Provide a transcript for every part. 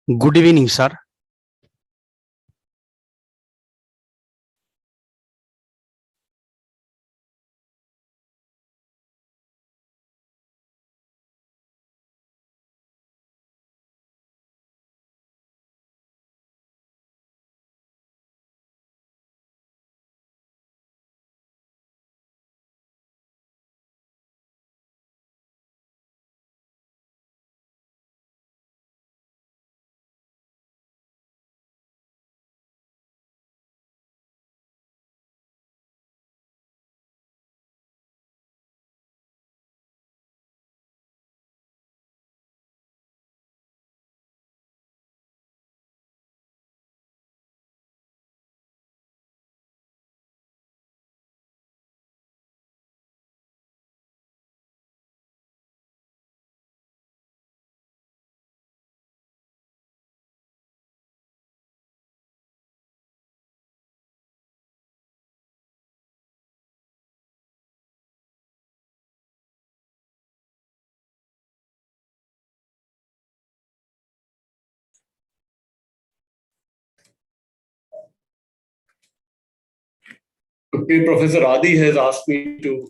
Good evening, sir. Okay, Professor Adi has asked me to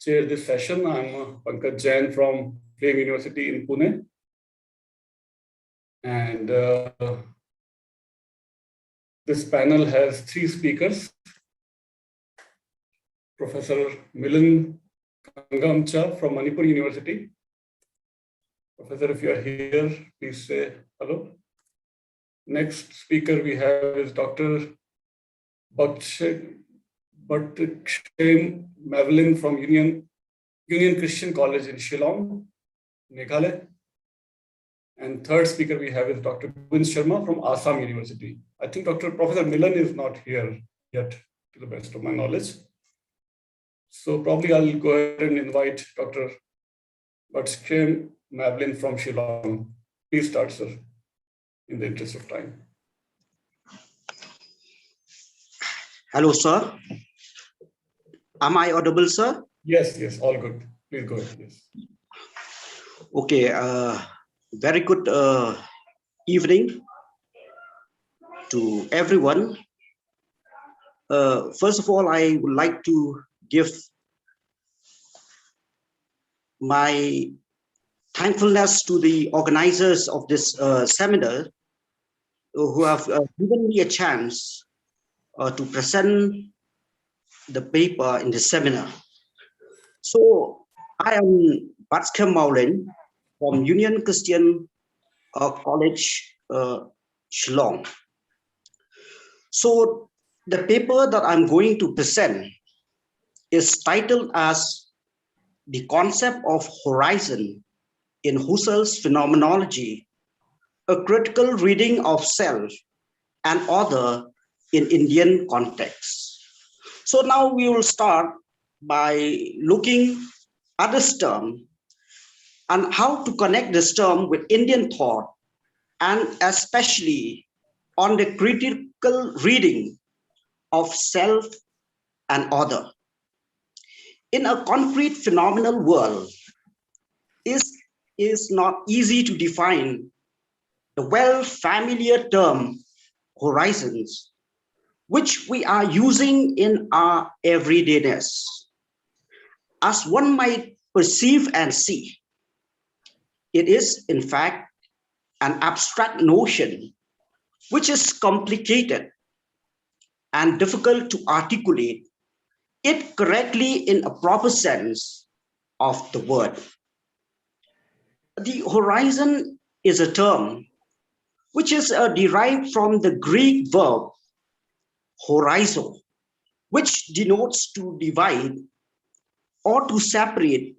chair this session. I'm Pankaj Jain from Flame University in Pune. And this panel has three speakers. Professor Milan Kangamcha from Manipur University. Professor, if you are here, please say hello. Next speaker we have is Dr. Bhatshem Mavelin from Union Christian College in Shillong, Meghalaya. And third speaker we have is Dr. Govind Sharma from Assam University. I think Professor Milan is not here yet, to the best of my knowledge. So probably I'll go ahead and invite Dr. Bhatshem Mavelin from Shillong. Please start, sir, in the interest of time. Hello, sir. Am I audible, sir? Yes, all good. Please go ahead, yes. Okay, very good evening to everyone. First of all, I would like to give my thankfulness to the organizers of this seminar who have given me a chance to present the paper in the seminar. So I am Bhatshem Maulin from Union Christian College, Shillong. So the paper that I'm going to present is titled as The Concept of Horizon in Husserl's Phenomenology, a Critical Reading of Self and Other in Indian Context. So now we will start by looking at this term and how to connect this term with Indian thought, and especially on the critical reading of self and other. In a concrete phenomenal world, it is not easy to define the well-familiar term horizons, which we are using in our everydayness. As one might perceive and see, it is, in fact, an abstract notion which is complicated and difficult to articulate it correctly in a proper sense of the word. The horizon is a term which is derived from the Greek verb horizo, which denotes to divide or to separate,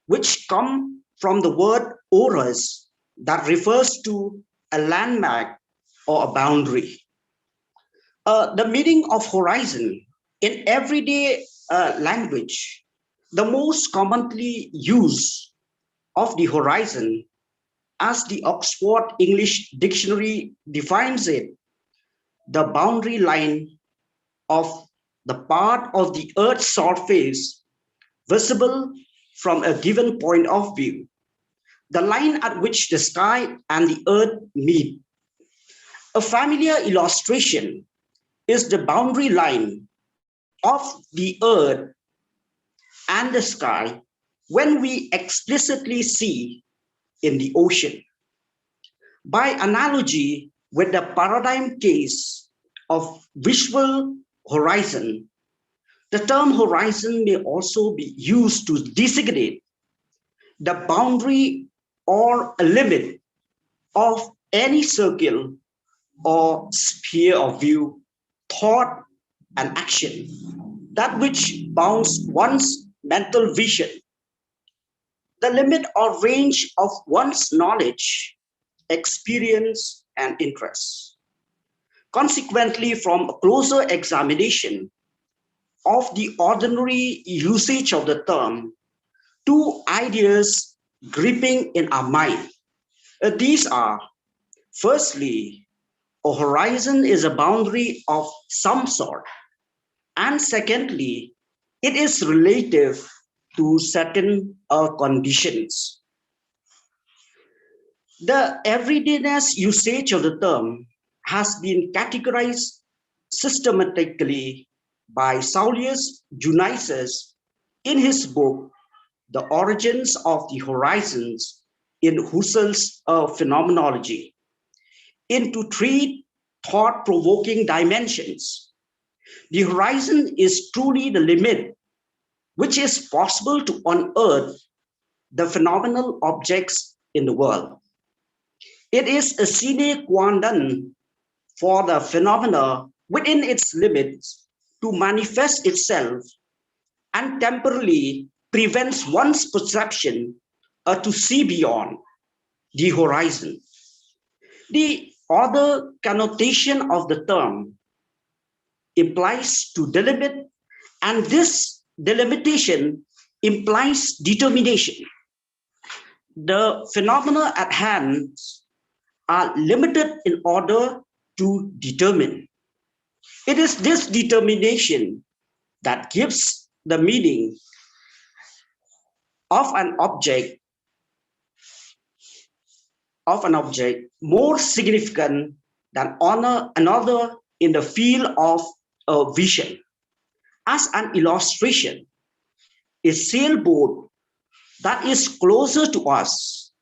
which come from the word oros that refers to a landmark or a boundary. The meaning of horizon in everyday language, the most commonly used of the horizon, as the Oxford English Dictionary defines it, the boundary line of the part of the Earth's surface visible from a given point of view, the line at which the sky and the earth meet. A familiar illustration is the boundary line of the earth and the sky when we explicitly see in the ocean. By analogy with the paradigm case of visual horizon, the term horizon may also be used to designate the boundary or a limit of any circle or sphere of view, thought, and action, that which bounds one's mental vision, the limit or range of one's knowledge, experience, and interests. Consequently, from a closer examination of the ordinary usage of the term, two ideas gripping in our mind. These are, firstly, a horizon is a boundary of some sort, and secondly, it is relative to certain conditions. The everydayness usage of the term has been categorized systematically by Saulius Dionysius in his book, The Origins of the Horizons in Husserl's Phenomenology, into three thought-provoking dimensions. The horizon is truly the limit which is possible to unearth the phenomenal objects in the world. It is a sine qua non for the phenomena within its limits to manifest itself and temporarily prevents one's perception to see beyond the horizon. The other connotation of the term implies to delimit, and this delimitation implies determination. The phenomena at hand are limited in order to determine. It is this determination that gives the meaning of an object more significant than another in the field of vision. As an illustration, a sailboat that is closer to us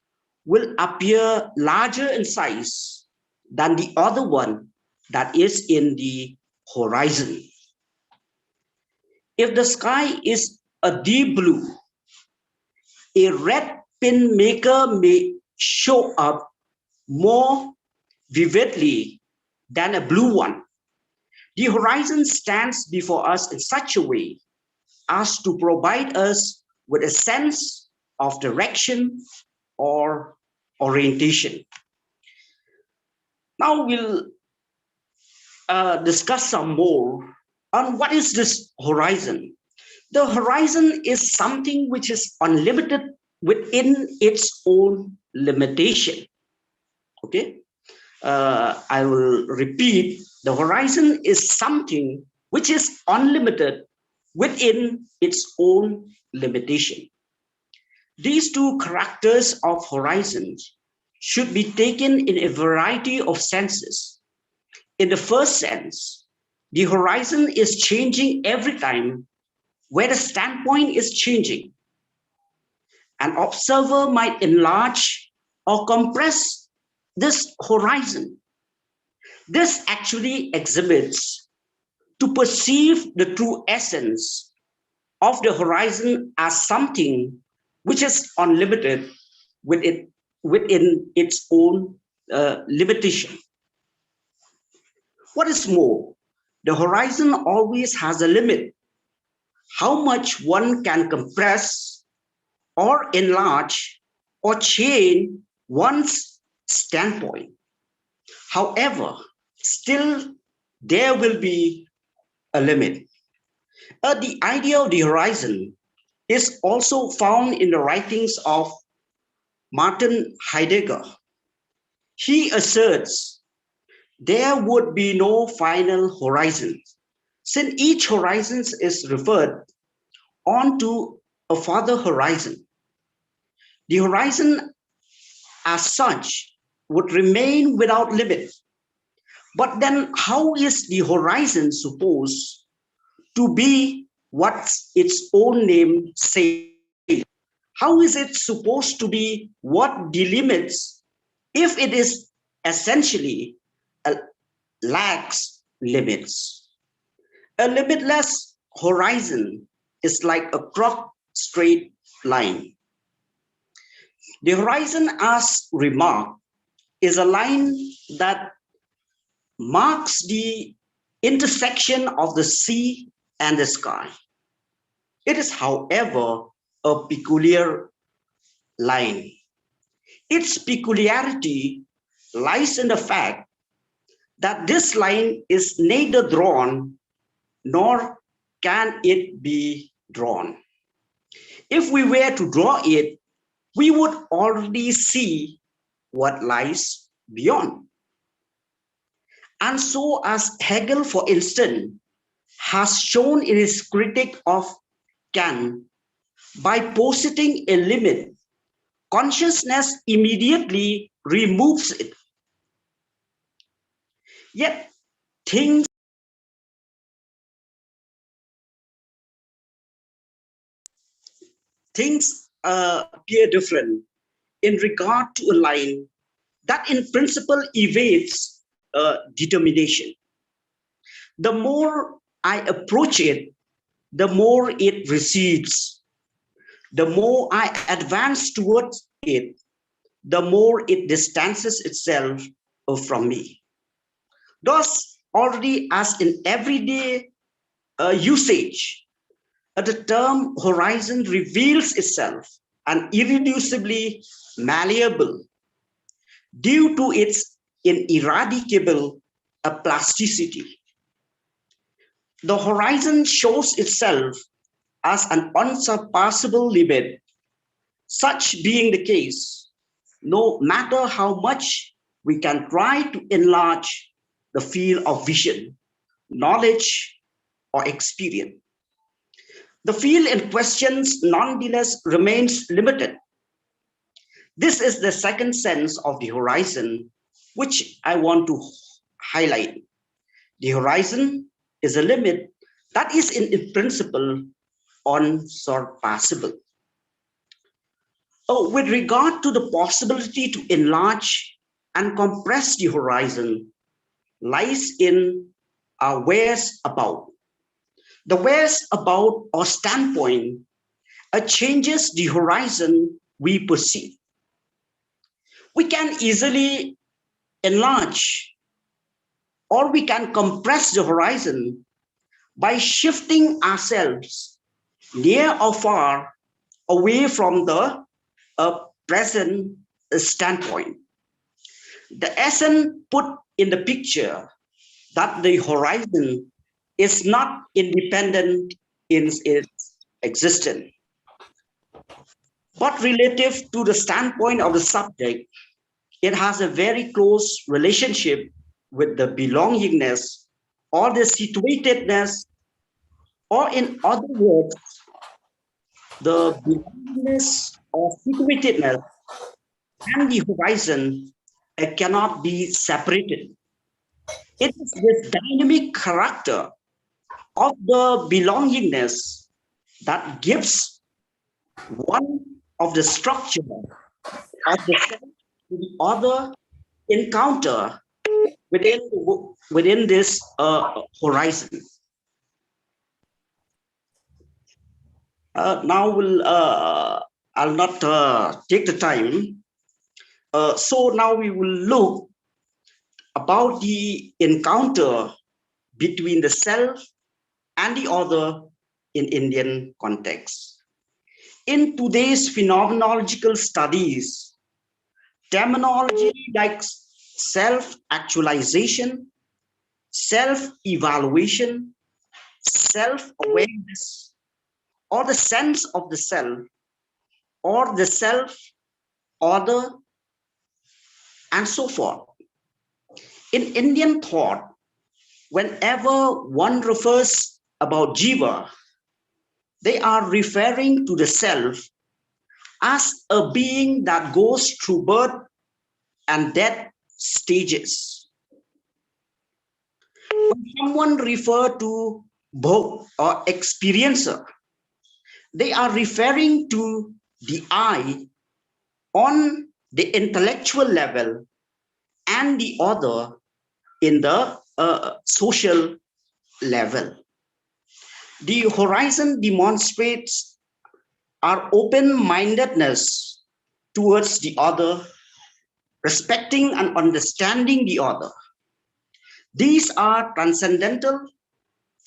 will appear larger in size than the other one that is in the horizon. If the sky is a deep blue, a red pin maker may show up more vividly than a blue one. The horizon stands before us in such a way as to provide us with a sense of direction or orientation. Now we'll discuss some more on what is this horizon. The horizon is something which is unlimited within its own limitation. Okay, I will repeat, the horizon is something which is unlimited within its own limitation. These two characters of horizons should be taken in a variety of senses. In the first sense, the horizon is changing every time where the standpoint is changing. An observer might enlarge or compress this horizon. This actually exhibits to perceive the true essence of the horizon as something which is unlimited within its own limitation. What is more, the horizon always has a limit, how much one can compress or enlarge or change one's standpoint. However, still there will be a limit. The idea of the horizon is also found in the writings of Martin Heidegger. He asserts there would be no final horizon, since each horizon is referred on to a further horizon. The horizon as such would remain without limit. But then how is the horizon supposed to be what its own name says? How is it supposed to be what delimits if it is essentially lacks limits? A limitless horizon is like a crooked straight line. The horizon, as remarked, is a line that marks the intersection of the sea and the sky. It is, however, a peculiar line. Its peculiarity lies in the fact that this line is neither drawn nor can it be drawn. If we were to draw it, we would already see what lies beyond. And so, as Hegel, for instance, has shown in his critique of Kant, by positing a limit, consciousness immediately removes it. Yet things appear different in regard to a line that in principle evades determination. The more I approach it, the more it recedes. The more I advance towards it, the more it distances itself from me. Thus, already as in everyday usage, the term horizon reveals itself and irreducibly malleable due to its ineradicable plasticity. The horizon shows itself as an unsurpassable limit. Such being the case, no matter how much we can try to enlarge the field of vision, knowledge, or experience, the field in question nonetheless remains limited. This is the second sense of the horizon, which I want to highlight. The horizon is a limit that is in principle unsurpassable. With regard to the possibility to enlarge and compress the horizon lies in our where's about. The where's about or standpoint changes the horizon we perceive. We can easily enlarge or we can compress the horizon by shifting ourselves near or far away from the present standpoint. The essence put in the picture that the horizon is not independent in its existence, but relative to the standpoint of the subject, it has a very close relationship with the belongingness or the situatedness, or in other words, the belongingness or situatedness and the horizon cannot be separated. It is this dynamic character of the belongingness that gives one of the structure of the self to the other encounter within this horizon. I'll not take the time. So now we will look about the encounter between the self and the other in Indian context. In today's phenomenological studies, terminology like self-actualization, self-evaluation, self-awareness, or the sense of the self, or the self, other, and so forth. In Indian thought, whenever one refers about jiva, they are referring to the self as a being that goes through birth, and death stages. When someone refers to Bhog or experiencer, they are referring to the I on the intellectual level and the other in the social level. The horizon demonstrates our open-mindedness towards the other, respecting and understanding the other. These are transcendental,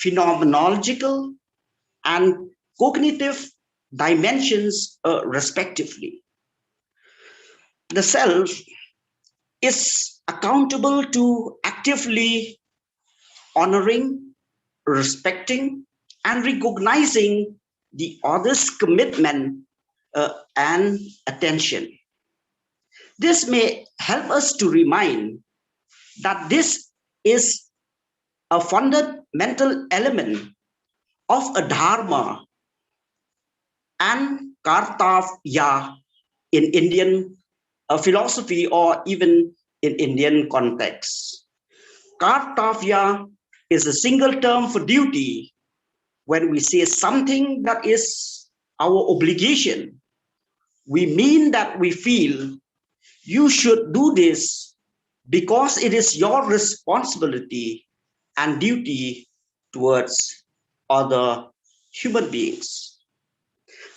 phenomenological, and cognitive dimensions, respectively. The self is accountable to actively honoring, respecting, and recognizing the other's commitment and attention. This may help us to remind that this is a fundamental element of a dharma and kartavya in Indian philosophy or even in Indian context. Kartavya is a single term for duty. When we say something that is our obligation, we mean that we feel you should do this because it is your responsibility and duty towards other human beings.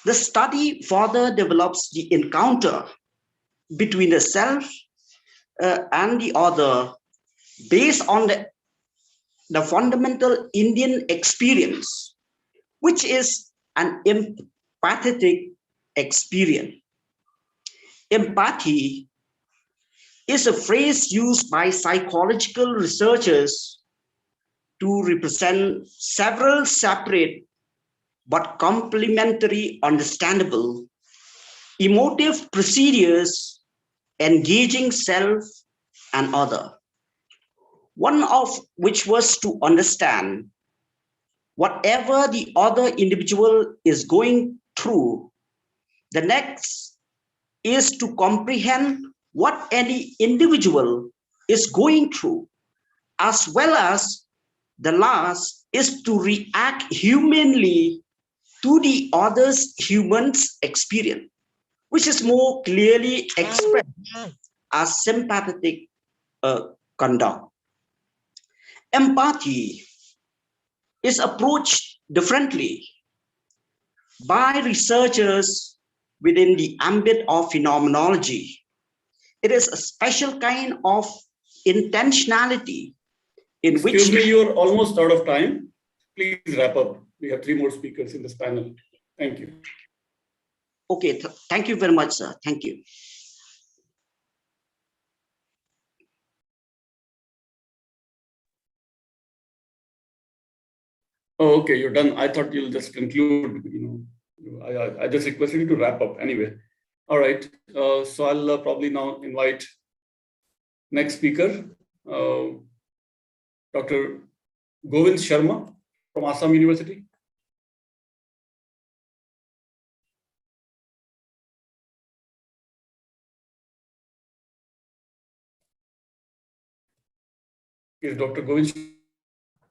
The study further develops the encounter between the self and the other based on the fundamental Indian experience, which is an empathetic experience. Empathy is a phrase used by psychological researchers to represent several separate but complementary, understandable, emotive procedures engaging self and other. One of which was to understand whatever the other individual is going through. The next is to comprehend what any individual is going through, as well as the last is to react humanly to the other's human's experience, which is more clearly expressed as sympathetic conduct. Empathy is approached differently by researchers within the ambit of phenomenology. It is a special kind of intentionality in which... Excuse me, you're almost out of time. Please wrap up. We have 3 more speakers in this panel. Thank you. Okay, thank you very much, sir. Thank you. Oh, okay, you're done. I thought you'll just conclude. I just requested you to wrap up anyway. All right. So I'll probably now invite next speaker, Dr. Govind Sharma from Assam University. Is Dr. Govind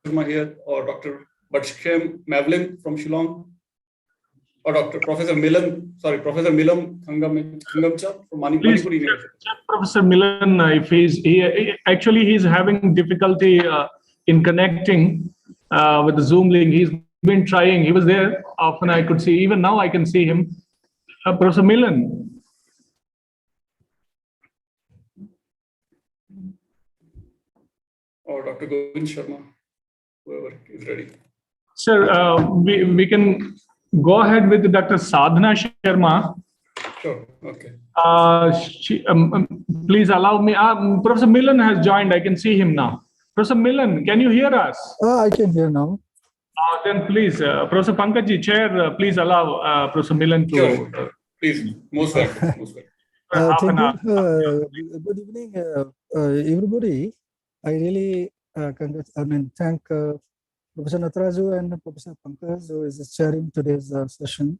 Sharma here, or Dr. Batshkem Mavlin from Shillong, or Professor Milan Thangamcha from Manipur University? Professor Milan, if he's having difficulty in connecting with the Zoom link. He's been trying. He was there often. I could see. Even now, I can see him. Professor Milan. Or Dr. Govind Sharma, whoever is ready. Sir, we can go ahead with Dr. Sadhana Sharma. Sure. Okay. Please allow me. Professor Milan has joined. I can see him now. Professor Milan, can you hear us? I can hear now. Then please, Professor Pankajji, Chair, please allow Professor Milan to... Sure. Please, most welcome. Most welcome. Thank you. Good evening, everybody. I really thank Professor Nataraju and Professor Pankaj, who is chairing today's session,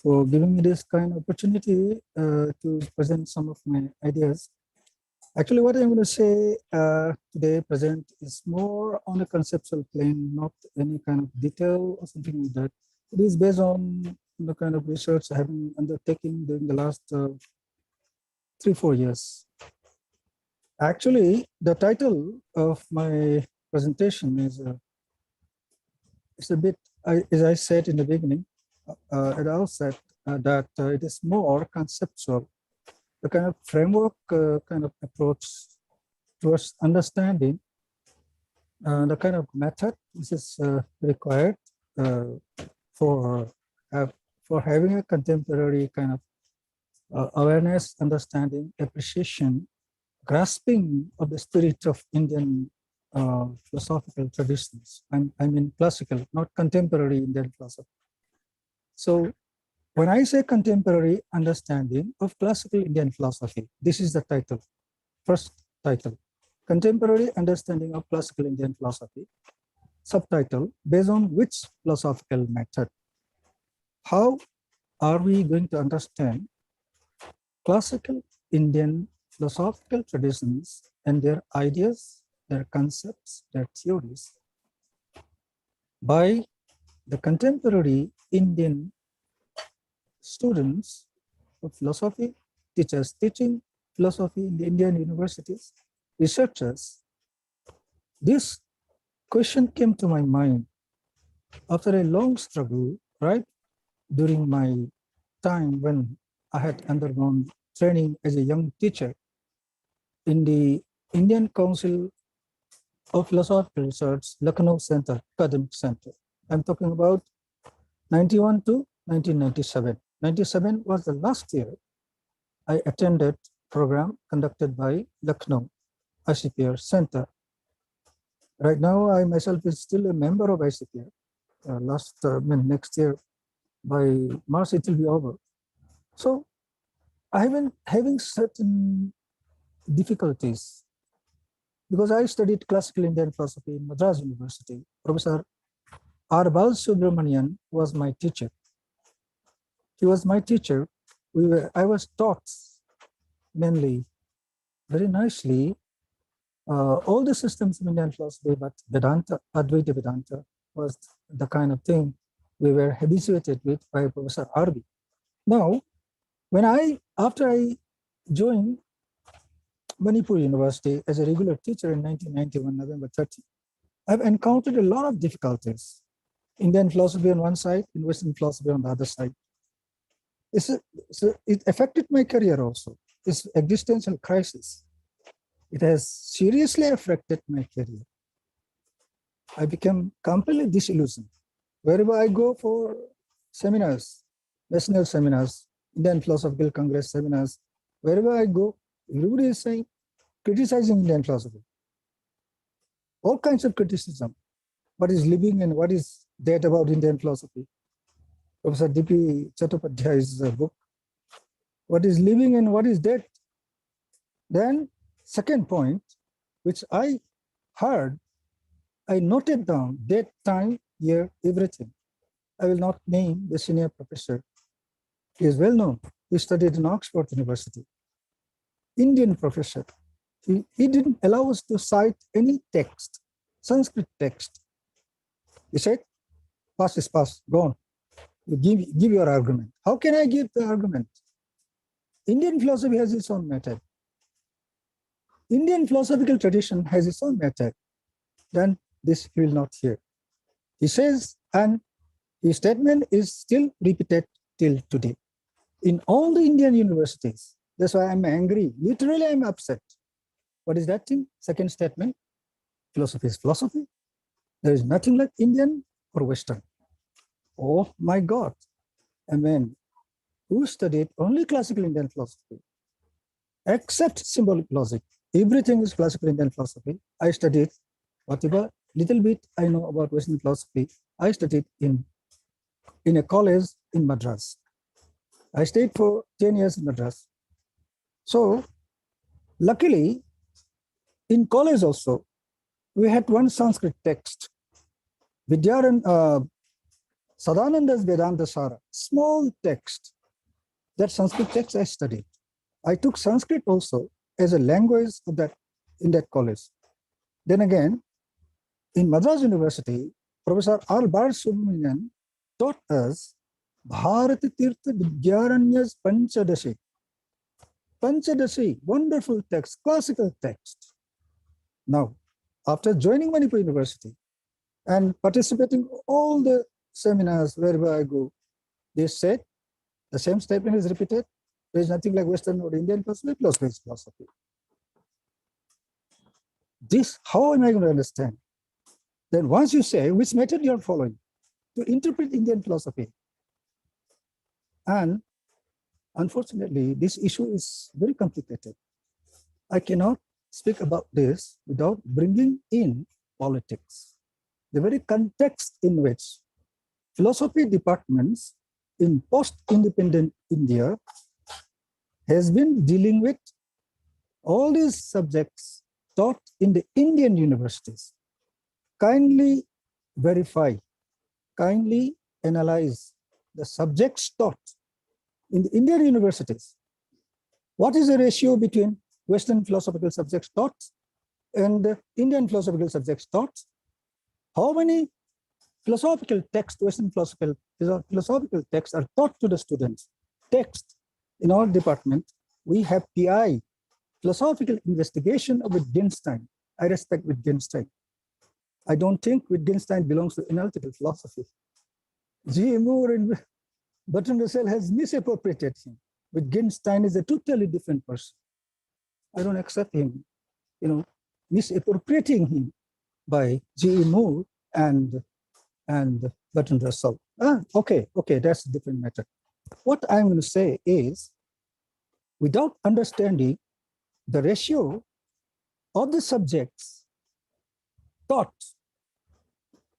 for giving me this kind of opportunity to present some of my ideas. Actually, what I'm going to say today, present, is more on a conceptual plane, not any kind of detail or something like that. It is based on the kind of research I have been undertaking during the last 3-4 years. Actually, the title of my presentation is it's a bit, as I said in the beginning, at the outset, that it is more conceptual, the kind of framework kind of approach towards understanding the kind of method which is required for having a contemporary kind of awareness, understanding, appreciation, grasping of the spirit of Indian philosophical traditions. I mean classical, not contemporary Indian philosophy. So when I say contemporary understanding of classical Indian philosophy, this is the title, first title, Contemporary Understanding of Classical Indian Philosophy, subtitle, based on which philosophical method? How are we going to understand classical Indian philosophical traditions and their ideas, their concepts, their theories by the contemporary Indian students of philosophy, teachers teaching philosophy in the Indian universities, researchers? This question came to my mind after a long struggle, right during my time when I had undergone training as a young teacher in the Indian Council of Philosophical Research, Lucknow Center, Academic Center. I'm talking about 91 to 1997. 97 was the last year I attended program conducted by Lucknow ICPR Center. Right now, I myself is still a member of ICPR. Next year, by March, it will be over. So I have been having certain difficulties because I studied classical Indian philosophy in Madras University. Professor R. Balasubramanian was my teacher. He was my teacher. I was taught mainly very nicely all the systems of Indian philosophy, but Vedanta, Advaita Vedanta was the kind of thing we were habituated with by Professor Arbi. Now, after I joined Manipur University as a regular teacher in 1991, November 30, I've encountered a lot of difficulties. Indian philosophy on one side, and Western philosophy on the other side. It affected my career also. It's existential crisis. It has seriously affected my career. I became completely disillusioned. Wherever I go for seminars, national seminars, Indian Philosophical Congress seminars, wherever I go, everybody is saying, criticizing Indian philosophy. All kinds of criticism. What is living and what is dead about Indian philosophy. Professor D.P. Chattopadhyay's book, What is Living and What is Dead. Then, second point, which I heard, I noted down date, time, year, everything. I will not name the senior professor. He is well known. He studied in Oxford University. Indian professor. He didn't allow us to cite any text, Sanskrit text. He said, past is past, go on. You give your argument. How can I give the argument? Indian philosophy has its own method. Indian philosophical tradition has its own method. Then this he will not hear. He says, and his statement is still repeated till today. In all the Indian universities, that's why I'm angry. Literally, I'm upset. What is that thing? Second statement, philosophy is philosophy. There is nothing like Indian or Western. Oh my God. A man who studied only classical Indian philosophy, except symbolic logic. Everything is classical Indian philosophy. I studied whatever little bit I know about Western philosophy. I studied in a college in Madras. I stayed for 10 years in Madras. So luckily, in college also, we had one Sanskrit text, Sadananda's Vedanta Sara, small text. That Sanskrit text I studied. I took Sanskrit also as a language of that in that college. Then again, in Madras University, Professor R. Balasubramanian taught us Bharati Tirtha Vidyaranyas Panchadashi. Panchadashi, wonderful text, classical text. Now, after joining Manipur University and participating in all the seminars wherever I go, they said the same statement is repeated. There is nothing like Western or Indian philosophy plus Western philosophy. This, how am I going to understand? Then once you say which method you are following to interpret Indian philosophy, and unfortunately, this issue is very complicated. I cannot speak about this without bringing in politics, the very context in which philosophy departments in post-independent India has been dealing with all these subjects taught in the Indian universities. Kindly verify, kindly analyze the subjects taught in the Indian universities. What is the ratio between Western philosophical subjects taught and the Indian philosophical subjects taught? How many philosophical texts, Western philosophical texts are taught to the students? Text in our department, we have PI, philosophical investigation of Wittgenstein. I respect Wittgenstein. I don't think Wittgenstein belongs to analytical philosophy. G. Moore and Bertrand Russell has misappropriated him. Wittgenstein is a totally different person. I don't accept him, misappropriating him by G. Moore and Bertrand Russell. Okay, that's a different matter. What I'm going to say is, without understanding the ratio of the subjects taught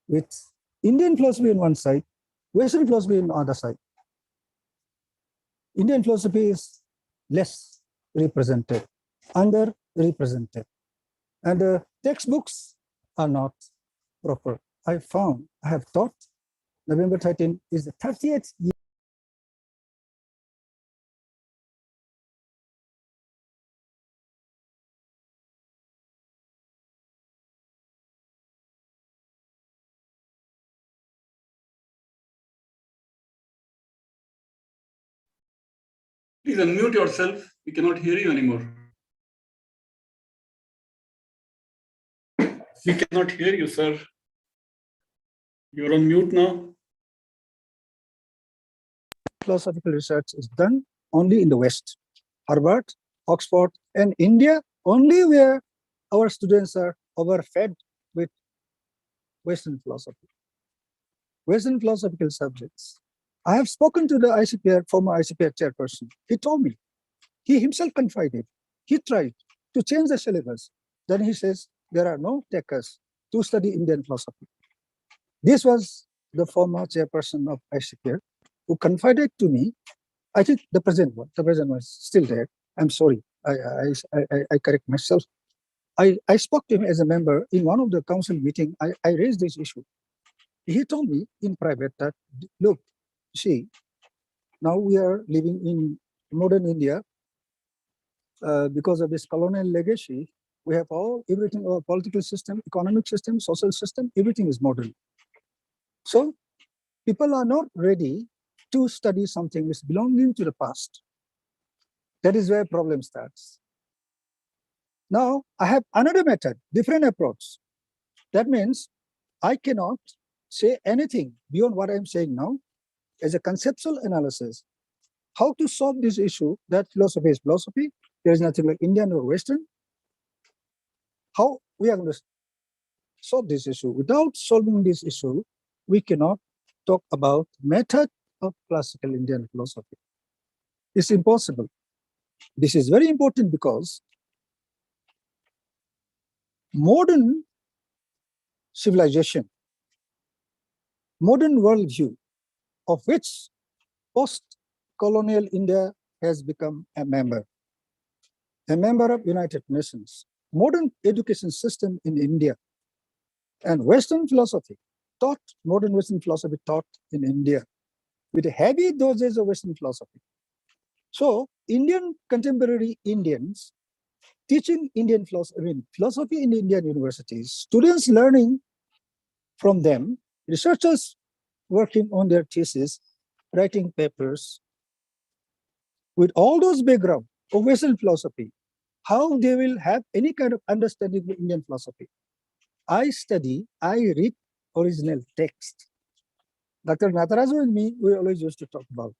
with Indian philosophy on one side, Western philosophy on the other side, Indian philosophy is less represented, underrepresented, and the textbooks are not proper. I have taught November 13 is the 30th year. Please unmute yourself. We cannot hear you anymore. We cannot hear you, sir. You're on mute now. Philosophical research is done only in the West, Harvard, Oxford, and India, only where our students are overfed with Western philosophy, Western philosophical subjects. I have spoken to the ICPR, former ICPR chairperson. He told me, he himself confided, he tried to change the syllabus. Then he says, there are no takers to study Indian philosophy. This was the former chairperson of ICPR who confided to me. I think the present one was still there. I'm sorry, I correct myself. I spoke to him as a member in one of the council meeting. I raised this issue. He told me in private that, look, see, now we are living in modern India. Because of this colonial legacy, we have everything, our political system, economic system, social system, everything is modern. So people are not ready to study something which is belonging to the past. That is where problem starts. Now, I have another method, different approach. That means I cannot say anything beyond what I'm saying now as a conceptual analysis. How to solve this issue that philosophy is philosophy, there is nothing like Indian or Western. How we are going to solve this issue? Without solving this issue, we cannot talk about method of classical Indian philosophy. It's impossible. This is very important because modern civilization, modern worldview, of which post-colonial India has become a member of United Nations, modern education system in India, and Western philosophy taught, modern Western philosophy taught in India with heavy doses of Western philosophy. So Indian, contemporary Indians teaching Indian philosophy, philosophy in Indian universities, students learning from them, researchers working on their thesis, writing papers, with all those background of Western philosophy, how they will have any kind of understanding of Indian philosophy. I read original text. Dr. Natarajan and me, we always used to talk about.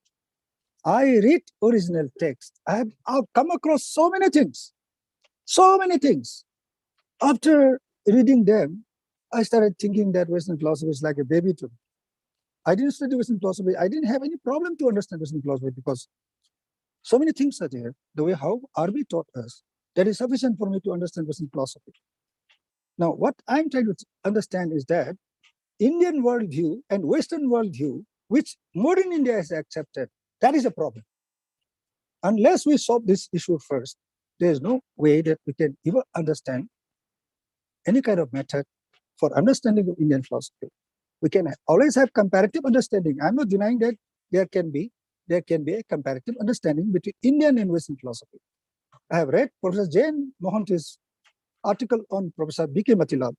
I read original text. I've come across so many things. After reading them, I started thinking that Western philosophy is like a baby to me. I didn't study Western philosophy. I didn't have any problem to understand Western philosophy because so many things are there, the way how RB taught us, that is sufficient for me to understand Western philosophy. Now, what I'm trying to understand is that Indian worldview and Western worldview, which modern India has accepted, that is a problem. Unless we solve this issue first, there is no way that we can even understand any kind of method for understanding of Indian philosophy. We can always have comparative understanding. I'm not denying that there can be a comparative understanding between Indian and Western philosophy. I have read Professor Jain Mohanty's article on Professor B.K. Matilal,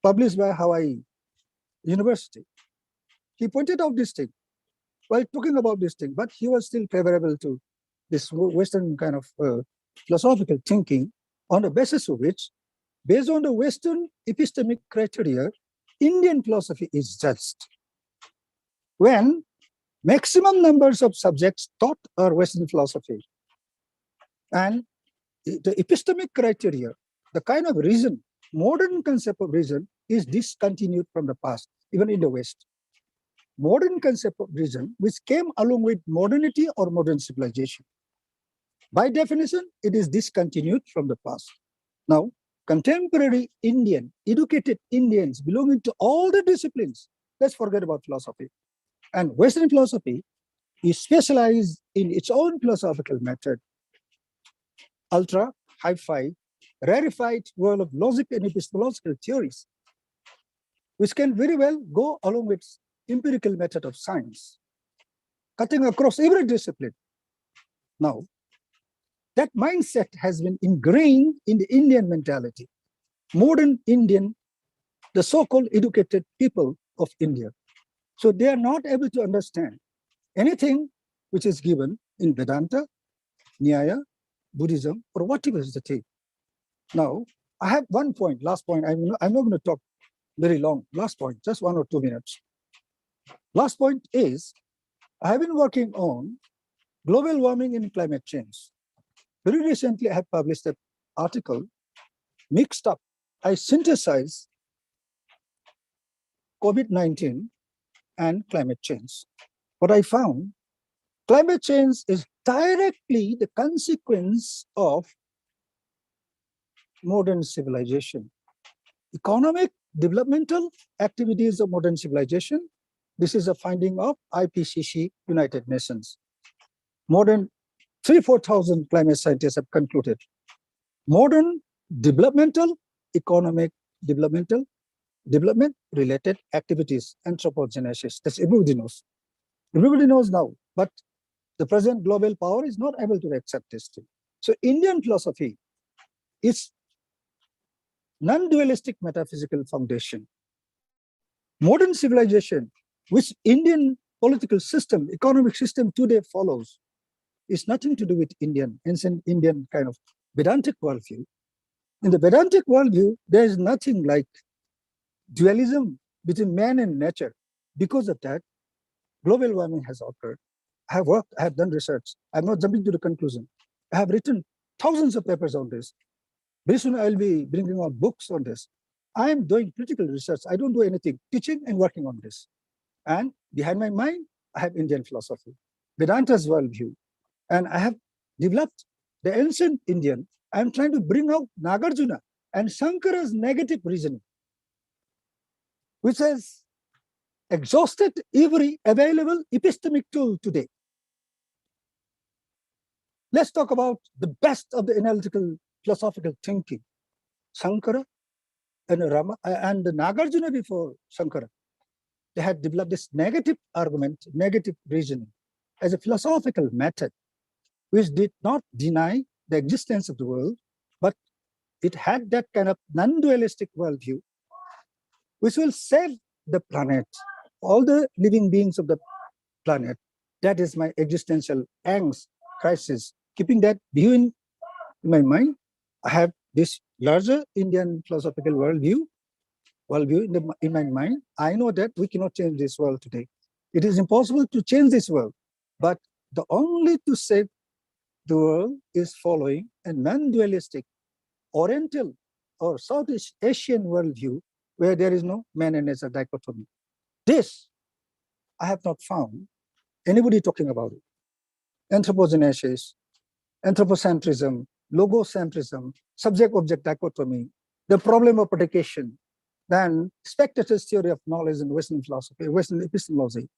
published by Hawaii University. He pointed out this thing while talking about this thing, but he was still favorable to this Western kind of philosophical thinking, on the basis of which, based on the Western epistemic criteria, Indian philosophy is judged. When maximum numbers of subjects taught are Western philosophy, and the epistemic criteria, the kind of reason, modern concept of reason is discontinued from the past, even in the West. Modern concept of reason, which came along with modernity or modern civilization. By definition, it is discontinued from the past. Now, contemporary Indian, educated Indians belonging to all the disciplines, let's forget about philosophy. And Western philosophy is specialized in its own philosophical method, ultra, hi-fi, rarefied world of logic and epistemological theories, which can very well go along with empirical method of science, cutting across every discipline. Now, that mindset has been ingrained in the Indian mentality, modern Indian, the so-called educated people of India. So they are not able to understand anything which is given in Vedanta, Nyaya, Buddhism, or whatever is the thing. Now, I have one point, last point. I'm not going to talk very long. Last point, just 1 or 2 minutes. Last point is, I have been working on global warming and climate change. Very recently, I have published an article, mixed up. I synthesized COVID-19 and climate change. What I found, climate change is directly the consequence of modern civilization. Economic, developmental activities of modern civilization. This is a finding of IPCC, United Nations. More than 3,000-4,000 climate scientists have concluded. Modern developmental, economic, development-related activities, anthropogenesis. That's everybody knows. Everybody knows now, but the present global power is not able to accept this thing. So Indian philosophy is non-dualistic metaphysical foundation. Modern civilization, which Indian political system, economic system today follows, is nothing to do with ancient Indian kind of Vedantic worldview. In the Vedantic worldview, there is nothing like dualism between man and nature. Because of that, global warming has occurred. I have worked, I have done research. I'm not jumping to the conclusion. I have written thousands of papers on this. Very soon I'll be bringing out books on this. I am doing critical research. I don't do anything, teaching and working on this. And behind my mind, I have Indian philosophy, Vedanta's worldview. And I have developed the ancient Indian. I'm trying to bring out Nagarjuna and Shankara's negative reasoning, which has exhausted every available epistemic tool today. Let's talk about the best of the analytical philosophical thinking. Shankara and Nagarjuna before Shankara, they had developed this negative argument, negative reasoning as a philosophical method, which did not deny the existence of the world, it had that kind of non-dualistic worldview, which will save the planet, all the living beings of the planet. That is my existential angst, crisis. Keeping that view in my mind, I have this larger Indian philosophical worldview in my mind. I know that we cannot change this world today. It is impossible to change this world, but the only to save the world is following a non-dualistic Oriental or Southeast Asian worldview where there is no man and nature dichotomy. This, I have not found anybody talking about it. Anthropogenesis, anthropocentrism, logocentrism, subject-object dichotomy, the problem of predication, then spectator's theory of knowledge in Western philosophy, Western epistemology.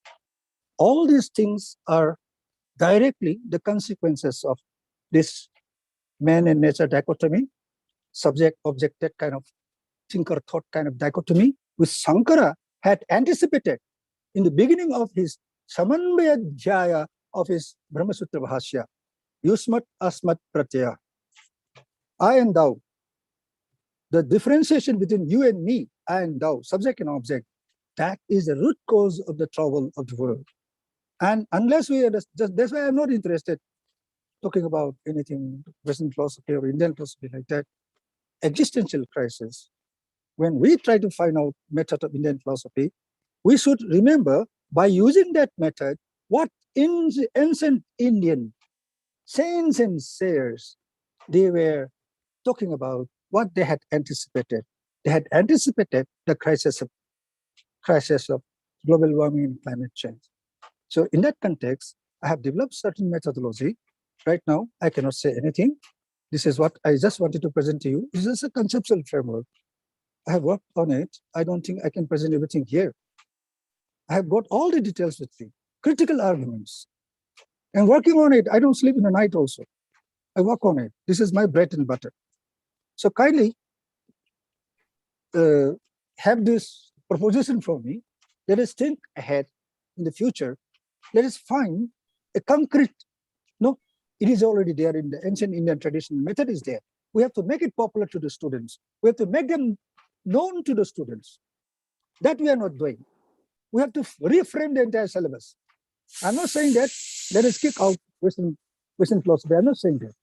All these things are directly the consequences of this man and nature dichotomy, subject-object, that kind of thinker-thought kind of dichotomy, which Sankara had anticipated in the beginning of his Samanvaya Jaya of his Brahma Sutra Bhashya, Yusmat Asmat Pratyaya. I and thou, the differentiation between you and me, I and thou, subject and object, that is the root cause of the trouble of the world. And unless we understand, that's why I'm not interested talking about anything Western philosophy or Indian philosophy like that. Existential crisis. When we try to find out method of Indian philosophy, we should remember by using that method what in the ancient Indian saints and seers they were talking about, what they had anticipated. They had anticipated the crisis of global warming and climate change. So in that context, I have developed certain methodology. Right now, I cannot say anything. This is what I just wanted to present to you. This is a conceptual framework. I have worked on it. I don't think I can present everything here. I have got all the details with me, critical arguments. And working on it, I don't sleep in the night also. I work on it. This is my bread and butter. So kindly have this proposition for me. Let us think ahead in the future. Let us find a concrete, no, it is already there in the ancient Indian tradition. Method is there. We have to make it popular to the students. We have to make them known to the students. That we are not doing. We have to reframe the entire syllabus. I'm not saying that let us kick out Western philosophy. I'm not saying that.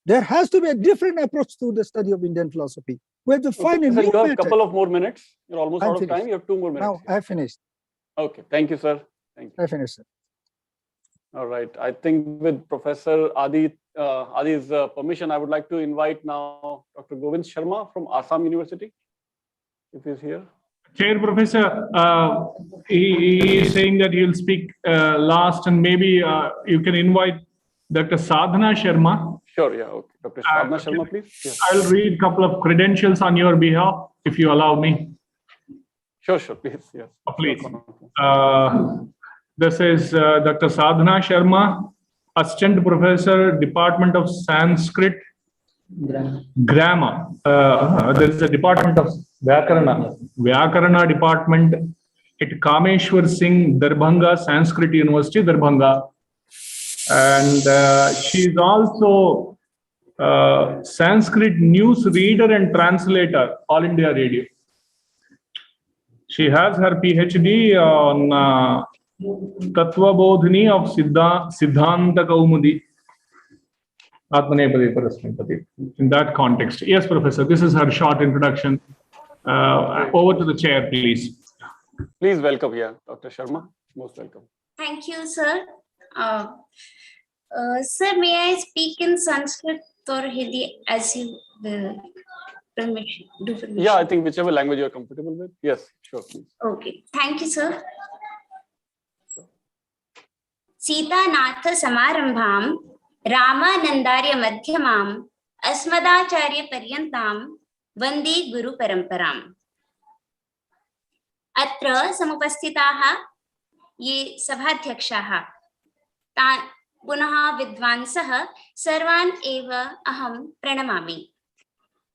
There has to be a different approach to the study of Indian philosophy. We have to find a new you have method. a couple of more minutes. You're almost out of finished. time. You have 2 more minutes. Now I have finished. Okay. Thank you, sir. Thank you. I finished, sir. All right. I think with Professor Adi's permission, I would like to invite now Dr. Govind Sharma from Assam University, if he's here. Chair Professor, he is saying that he'll speak last, and maybe you can invite Dr. Sadhana Sharma. Sure, yeah, okay. Dr. Sadhana Sharma, please. Yeah. I'll read a couple of credentials on your behalf, if you allow me. Sure, please. Yes. Please. This is Dr. Sadhana Sharma, Assistant Professor, Department of Sanskrit Grammar. There is a Department of Vyakarana Department at Kameshwar Singh, Darbhanga, Sanskrit University, Darbhanga. And she is also Sanskrit news reader and translator, All India Radio. She has her PhD on Tattva Bodhini of Siddhanta Kaumudi. In that context. Yes, Professor, this is her short introduction. Over to the chair, please. Please welcome here, Dr. Sharma. Most welcome. Thank you, sir. Sir, may I speak in Sanskrit or Hindi as you will permission? Yeah, I think whichever language you're comfortable with. Yes, sure, please. Okay. Thank you, sir. Sita Natha Samarambham Ramanandarya Madhyamam Asmadacharya Paryantam Vande Guru Paramparam. Atra samupasthitaha ye sabhaध्यक्षाः पुनः विद्वांसः सर्वान् एव अहं प्रणमामि.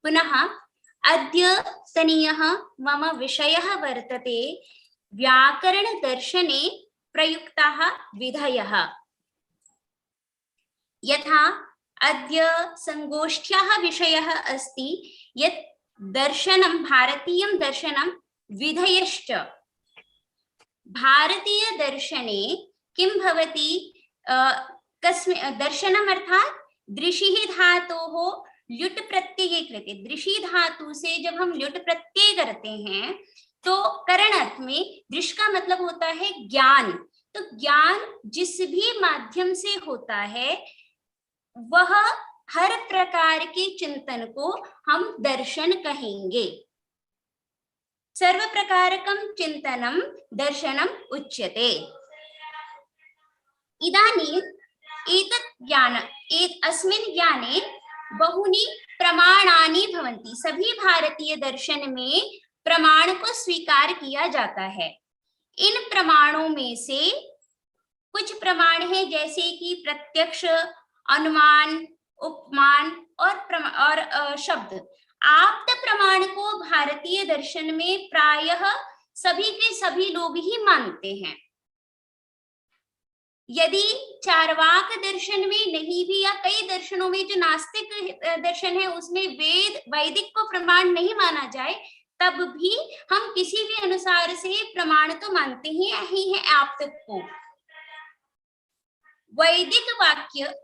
पुनः अद्यतनीयः मम विषयः वर्तते व्याकरणदर्शने प्रयुक्ताः विधयः. यथा अद्य संगोष्ठ्याः विषयः अस्ति यत् दर्शनं, भारतीयं दर्शनं विधयश्च। भारतीय दर्शने किं भवति? दर्शनम् अर्थात दृशिः धातोः ल्युट् प्रत्यये कृते। दृशि धातु से जब हम ल्युट् प्रत्यय करते हैं तो करण अर्थ में दृश का मतलब होता है ज्ञान। तो ज्ञान जिस भी माध्यम से होता है वह हर प्रकार के चिंतन को हम दर्शन कहेंगे। सर्व प्रकारकं चिंतनम दर्शनम उच्यते। इदानीं अस्मिन् ज्ञाने बहुनि प्रमाणानि भवन्ति। सभी भारतीय दर्शन में प्रमाण को स्वीकार किया जाता है। इन प्रमाणों में से कुछ प्रमाण है जैसे कि प्रत्यक्ष, अनुमान, उपमान और शब्द। आप्त प्रमाण को भारतीय दर्शन में प्रायः सभी के सभी लोग ही मानते हैं। यदि चार्वाक दर्शन में नहीं भी, या कई दर्शनों में जो नास्तिक दर्शन है उसमें वैदिक को प्रमाण नहीं माना जाए, तब भी हम किसी भी अनुसार से प्रमाण तो मानते ही है आप्त को। वैदिक वाक्य,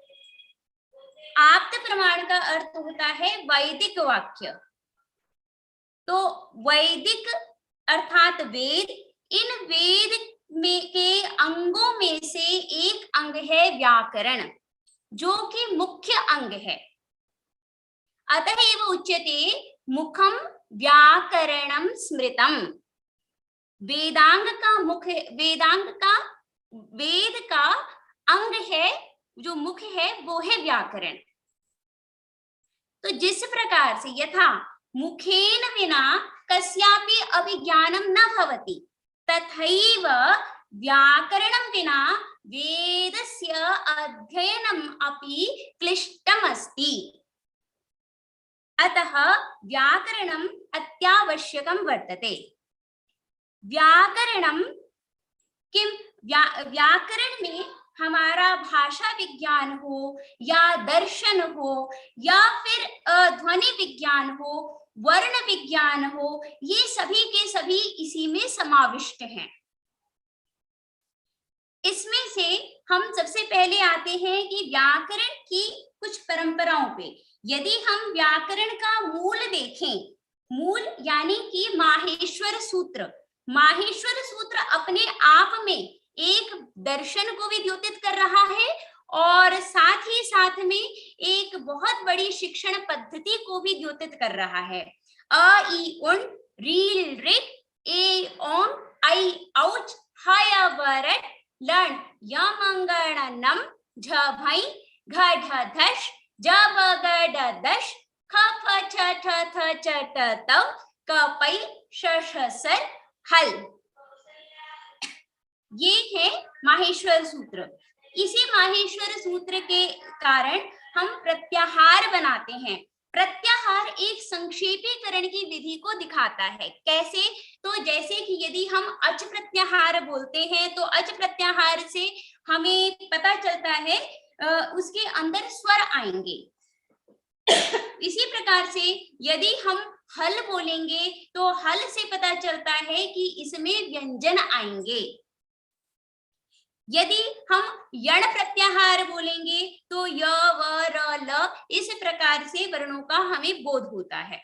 आप्त प्रमाण का अर्थ होता है वैदिक वाक्य। तो वैदिक अर्थात वेद, इन वेद में के अंगों में से एक अंग है व्याकरण, जो कि मुख्य अंग है। अतएव उच्यते मुखम व्याकरणम स्मृतम। वेदांग का मुख, वेद का अंग है, जो मुख है वो है व्याकरण। तो जिस प्रकार से यथा मुखेन विना कस्यापि अभिज्ञानम न भवति, तथैव व्याकरणं विना वेदस्य अध्ययनम् अपि क्लिष्टम् अस्ति। अतः व्याकरणम् अत्यावश्यकं वर्तते। व्याकरणं किम? व्याकरण में हमारा भाषा विज्ञान हो या दर्शन हो या फिर ध्वनि विज्ञान हो, वर्ण विज्ञान हो, ये सभी के सभी इसी में समाविष्ट हैं। इसमें से हम सबसे पहले आते हैं कि व्याकरण की कुछ परंपराओं पे। यदि हम व्याकरण का मूल देखें, मूल यानी कि माहेश्वर सूत्र, माहेश्वर सूत्र अपने आप में एक दर्शन को भी द्योतित कर रहा है और साथ ही साथ में एक बहुत बड़ी शिक्षण पद्धति को भी द्योतित कर रहा है। अ ई उन रील रिक ए ओम आई औच हय वरट लण यमंगणनम झ भई घ ढ धश ज ब ग ड दश ख फ छ ठ थ च ट त क पै श ष सर हल। ये है माहेश्वर सूत्र। इसी माहेश्वर सूत्र के कारण हम प्रत्याहार बनाते हैं। प्रत्याहार एक संक्षेपीकरण की विधि को दिखाता है। कैसे? तो जैसे कि यदि हम अच प्रत्याहार बोलते हैं तो अच प्रत्याहार से हमें पता चलता है उसके अंदर स्वर आएंगे। इसी प्रकार से यदि हम हल बोलेंगे तो हल से पता चलता है कि इसमें व्यंजन आएंगे। यदि हम यण प्रत्याहार बोलेंगे तो य व र ल, इस प्रकार से वर्णों का हमें बोध होता है।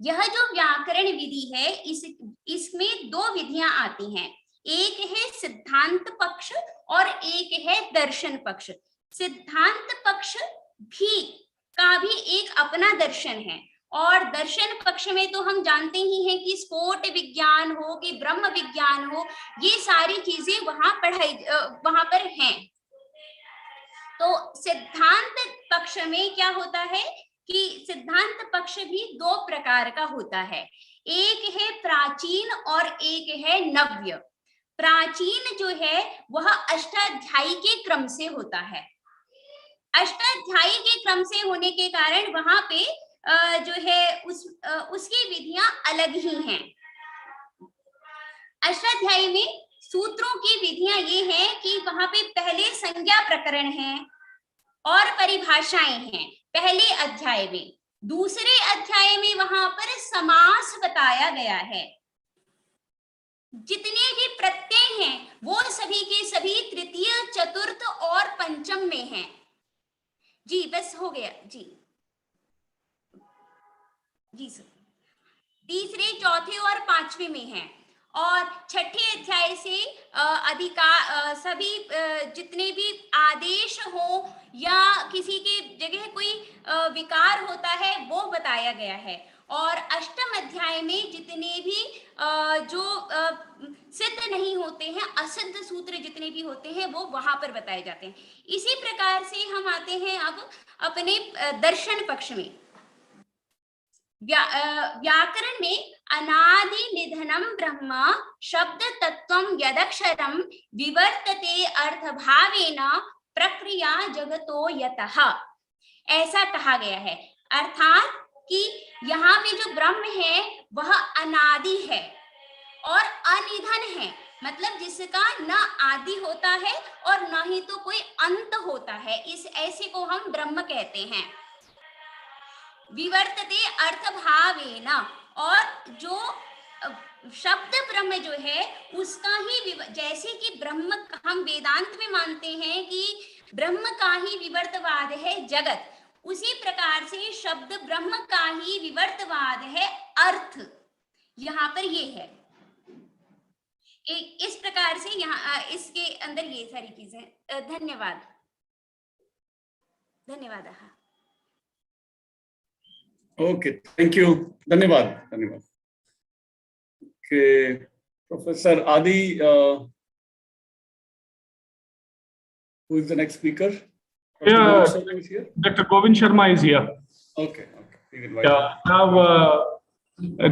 यह जो व्याकरण विधि है, इसमें दो विधियां आती हैं। एक है सिद्धांत पक्ष और एक है दर्शन पक्ष। सिद्धांत पक्ष का भी एक अपना दर्शन है और दर्शन पक्ष में तो हम जानते ही हैं कि स्फोट विज्ञान हो कि ब्रह्म विज्ञान हो, ये सारी चीजें वहां पर हैं। तो सिद्धांत पक्ष में क्या होता है कि सिद्धांत पक्ष भी दो प्रकार का होता है। एक है प्राचीन और एक है नव्य। प्राचीन जो है वह अष्टाध्यायी के क्रम से होता है। अष्टाध्यायी के क्रम से होने के कारण वहां पे जो है उसकी विधियां अलग ही हैं। अष्टाध्यायी में सूत्रों की विधियां ये हैं कि वहां पे पहले संज्ञा प्रकरण है, और परिभाषाएं हैं पहले अध्याय में। दूसरे अध्याय में वहां पर समास बताया गया है। जितने भी प्रत्यय हैं वो सभी के सभी तृतीय, चतुर्थ और पंचम में हैं। जी बस हो गया जी। जी सर, तीसरे, चौथे और पांचवे में है। और छठे अध्याय से सभी जितने भी आदेश हो या किसी के जगह कोई विकार होता है वो बताया गया है। और अष्टम अध्याय में जितने भी जो सिद्ध नहीं होते हैं, असिद्ध सूत्र जितने भी होते हैं वो वहां पर बताए जाते हैं। इसी प्रकार से हम आते हैं अब अपने दर्शन पक्ष में। व्याकरण में अनादि निधनम ब्रह्म शब्द तत्वम यदक्षरम विवर्तते अर्थभावेन प्रक्रिया जगतो यतः, ऐसा कहा गया है। अर्थात कि यहाँ पे जो ब्रह्म है वह अनादि है और अनिधन है, मतलब जिसका न आदि होता है और न ही तो कोई अंत होता है। इस ऐसे को हम ब्रह्म कहते हैं। विवर्तते अर्थभावेन, और जो शब्द ब्रह्म जो है उसका ही जैसे कि ब्रह्म हम वेदांत में मानते हैं कि ब्रह्म का ही विवर्तवाद है जगत, उसी प्रकार से शब्द ब्रह्म का ही विवर्तवाद है अर्थ। यहाँ पर ये है इस प्रकार से, यहाँ इसके अंदर ये सारी चीजें। धन्यवाद। धन्यवाद। ओके, थैंक यू, धन्यवाद धन्यवाद। Okay, Professor Adi, who is the next speaker? Yeah, Dr. Govind Sharma is here. Dr. Govind Sharma is here. Okay, we invite Yeah, now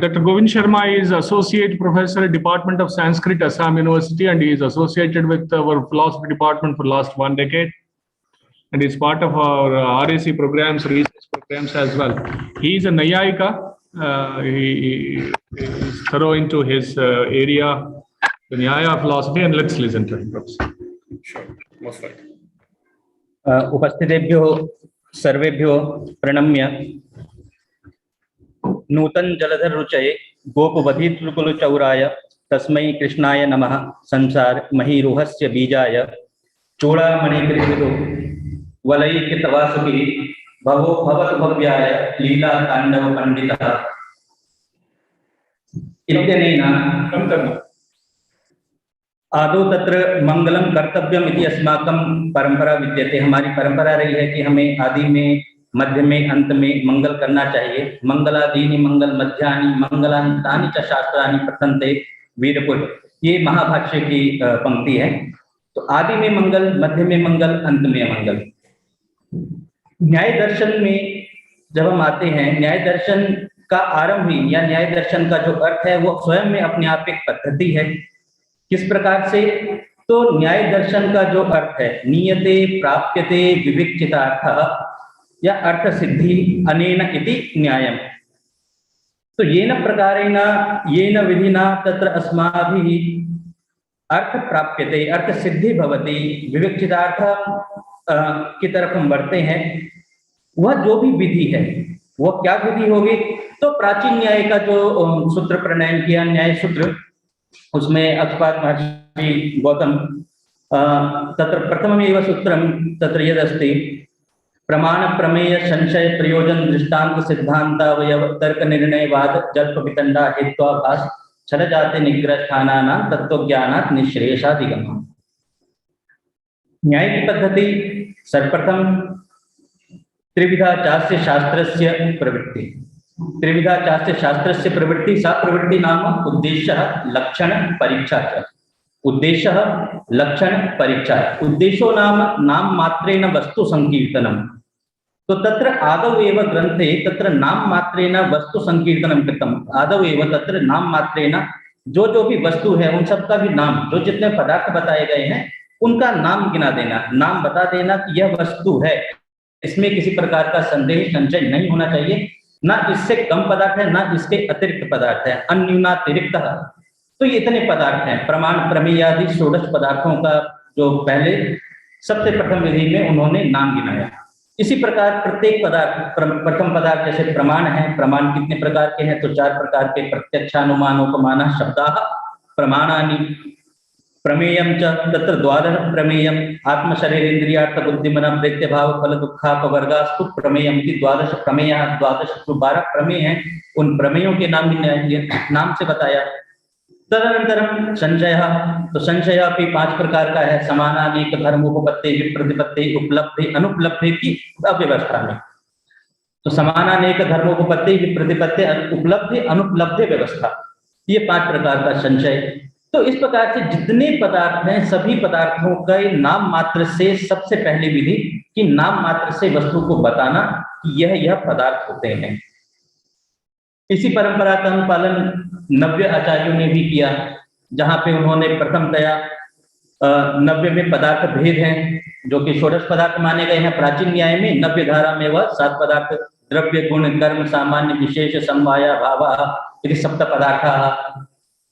Dr. Govind Sharma is Associate Professor, Department of Sanskrit, Assam University, and he is associated with our philosophy department for the last 1 decade. And he's part of our RAC programs, research programs as well. He is a Nayayika. He is thorough into his area, the Nyaya philosophy, and let's listen to him, Professor. Sure, most welcome. उपस्थितेभ्यो सर्वेभ्यो प्रणम्य नूतन जलधर रुचये गोपवधीतृकुल चौराय तस्मै कृष्णाय नमः संसार महीरोहस्य बीजाय चूड़ामणिकृतो वलयितवासुभिः भवो भवतु भव्याय लीला तांडव पंडितः इत्यनेन आदौ तत्र मंगलम कर्तव्यम इति अस्माकं परंपरा विद्यते। हमारी परंपरा रही है कि हमें आदि में, मध्य में, अंत में मंगल करना चाहिए। मंगलादीनि मंगल मध्यानि मंगलांतानि च शास्त्राणि प्रथन्ते वीरपुर, ये महाभाष्य की पंक्ति है। तो आदि में मंगल, मध्य में मंगल, अंत में मंगल। न्याय दर्शन में जब हम आते हैं, न्याय दर्शन का आरंभ ही या न्याय दर्शन का जो अर्थ है वो स्वयं में अपने आप एक पद्धति है। किस प्रकार से? तो न्याय दर्शन का जो अर्थ है, नियते प्राप्यते विविक्चितार्थः या अर्थ सिद्धि अनेन इति न्यायम्। तो येन प्रकारेण येन विधिना तत्र अस्माभिः अर्थ प्राप्यते, अर्थ सिद्धि भवति, विविक्चितार्थ की तरफ हम बढ़ते हैं। वह जो भी विधि है वह क्या विधि होगी? तो प्राचीन न्याय का जो सूत्र प्रणयन किया, न्याय सूत्र, उसमें अक्षपाद महर्षि गौतम तत्र प्रथममेव सूत्रम तत्र यदस्ति प्रमाण प्रमेय संशय प्रयोजन दृष्टांत सिद्धांत अवयव तर्क निर्णय वाद जल्प वितंडा हेत्वाभास छल जाते निग्रह स्थानानां तत्वज्ञानात् निश्रेयसाधिगम। न्याय की पद्धति सर्वप्रथम त्रिविधा चास्य शास्त्रस्य प्रवृत्ति, त्रिविधा चास्य शास्त्रस्य प्रवृत्ति, सा प्रवृत्ति नाम उद्देश्यः लक्षण परीक्षा च। उद्देश्यः लक्षण परीक्षा, उद्देश्यो नाम मात्रेण वस्तु संकीर्तनम्। तो तत्र आदौ एव ग्रंथे तत्र नाम मात्रेण वस्तु संकीर्तनम् कृतम्। आदौ एव तत्र नाम मात्रेण जो भी वस्तु है उन सबका भी नाम, जो जितने पदार्थ बताए गए हैं उनका नाम गिना देना, नाम बता देना कि यह वस्तु है। इसमें किसी प्रकार का संदेह संचय नहीं होना चाहिए, ना इससे कम पदार्थ है ना इसके अतिरिक्त पदार्थ है, अन्यूनातिरिक्त। तो ये इतने पदार्थ हैं। प्रमाण प्रमेय आदि 16 पदार्थों का जो पहले सबसे प्रथम विधि में उन्होंने नाम गिनाया। इसी प्रकार प्रत्येक पदार्थ, प्रथम पदार्थ जैसे प्रमाण है, प्रमाण कितने प्रकार के हैं, तो 4 प्रकार के, प्रत्यक्षानुमानोपमानः शब्दाः प्रमाणानि, प्रमेयं च तत्र 12 प्रमेयम्, आत्मशरीरेन्द्रियार्थ बुद्धिमनः प्रेत्यभाव फल दुःखापवर्गास्तु प्रमेयम् इति 12 प्रमेयः, 12 प्रमेय हैं। उन प्रमेयों के नाम से बताया। तदनंतरम संशय, तो संशय भी 5 प्रकार का है, समानानेक धर्मोपपत्ति, विप्रतिपत्ति, उपलब्धि, अनुपलब्धि की अव्यवस्था में। तो समानानेक धर्मोपपत्ति, विप्रतिपत्ति, उपलब्धि, अनुपलब्धि व्यवस्था, ये 5 प्रकार का संशय। तो इस प्रकार से जितने पदार्थ हैं सभी पदार्थों का नाम मात्र से, सबसे पहली विधि कि नाम मात्र से वस्तु को बताना कि यह पदार्थ होते हैं। इसी परंपरा का अनुपालन नव्य आचार्यों ने भी किया, जहां पे उन्होंने प्रथमतया नव्य में पदार्थ भेद हैं जो कि षोडश पदार्थ माने गए हैं। प्राचीन न्याय में नव्य धारा में वह 7 पदार्थ, द्रव्य गुण कर्म सामान्य विशेष समवाया भावा यदि सप्त पदार्थ।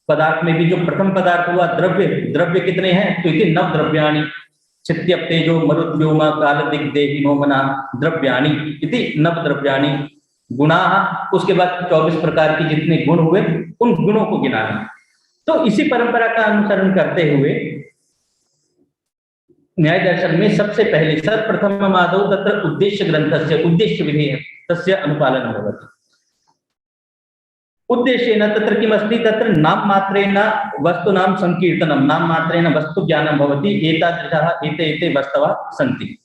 पदार्थ में भी जो प्रथम पदार्थ हुआ द्रव्य कितने हैं, तो इति 9 द्रव्याणि, चित्त्यप तेजो मरुद्व्योम काल दिग्देहि मोमना द्रव्याणि इति 9 द्रव्याणि। गुणा, उसके बाद 24 प्रकार के जितने गुण हुए उन गुणों को गिनाना। तो इसी परंपरा का अनुसरण करते हुए न्याय दर्शन में सबसे पहले सर्वप्रथम आदौ तत्र उद्देश्य ग्रंथस्य, उद्देश्य विधि तस्य अनुपालनं भवति। उद्देश्येन तत्र किमस्ति, तत्र नाम मात्रेण वस्तूनां संकीर्तनं, नाम मात्रेण वस्तु ज्ञानं भवति। एतादृशः एते वस्तवः सन्ति।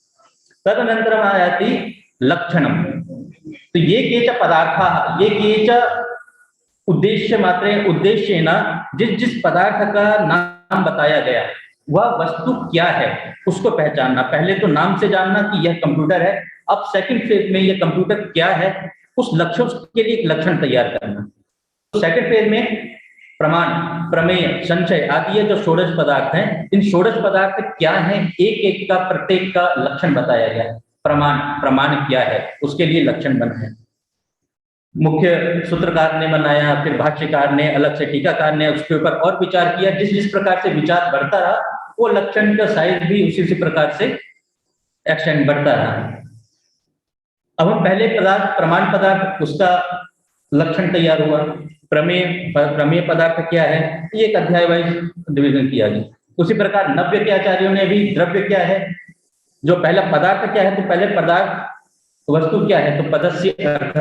तदनन्तरम् आयाति लक्षणम्। तो ये केच पदार्थाः, ये केच उद्देश्य मात्रेण, उद्देश्येन जिस पदार्थ का नाम बताया गया वह वस्तु क्या है उसको पहचानना। पहले तो नाम से जानना कि यह कंप्यूटर है, अब सेकंड फेज में यह कंप्यूटर क्या है उस लक्ष्य के लिए एक लक्षण तैयार करना। तो सेकंड फेज में प्रमाण, प्रमेय, संशय आदि ये जो षोडश पदार्थ हैं, इन षोडश पदार्थ क्या हैं एक एक का, प्रत्येक का लक्षण बताया गया। प्रमाण क्या है उसके लिए लक्षण बनाया। मुख्य सूत्रकार ने बनाया, फिर भाष्यकार ने, अलग से टीकाकार ने उसके ऊपर और विचार किया। जिस प्रकार से विचार बढ़ता रहा वो लक्षण का साइज भी उसी प्रकार से एक्सटेंड बढ़ता रहा। अब हम पहले पदार्थ, प्रमाण पदार्थ, उसका लक्षण तैयार हुआ। प्रमेय पदार्थ क्या है, ये एक अध्याय वाइज डिवीजन किया गया। उसी प्रकार नव्य के आचार्यों ने भी द्रव्य क्या है, जो पहला पदार्थ क्या है, तो पहले पदार्थ वस्तु क्या है, तो पदस्य अर्थ।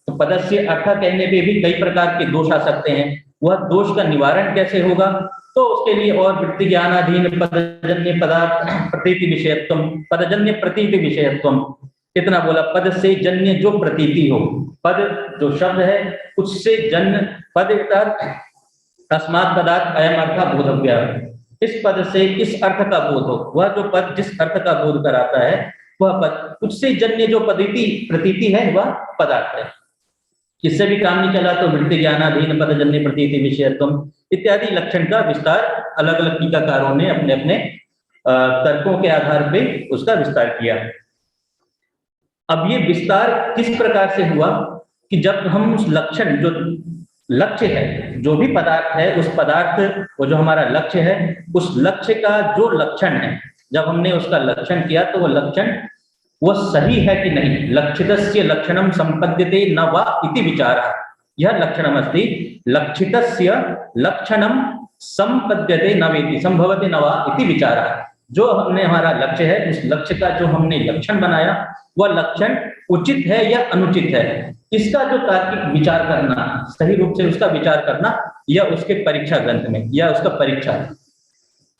तो पदस्य अर्थ कहने पे भी कई प्रकार के दोष आ सकते हैं। वह दोष का निवारण कैसे होगा, तो उसके लिए और वृत्ति ज्ञानाधीन पदजन्य पदार्थ प्रतीति विषयत्व, पदजन्य प्रतीति विषयत्व, कितना बोला, पद से जन्य जो प्रतीति हो, पद जो शब्द है उससे जन्य पद तस्मात् पदार्थ अयम अर्थ बोधव्य, इस पद से इस अर्थ का बोध हो। वह जो पद जिस अर्थ का बोध कराता है वह पद, उससे जन्य जो प्रतीति है वह पदार्थ है। किससे भी काम नहीं चला तो वृत्ति ज्ञानाधीन पदजन्य प्रतीति विषयत्व इत्यादि लक्षण का विस्तार अलग अलग टीकाकारों ने अपने अपने तर्कों के आधार पे उसका विस्तार किया। अब ये विस्तार किस प्रकार से हुआ कि जब हम उस लक्षण, जो लक्ष्य है, जो भी पदार्थ है उस पदार्थ, वो जो हमारा लक्ष्य है उस लक्ष्य का जो लक्षण है, जब हमने उसका लक्षण किया तो वो लक्षण वो सही है कि नहीं। लक्षितस्य लक्षणम संपद्यते न वा इति विचारः, यह लक्षणमस्ति। लक्षितस्य लक्षणम संपद्यते न वेति संभवते न वा इति विचारः। जो हमने हमारा लक्ष्य है उस लक्ष्य का जो हमने लक्षण बनाया वह लक्षण उचित है या अनुचित है, इसका जो तार्किक विचार करना, सही रूप से उसका विचार करना, यह उसके परीक्षा ग्रंथ में या उसका परीक्षा है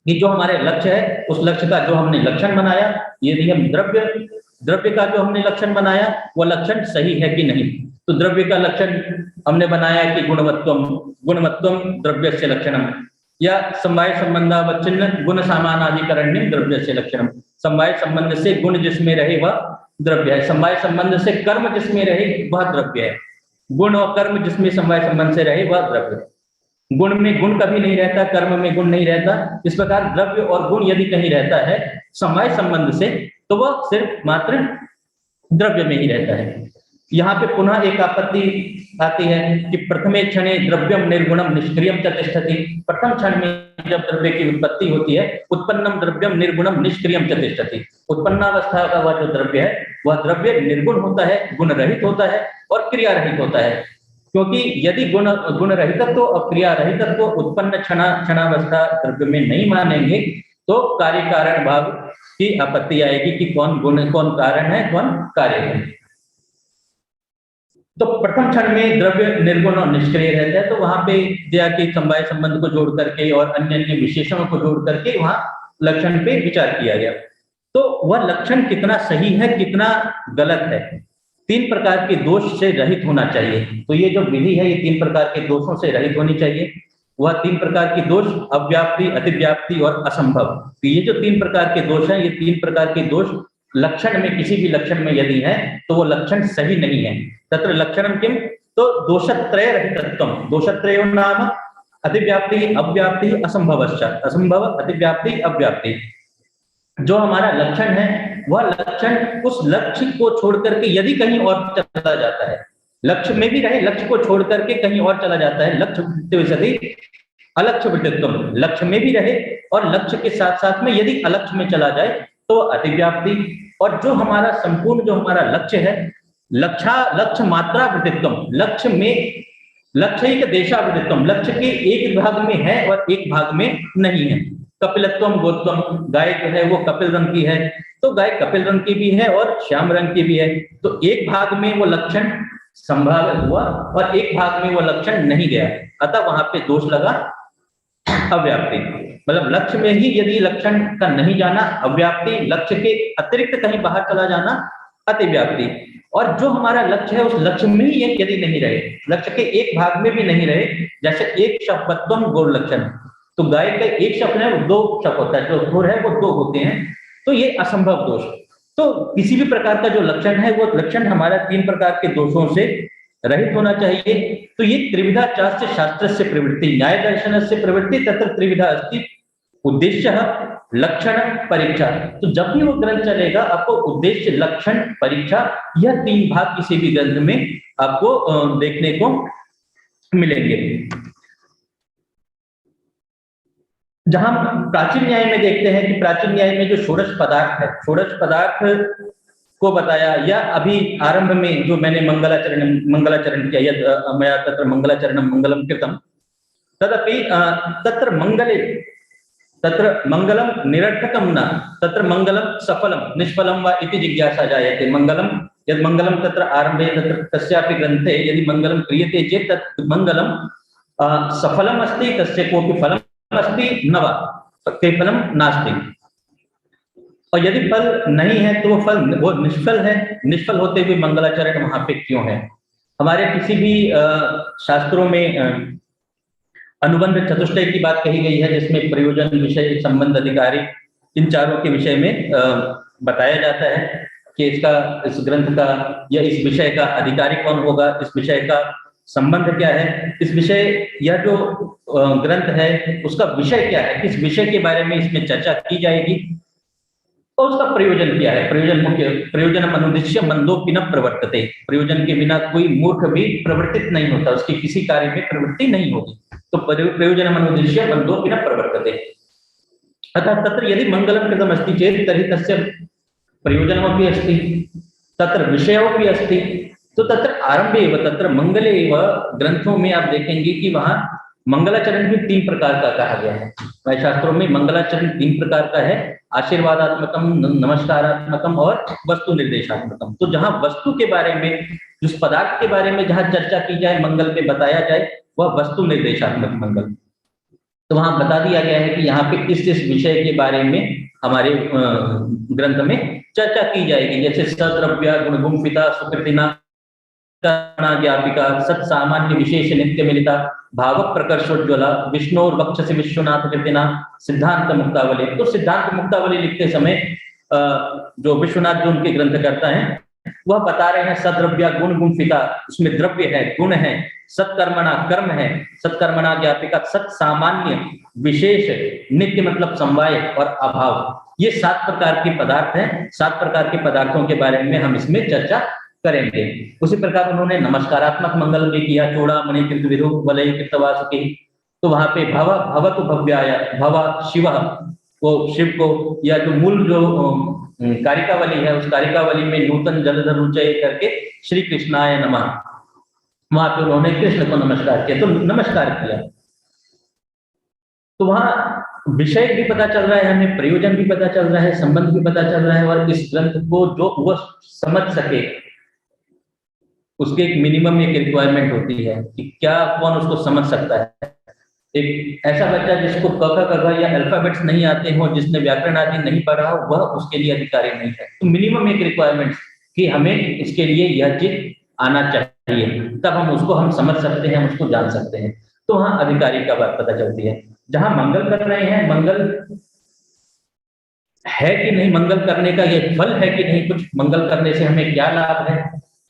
कि जो हमारे लक्ष्य है उस लक्ष्य का जो हमने लक्षण बनाया, यदि हम द्रव्य का जो हमने लक्षण बनाया वह लक्षण सही है कि नहीं। तो द्रव्य का लक्षण हमने बनाया कि गुणवत्वम द्रव्यस्य लक्षणम, या समवाय संबंधावच्छिन्न गुण सामानाधिकरण्यम द्रव्यस्य लक्षणम। समवाय संबंध से गुण जिसमें रहे वह द्रव्य है, समवाय संबंध से कर्म जिसमें रहे वह द्रव्य है, गुण और कर्म जिसमें समवाय संबंध से रहे वह द्रव्य है। गुण में गुण कभी नहीं रहता, कर्म में गुण नहीं रहता। इस प्रकार द्रव्य और गुण यदि कहीं रहता है समवाय संबंध से तो वह सिर्फ मात्र द्रव्य में ही रहता है। यहाँ पे पुनः एक आपत्ति आती है कि प्रथमे क्षणे द्रव्यम निर्गुणम निष्क्रियम च तिष्ठति। प्रथम क्षण में जब द्रव्य की उत्पत्ति होती है, उत्पन्नम द्रव्यम निर्गुणम निष्क्रियम च तिष्ठति। उत्पन्नावस्था का वह जो द्रव्य है वह द्रव्य निर्गुण होता है, गुण रहित होता है और क्रिया रहित होता है। क्योंकि यदि गुण रहितत्व और क्रिया रहितत्व उत्पन्न क्षणावस्था द्रव्य में नहीं मानेंगे तो कार्य कारण भाव की आपत्ति आएगी कि कौन गुण, कौन कारण है, कौन कार्य है। तो प्रथम क्षण में द्रव्य निर्गुण और निष्क्रिय रहता है, तो वहां पे क्रिया के समवाय संबंध को जोड़ करके और अन्य विशेषणों को जोड़ करके वहां लक्षण पे विचार किया गया। तो वह लक्षण कितना सही है, कितना गलत है। 3 प्रकार के दोष से रहित होना चाहिए। तो ये जो विधि है ये 3 प्रकार के दोषों से रहित होनी चाहिए। वह 3 प्रकार के दोष अव्याप्ति, अतिव्याप्ति और असंभव। तो ये जो 3 प्रकार के दोष हैं, ये 3 प्रकार के दोष लक्षण में, किसी भी लक्षण में यदि है तो वो लक्षण सही नहीं है। तत्र लक्षणम किम, तो दोषत्रय रहितत्वम। दोषत्रयो नाम अतिव्याप्ति, अव्याप्ति, असंभवश्च। असंभव, अतिव्याप्ति, अव्याप्ति। जो हमारा लक्षण है वह लक्षण उस लक्ष्य को छोड़ करके यदि कहीं और चला जाता है, लक्ष्य में भी रहे, लक्ष्य को छोड़ करके कहीं और चला जाता है, लक्ष्य अलक्ष्य वृत्तित्वम, लक्ष्य में भी रहे और लक्ष्य के साथ साथ में यदि अलक्ष्य में चला जाए तो अतिव्याप्ति। और जो हमारा संपूर्ण जो हमारा लक्ष्य है, लक्ष्य मात्रा वृत्तित्वम, लक्ष्य में लक्ष्य एक देशावृत्तित्वम, लक्ष्य के एक भाग में है और एक भाग में नहीं है। कपिलत्वम गोत्वम, गाय जो है वो कपिल रंग की है, तो गाय कपिल रंग की भी है और श्याम रंग की भी है। तो एक भाग में वो लक्षण संभावित हुआ और एक भाग में वो लक्षण नहीं गया, अतः वहां पे दोष लगा अव्याप्ति। मतलब लक्ष्य में ही यदि लक्षण का नहीं जाना अव्याप्ति, लक्ष्य के अतिरिक्त कहीं बाहर चला जाना अतिव्याप्ति। और जो हमारा लक्ष्य है उस लक्ष्य में ही यदि नहीं रहे, लक्ष्य के एक भाग में भी नहीं रहे, जैसे एक शब्दत्वम गौर लक्षण, तो गाय का एक शब्द है वो 2 शब्द होता है, जो घोर है वो 2 होते हैं, तो ये असंभव दोष। तो किसी भी प्रकार का जो लक्षण है वो लक्षण हमारा 3 प्रकार के दोषों से रहित होना चाहिए। तो ये त्रिविधा चास्य शास्त्र से प्रवृत्ति, न्याय दर्शन से प्रवृत्ति तथा त्रिविधा अस्ति, उद्देश्य लक्षण परीक्षा। तो जब भी वो ग्रंथ चलेगा आपको उद्देश्य, लक्षण, परीक्षा, यह 3 भाग किसी भी ग्रंथ में आपको देखने को मिलेंगे। जहां प्राचीन न्याय में देखते हैं कि प्राचीन न्याय में जो षोडश पदार्थ है, षोडश पदार्थ को बताया, या अभी आरंभ में जो मैंने मंगलाचरण किया, या मया तत्र मंगलाचरणम मंगलम कृतम, तदपि तत्र मंगले तत्र मंगलम निरर्थकम न, तत्र मंगलम सफलम निष्फलम वा इति जिज्ञासा जायते। मंगलम यदि मंगलम तत्र आरंभे तत्र कस्यापि ग्रंथे यदि मंगलम क्रियते चेत् तत् मंगलम सफलम अस्ति, तस्य कोऽपि फलम अस्ति न वा, केवलम नास्ति। और यदि फल नहीं है तो वो निष्फल है। निष्फल होते हुए मंगलाचरण वहां पे क्यों है? हमारे किसी भी शास्त्रों में अनुबंध चतुष्टय की बात कही गई है, जिसमें प्रयोजन, विषय, संबंध, अधिकारी, इन चारों के विषय में बताया जाता है कि इस ग्रंथ का या इस विषय का अधिकारी कौन होगा, इस विषय का संबंध क्या है, इस विषय यह जो ग्रंथ है उसका विषय क्या है, किस विषय के बारे में इसमें चर्चा की जाएगी और उसका प्रयोजन क्या है। प्रयोजन मुख्य, प्रयोजन अनुद्देश्य मंदोपि न प्रवर्तते, प्रयोजन के बिना कोई मूर्ख भी प्रवर्तित नहीं होता, उसकी किसी कार्य में प्रवृत्ति नहीं होगी। तो प्रयोजन अनुद्देश्य मंदोपि न प्रवर्तते। अतः तत्र यदि मंगलम कृतम अस्ति चेत् तर्हि तस्य प्रयोजनमपि अस्ति, तत्र विषयोपि अस्ति। तो तत्र आरंभे एव तत्र मंगले एव ग्रंथों में आप देखेंगे कि वहां मंगलाचरण भी 3 प्रकार का कहा गया है। वह शास्त्रों में मंगलाचरण 3 प्रकार का है, आशीर्वादात्मकम, नमस्कारात्मकम और वस्तु निर्देशात्मकम। तो जहां वस्तु के बारे में, जिस पदार्थ के बारे में जहां चर्चा की जाए, मंगल में बताया जाए, वह वस्तु निर्देशात्मक मंगल। तो वहां बता दिया गया है कि यहाँ पे इस विषय के बारे में हमारे ग्रंथ में चर्चा की जाएगी, जैसे सद्रव्य गुणगुम्फिता सुकृतिना ज्ञापिका सत्सामान्य विशेष नित्य मिलिता भाव प्रकर्षोज्वला विष्णुर वक्षसि विश्वनाथ कृतिना सिद्धांत मुक्तावली। तो सिद्धांत मुक्तावली लिखते समय जो विश्वनाथ जो उनके ग्रंथकर्ता हैं वह बता रहे हैं सद्रव्य गुण गुम्फिता, उसमें द्रव्य है, गुण है, सत्कर्मणा कर्म है, सत्कर्मणा ज्ञापिका सत्सामान्य विशेष नित्य मतलब समवाय और अभाव। ये 7 प्रकार के पदार्थ हैं। 7 प्रकार के पदार्थों के बारे में हम इसमें चर्चा करेंगे। उसी प्रकार उन्होंने नमस्कारात्मक मंगल भी किया, चूड़ा मणि कृत विधु वलय कृतवासुकी, तो वहां पे भवतु भव्याय, भव शिव, वो शिव को, या जो मूल जो कारिकावली है उस कारिकावली में नूतन जलधर रुचय करके श्री कृष्णाय नमः, वहां पे उन्होंने कृष्ण को नमस्कार किया, तो नमस्कार किया। तो वहां विषय भी पता चल रहा है हमें, प्रयोजन भी पता चल रहा है, संबंध भी पता चल रहा है, और इस ग्रंथ को जो वो समझ सके उसके एक मिनिमम एक रिक्वायरमेंट होती है कि क्या कौन उसको समझ सकता है। एक ऐसा बच्चा जिसको क ख ग या अल्फाबेट्स नहीं आते हो, जिसने व्याकरण आदि नहीं पढ़ा हो, वह उसके लिए अधिकारी नहीं है। तो मिनिमम एक रिक्वायरमेंट कि हमें इसके लिए यह चीज आना चाहिए, तब हम उसको समझ सकते हैं, हम उसको जान सकते हैं। तो वहां अधिकारी का बात पता चलती है। जहां मंगल कर रहे हैं, मंगल है कि नहीं, मंगल करने का ये फल है कि नहीं, कुछ मंगल करने से हमें क्या लाभ है,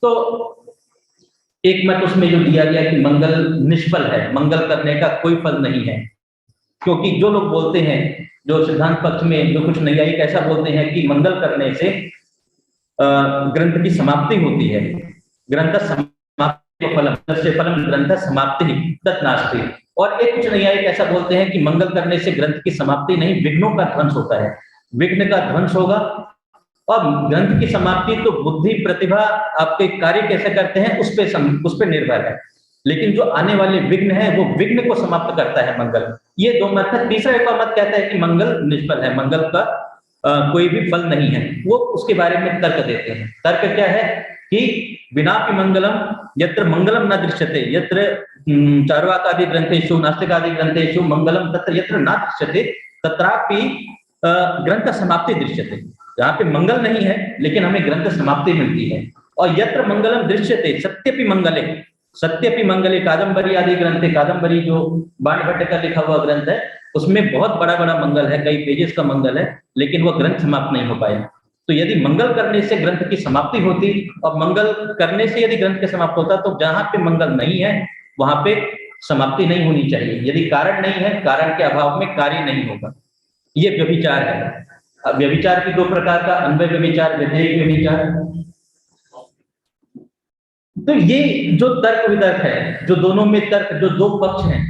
तो एक मत उसमें जो दिया गया कि मंगल निष्फल है, मंगल करने का कोई फल नहीं है। क्योंकि जो लोग बोलते हैं, जो सिद्धांत पक्ष में जो कुछ नैयायिक ऐसा बोलते हैं कि मंगल करने से ग्रंथ की समाप्ति होती है, ग्रंथ समाप्ति फलम तस्य फलम ग्रंथ समाप्ति तत् नास्ति। और एक कुछ नैयायिक ऐसा बोलते हैं कि मंगल करने से ग्रंथ की समाप्ति नहीं, विघ्नों का ध्वंस होता है, विघ्न का ध्वंस होगा, और ग्रंथ की समाप्ति तो बुद्धि प्रतिभा आपके कार्य कैसे करते हैं उस पे निर्भर है, लेकिन जो आने वाले विघ्न है वो विघ्न को समाप्त करता है मंगल। ये दो मत है। तीसरा एक और मत कहता है कि मंगल निष्फल है, मंगल का कोई भी फल नहीं है, वो उसके बारे में तर्क देते हैं। तर्क क्या है कि विनापि मंगलम यत्र मंगलम न दृश्यते, यत्र चार्वाकादि ग्रंथेषु नास्तिकादि ग्रंथेषु मंगलम तत्र यत्र न दृश्यते तत्रापि ग्रंथ समाप्ति दृश्यते। जहाँ पे मंगल नहीं है लेकिन हमें ग्रंथ समाप्ति मिलती है। और यत्र मंगलम दृश्यते सत्यपि मंगले, सत्यपि मंगले कादंबरी आदि ग्रंथे, कादंबरी जो बाणभट्ट का लिखा हुआ ग्रंथ है उसमें बहुत बड़ा बड़ा मंगल है, कई पेजेस का मंगल है, लेकिन वह ग्रंथ समाप्त नहीं हो पाया। तो यदि मंगल करने से ग्रंथ की समाप्ति होती और मंगल करने से यदि ग्रंथ के समाप्त होता, तो जहां पे मंगल नहीं है वहां पे समाप्ति नहीं होनी चाहिए। यदि कारण नहीं है, कारण के अभाव में कार्य नहीं होगा। ये व्यभिचार है। व्यभिचार की दो प्रकार का, अन्वय व्यभिचार, व्यतिरेक व्यभिचार। तो ये जो तर्क वितर्क है, जो दोनों में तर्क, जो दो पक्ष हैं,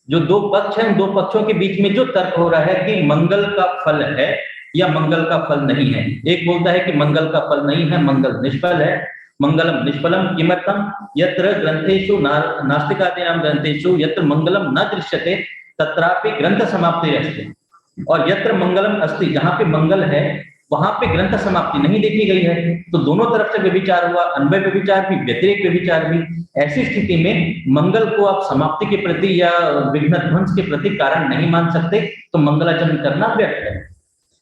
जो दो पक्ष हैं, उन दो पक्षों के बीच में जो तर्क हो रहा है कि मंगल का फल है या मंगल का फल नहीं है। एक बोलता है कि मंगल का फल नहीं है, मंगल निष्फल है। मंगलम निष्फलम किमर्थम यत्र ग्रंथेषु नास्तिकादीनां ग्रंथेषु यत्र मंगलम न दृश्यते तत्रापि ग्रंथ समाप्ति अस्ति, और यत्र मंगलम अस्ति, जहां पे मंगल है वहां पे ग्रंथ समाप्ति नहीं देखी गई है। तो दोनों तरफ से व्यभिचार हुआ, अन्वय व्यभिचार भी, व्यतिरेक व्यभिचार भी। ऐसी स्थिति में मंगल को आप समाप्ति के प्रति या विघ्न ध्वंस के प्रति कारण नहीं मान सकते, तो मंगलाचरण करना व्यर्थ है।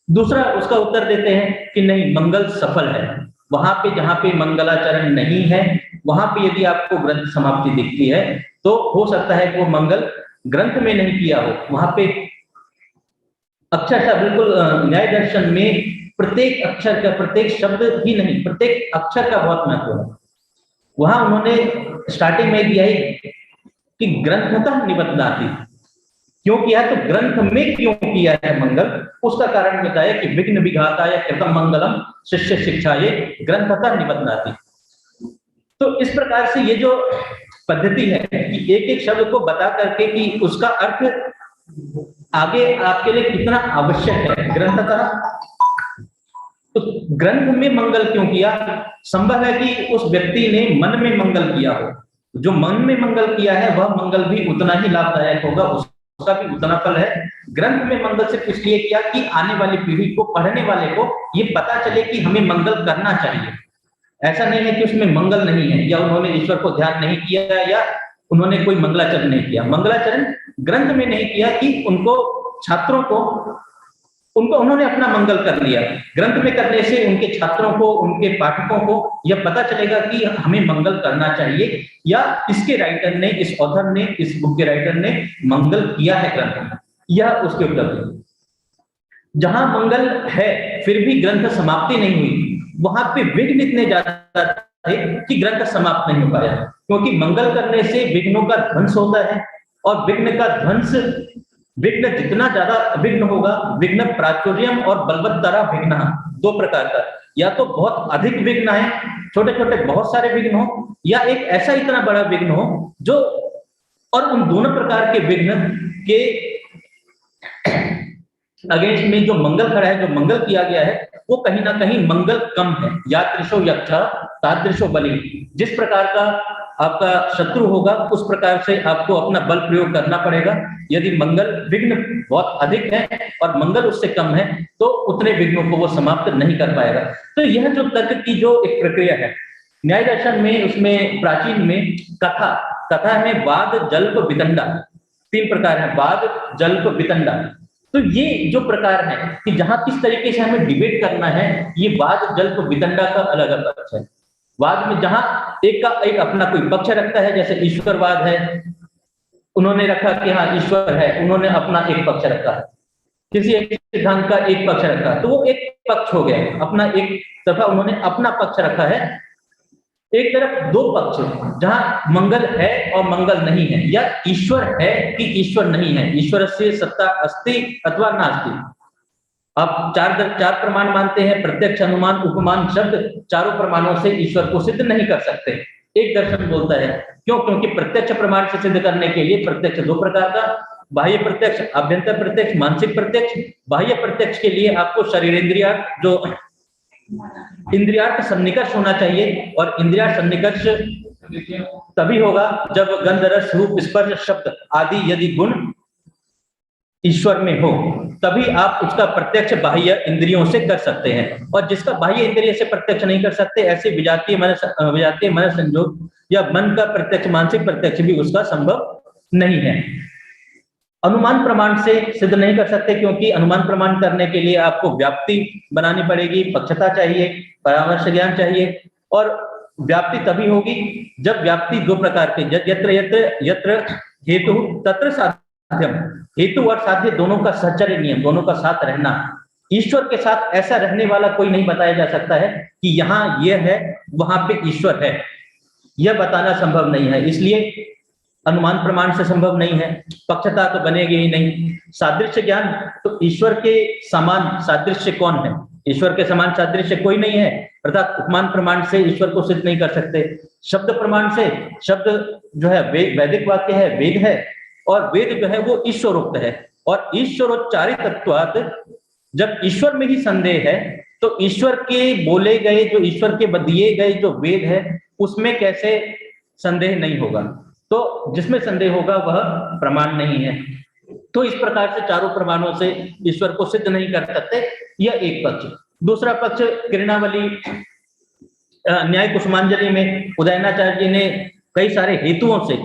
दूसरा उसका उत्तर देते हैं कि नहीं, मंगल सफल है। वहां पे जहां पे मंगलाचरण नहीं है वहां पे यदि आपको ग्रंथ समाप्ति दिखती है तो हो सकता है कि वो मंगल ग्रंथ में नहीं किया हो। वहां पे अक्षरशः बिल्कुल न्याय दर्शन में प्रत्येक अक्षर का, प्रत्येक शब्द ही नहीं, प्रत्येक अक्षर का बहुत महत्व है। वहां उन्होंने स्टार्टिंग में दिया है कि ग्रंथतः निबध्नाति, क्यों किया है, तो ग्रंथ में क्यों किया है मंगल, उसका कारण बताया कि विघ्न विघाताय कृतम मंगलम शिष्य शिक्षाये ग्रंथतः निबध्नाति। तो इस प्रकार से ये जो पद्धति है कि एक एक शब्द को बता करके कि उसका अर्थ आगे आपके लिए कितना आवश्यक है ग्रंथतः। तो ग्रंथ में मंगल क्यों किया, संभव है कि उस व्यक्ति ने मन में मंगल किया हो। जो मन में मंगल किया है वह मंगल भी उतना ही लाभदायक होगा, उसका भी उतना फल है। ग्रंथ में मंगल सिर्फ इसलिए किया कि आने वाली पीढ़ी को, पढ़ने वाले को ये पता चले कि हमें मंगल करना चाहिए। ऐसा नहीं है कि उसमें मंगल नहीं है, या उन्होंने ईश्वर को ध्यान नहीं किया, या उन्होंने कोई मंगलाचरण नहीं किया। मंगलाचरण ग्रंथ में नहीं किया कि उनको, छात्रों को, उन्होंने अपना मंगल कर लिया। ग्रंथ में करने से उनके छात्रों को, उनके पाठकों को यह पता चलेगा कि हमें मंगल करना चाहिए, या इसके राइटर ने, इस ऑथर ने, इस बुक के राइटर ने मंगल किया है ग्रंथ में। यह उसके उत्तर। जहां मंगल है फिर भी ग्रंथ समाप्ति नहीं हुई, वहां पे विघ्न इतने ज्यादा थे कि ग्रंथ समाप्त नहीं हो पाया। क्योंकि मंगल करने से विघ्नों का ध्वंस होता है, और विघ्न का ध्वंस, विघ्न जितना ज्यादा विघ्न होगा, विघ्न प्राचुर्यम और बलवत्तरा विघ्न, दो प्रकार का। या तो बहुत अधिक विघ्न आए, छोटे छोटे बहुत सारे विघ्न हो, या एक ऐसा इतना बड़ा विघ्न हो जो, और उन दोनों प्रकार के विघ्न के अगेंस्ट में जो मंगल खड़ा है, जो मंगल किया गया है, वो कहीं ना कहीं मंगल कम है। यादृशो यक्षा तादृशो बलि, जिस प्रकार का आपका शत्रु होगा उस प्रकार से आपको अपना बल प्रयोग करना पड़ेगा। यदि मंगल विघ्न बहुत अधिक है और मंगल उससे कम है तो उतने विघ्नों को वो समाप्त नहीं कर पाएगा। तो यह जो तर्क की जो एक प्रक्रिया है न्याय दर्शन में, उसमें प्राचीन में कथा में वाद जल्प वितंडा, 3 प्रकार है, वाद जल्प वितंडा। तो ये जो प्रकार है कि जहां किस तरीके से हमें डिबेट करना है, ये वाद जल्प वितंडा का अलग अलग पक्ष है। वाद में जहां एक का एक अपना कोई पक्ष रखता है, जैसे ईश्वरवाद है, उन्होंने रखा कि हाँ ईश्वर है, उन्होंने अपना एक पक्ष रखा है, किसी एक सिद्धांत का एक पक्ष रखा, तो वो एक पक्ष हो गया, अपना एक तरफा उन्होंने अपना पक्ष रखा है। एक तरफ 2 पक्ष जहां मंगल है और मंगल नहीं है, या ईश्वर है कि ईश्वर नहीं है, ईश्वर से सत्ता अस्ति अथवा नास्ति। आप 4 प्रमाण मानते हैं, प्रत्यक्ष, अनुमान, उपमान, शब्द, चारों प्रमाणों से ईश्वर को सिद्ध नहीं कर सकते। एक दर्शन बोलता है क्यों? क्योंकि प्रत्यक्ष प्रमाण से सिद्ध करने के लिए प्रत्यक्ष 2 प्रकार का, बाह्य प्रत्यक्ष, आभ्यंतर प्रत्यक्ष, मानसिक प्रत्यक्ष। बाह्य प्रत्यक्ष के लिए आपको शरीरेंद्रिया जो इंद्रियार्थ सन्निकर्ष होना चाहिए, और इंद्रियार्थ सन्निकर्ष तभी होगा जब गंध, रस, रूप, स्पर्श, शब्द आदि यदि गुण ईश्वर में हो, तभी आप उसका प्रत्यक्ष बाह्य इंद्रियों से कर सकते हैं। और जिसका बाह्य इंद्रिय से प्रत्यक्ष नहीं कर सकते, ऐसे विजातीय मन संयोग या मन का प्रत्यक्ष, मानसिक प्रत्यक्ष भी उसका संभव नहीं है। अनुमान प्रमाण से सिद्ध नहीं कर सकते, क्योंकि अनुमान प्रमाण करने के लिए आपको व्याप्ति बनानी पड़ेगी, पक्षता चाहिए, परामर्श ज्ञान चाहिए, और व्याप्ति तभी होगी जब व्याप्ति 2 प्रकार के, यत्र यत्र यत्र हेतु तत्र साध्यम, हेतु और साध्य दोनों का सहचर्य नियम, दोनों का साथ रहना। ईश्वर के साथ ऐसा रहने वाला कोई नहीं बताया जा सकता है कि यहाँ यह है वहां पे ईश्वर है, यह बताना संभव नहीं है, इसलिए अनुमान प्रमाण से संभव नहीं है। पक्षता तो बनेगी ही नहीं। सादृश्य ज्ञान, तो ईश्वर के समान सादृश्य कौन है? ईश्वर के समान सादृश्य कोई नहीं है, अर्थात उपमान प्रमाण से ईश्वर को सिद्ध नहीं कर सकते। शब्द प्रमाण से, शब्द जो है वैदिक वाक्य है, वेद है, और वेद जो है वो ईश्वरोक्त है, और ईश्वरोच्चारित तत्वात् जब ईश्वर में ही संदेह है तो ईश्वर के बोले गए, जो ईश्वर के दिए गए जो वेद है उसमें कैसे संदेह नहीं होगा? तो जिसमें संदेह होगा वह प्रमाण नहीं है। तो इस प्रकार से चारों प्रमाणों से ईश्वर को सिद्ध नहीं कर सकते, यह एक पक्ष। दूसरा पक्ष किरणावली न्याय कुसुमांजलि में उदयनाचार्य जी ने कई सारे हेतुओं से,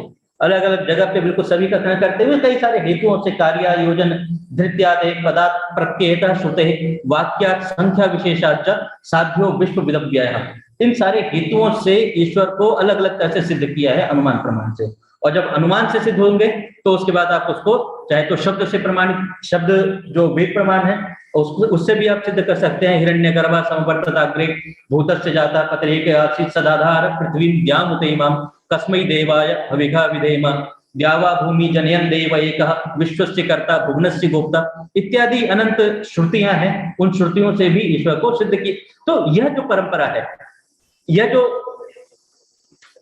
अलग अलग जगह पे बिल्कुल सभी का खंडन करते हुए कई सारे हेतुओं से, कार्यायोजन धृत्यादे पदार्थ प्रत्येतः श्रुते वाक्यार्थ संख्या विशेषाच साध्यो विश्व विदव्ययः, इन सारे हेतुओं से ईश्वर को अलग अलग तरह से सिद्ध किया है अनुमान प्रमाण से। और जब अनुमान से सिद्ध होंगे तो उसके बाद आप उसको चाहे तो शब्द से प्रमाणित, शब्द जो वेद प्रमाण है उससे भी आप सिद्ध कर सकते हैं। हिरण्यगर्भा समवर्तताग्रे भूतस्य जाता पतरेक आसीत् सदाधार पृथ्वी द्याम उतैमाम कस्मै देवाय हविघा विधेम द्यावा भूमि जनयन देव एकः विश्वस्य कर्ता भुवनस्य गोप्ता इत्यादि अनंत श्रुतियां हैं। उन श्रुतियों से भी ईश्वर को सिद्ध की। तो यह जो परंपरा है, यह जो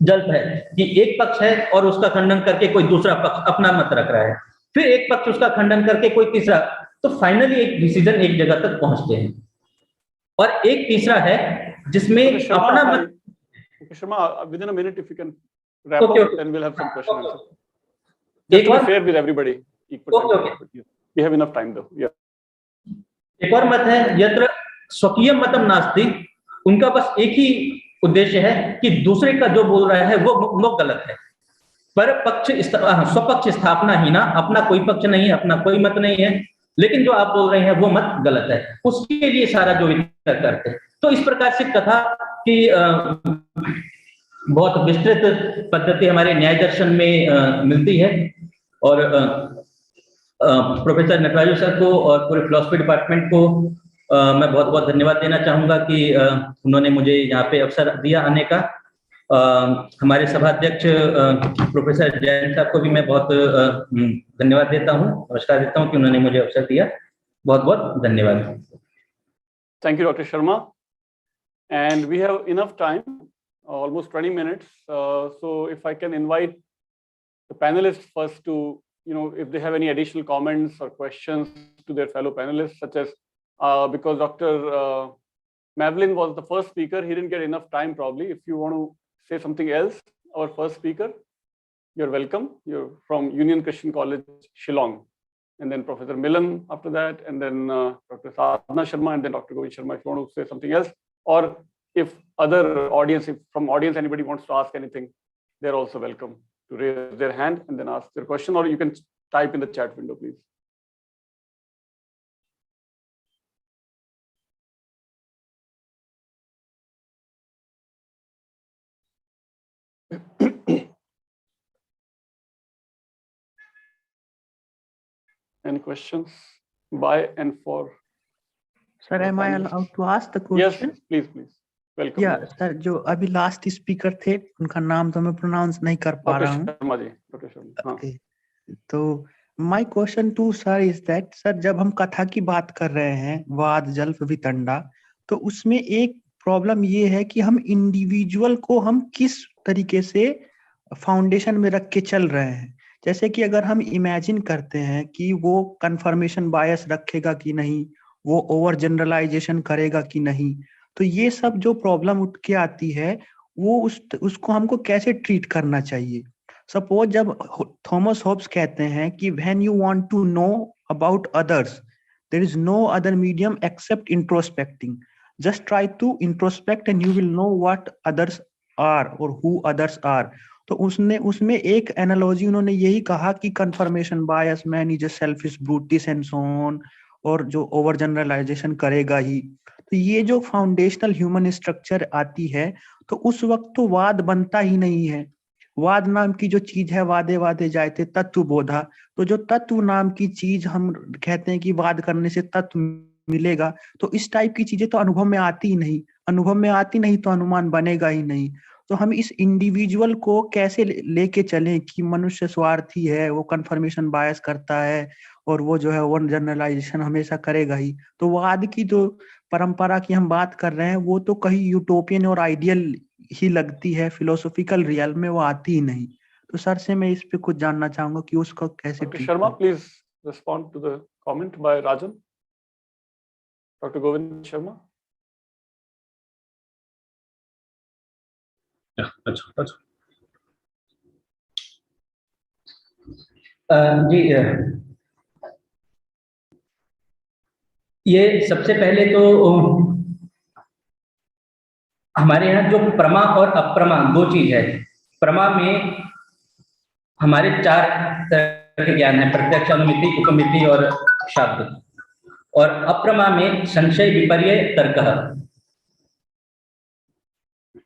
जल्प है कि एक पक्ष है और उसका खंडन करके कोई दूसरा पक्ष अपना मत रख रहा है, फिर एक पक्ष उसका खंडन करके कोई तीसरा, तो फाइनली एक डिसीजन एक जगह तक पहुंचते हैं। और एक तीसरा है जिसमें अपना मत। Sharma, within a minute if you can wrap up, then we'll have some question and answer. Just to be fair with everybody. We have enough time though. Yeah. एक और मत है यत्र स्वकीय मतम नास्ति, उनका बस एक ही उद्देश्य है कि दूसरे का जो बोल रहा है वो गलत है, पर पक्ष स्वपक्ष स्थापना ही ना, अपना कोई पक्ष नहीं है, अपना कोई मत नहीं है, लेकिन जो आप बोल रहे हैं वो मत गलत है, उसके लिए सारा जो वितर्क करते हैं। तो इस प्रकार से कथा की बहुत विस्तृत पद्धति हमारे न्याय दर्शन में मिलती है। और प्रोफेसर नटराजू सर को और पूरे फिलॉसफी डिपार्टमेंट को मैं बहुत बहुत धन्यवाद देना चाहूंगा कि उन्होंने मुझे यहाँ पे अवसर दिया आने का। हमारे सभाध्यक्ष प्रोफेसर जैन साहब को भी मैं बहुत धन्यवाद देता हूँ, नमस्कार देता हूँ कि उन्होंने मुझे अवसर दिया। बहुत बहुत धन्यवाद। Thank you doctor Sharma. And we have enough time, almost 20 minutes. So if I can invite the panelists first to, if they have any additional comments or questions to their fellow panelists, such as, because Dr. Mavlin was the first speaker, he didn't get enough time probably. If you want to say something else, our first speaker, you're welcome. You're from Union Christian College, Shillong. And then Professor Milan after that, and then Dr. Sadhana Sharma, and then Dr. Govind Sharma, if you want to say something else. Or if other audience, if from audience anybody wants to ask anything, they're also welcome to raise their hand and then ask their question, or you can type in the chat window, please. Any questions by and for? Sir, am I allowed to ask the question? Yes, please, please. Welcome. Yeah, sir, जो अभी last speaker थे उनका नाम तो मैं pronounce नहीं कर पा रहा हूँ। शर्मा जी, डॉक्टर शर्मा। Okay. तो my question to sir is that, sir जब हम कथा की बात कर रहे हैं, वाद जल्प वितंडा, तो उसमें एक प्रॉब्लम ये है कि हम इंडिविजुअल को हम किस तरीके से फाउंडेशन में रख के चल रहे हैं। जैसे कि अगर हम इमेजिन करते हैं कि वो कंफर्मेशन बायस रखेगा कि नहीं, वो ओवर जनरलाइजेशन करेगा कि नहीं, तो ये सब जो प्रॉब्लम उठ के आती है वो उसको हमको कैसे ट्रीट करना चाहिए। सपोज जब थॉमस हॉब्स कहते हैं कि when you want to know about others there is no other medium except introspecting, just try to introspect and you will know what others are और हु अदर्स आर। तो उसमें एक analogy उन्होंने यही कहा कि confirmation bias, man is a selfish brutish and so on, और जो ओवर जनरलाइजेशन करेगा ही। तो ये जो फाउंडेशनल ह्यूमन स्ट्रक्चर आती है तो उस वक्त तो वाद बनता ही नहीं है। वाद नाम की जो चीज है, वादे वादे जायते तत्व बोधा, तो जो तत्व नाम की चीज हम कहते हैं कि वाद करने से तत्व मिलेगा, तो इस टाइप की चीजें तो अनुभव में आती ही नहीं। अनुभव में आती नहीं तो अनुमान बनेगा ही नहीं। तो हम इस इंडिविजुअल को कैसे लेके चलें कि मनुष्य स्वार्थी है, वो कंफर्मेशन बायस करता है और वो जो है वो जनरलाइजेशन हमेशा करेगा ही। तो वाद की जो परंपरा की हम बात कर रहे हैं वो तो कहीं यूटोपियन और आइडियल ही लगती है, फिलोसॉफिकल रियल में वो आती ही नहीं। तो सर से मैं इस पे कुछ जानना चाहूंगा कि उसको कैसे doctor Sharma, please respond to the comment by Rajan. Doctor Govind Sharma. जी, ये सबसे पहले तो हमारे यहाँ जो प्रमा और अप्रमा दो चीज है। प्रमा में हमारे 4 तरह के ज्ञान है, प्रत्यक्ष, अनुमिति, उपमिति और शाब्दिक। और अप्रमा में संशय, विपर्य, तर्क।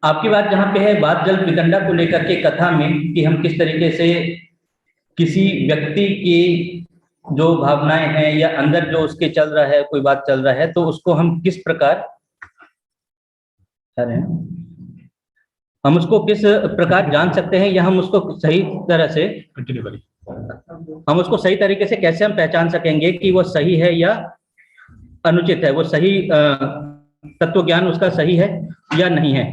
आपकी बात जहाँ पे है वाद जल्प वितंडा को लेकर के कथा में कि हम किस तरीके से किसी व्यक्ति की जो भावनाएं हैं या अंदर जो उसके चल रहा है, कोई बात चल रहा है, तो उसको हम किस प्रकार हम उसको किस प्रकार जान सकते हैं, या हम उसको सही तरह से हम उसको सही तरीके से कैसे हम पहचान सकेंगे कि वो सही है या अनुचित है, वो सही तत्व ज्ञान उसका सही है या नहीं है।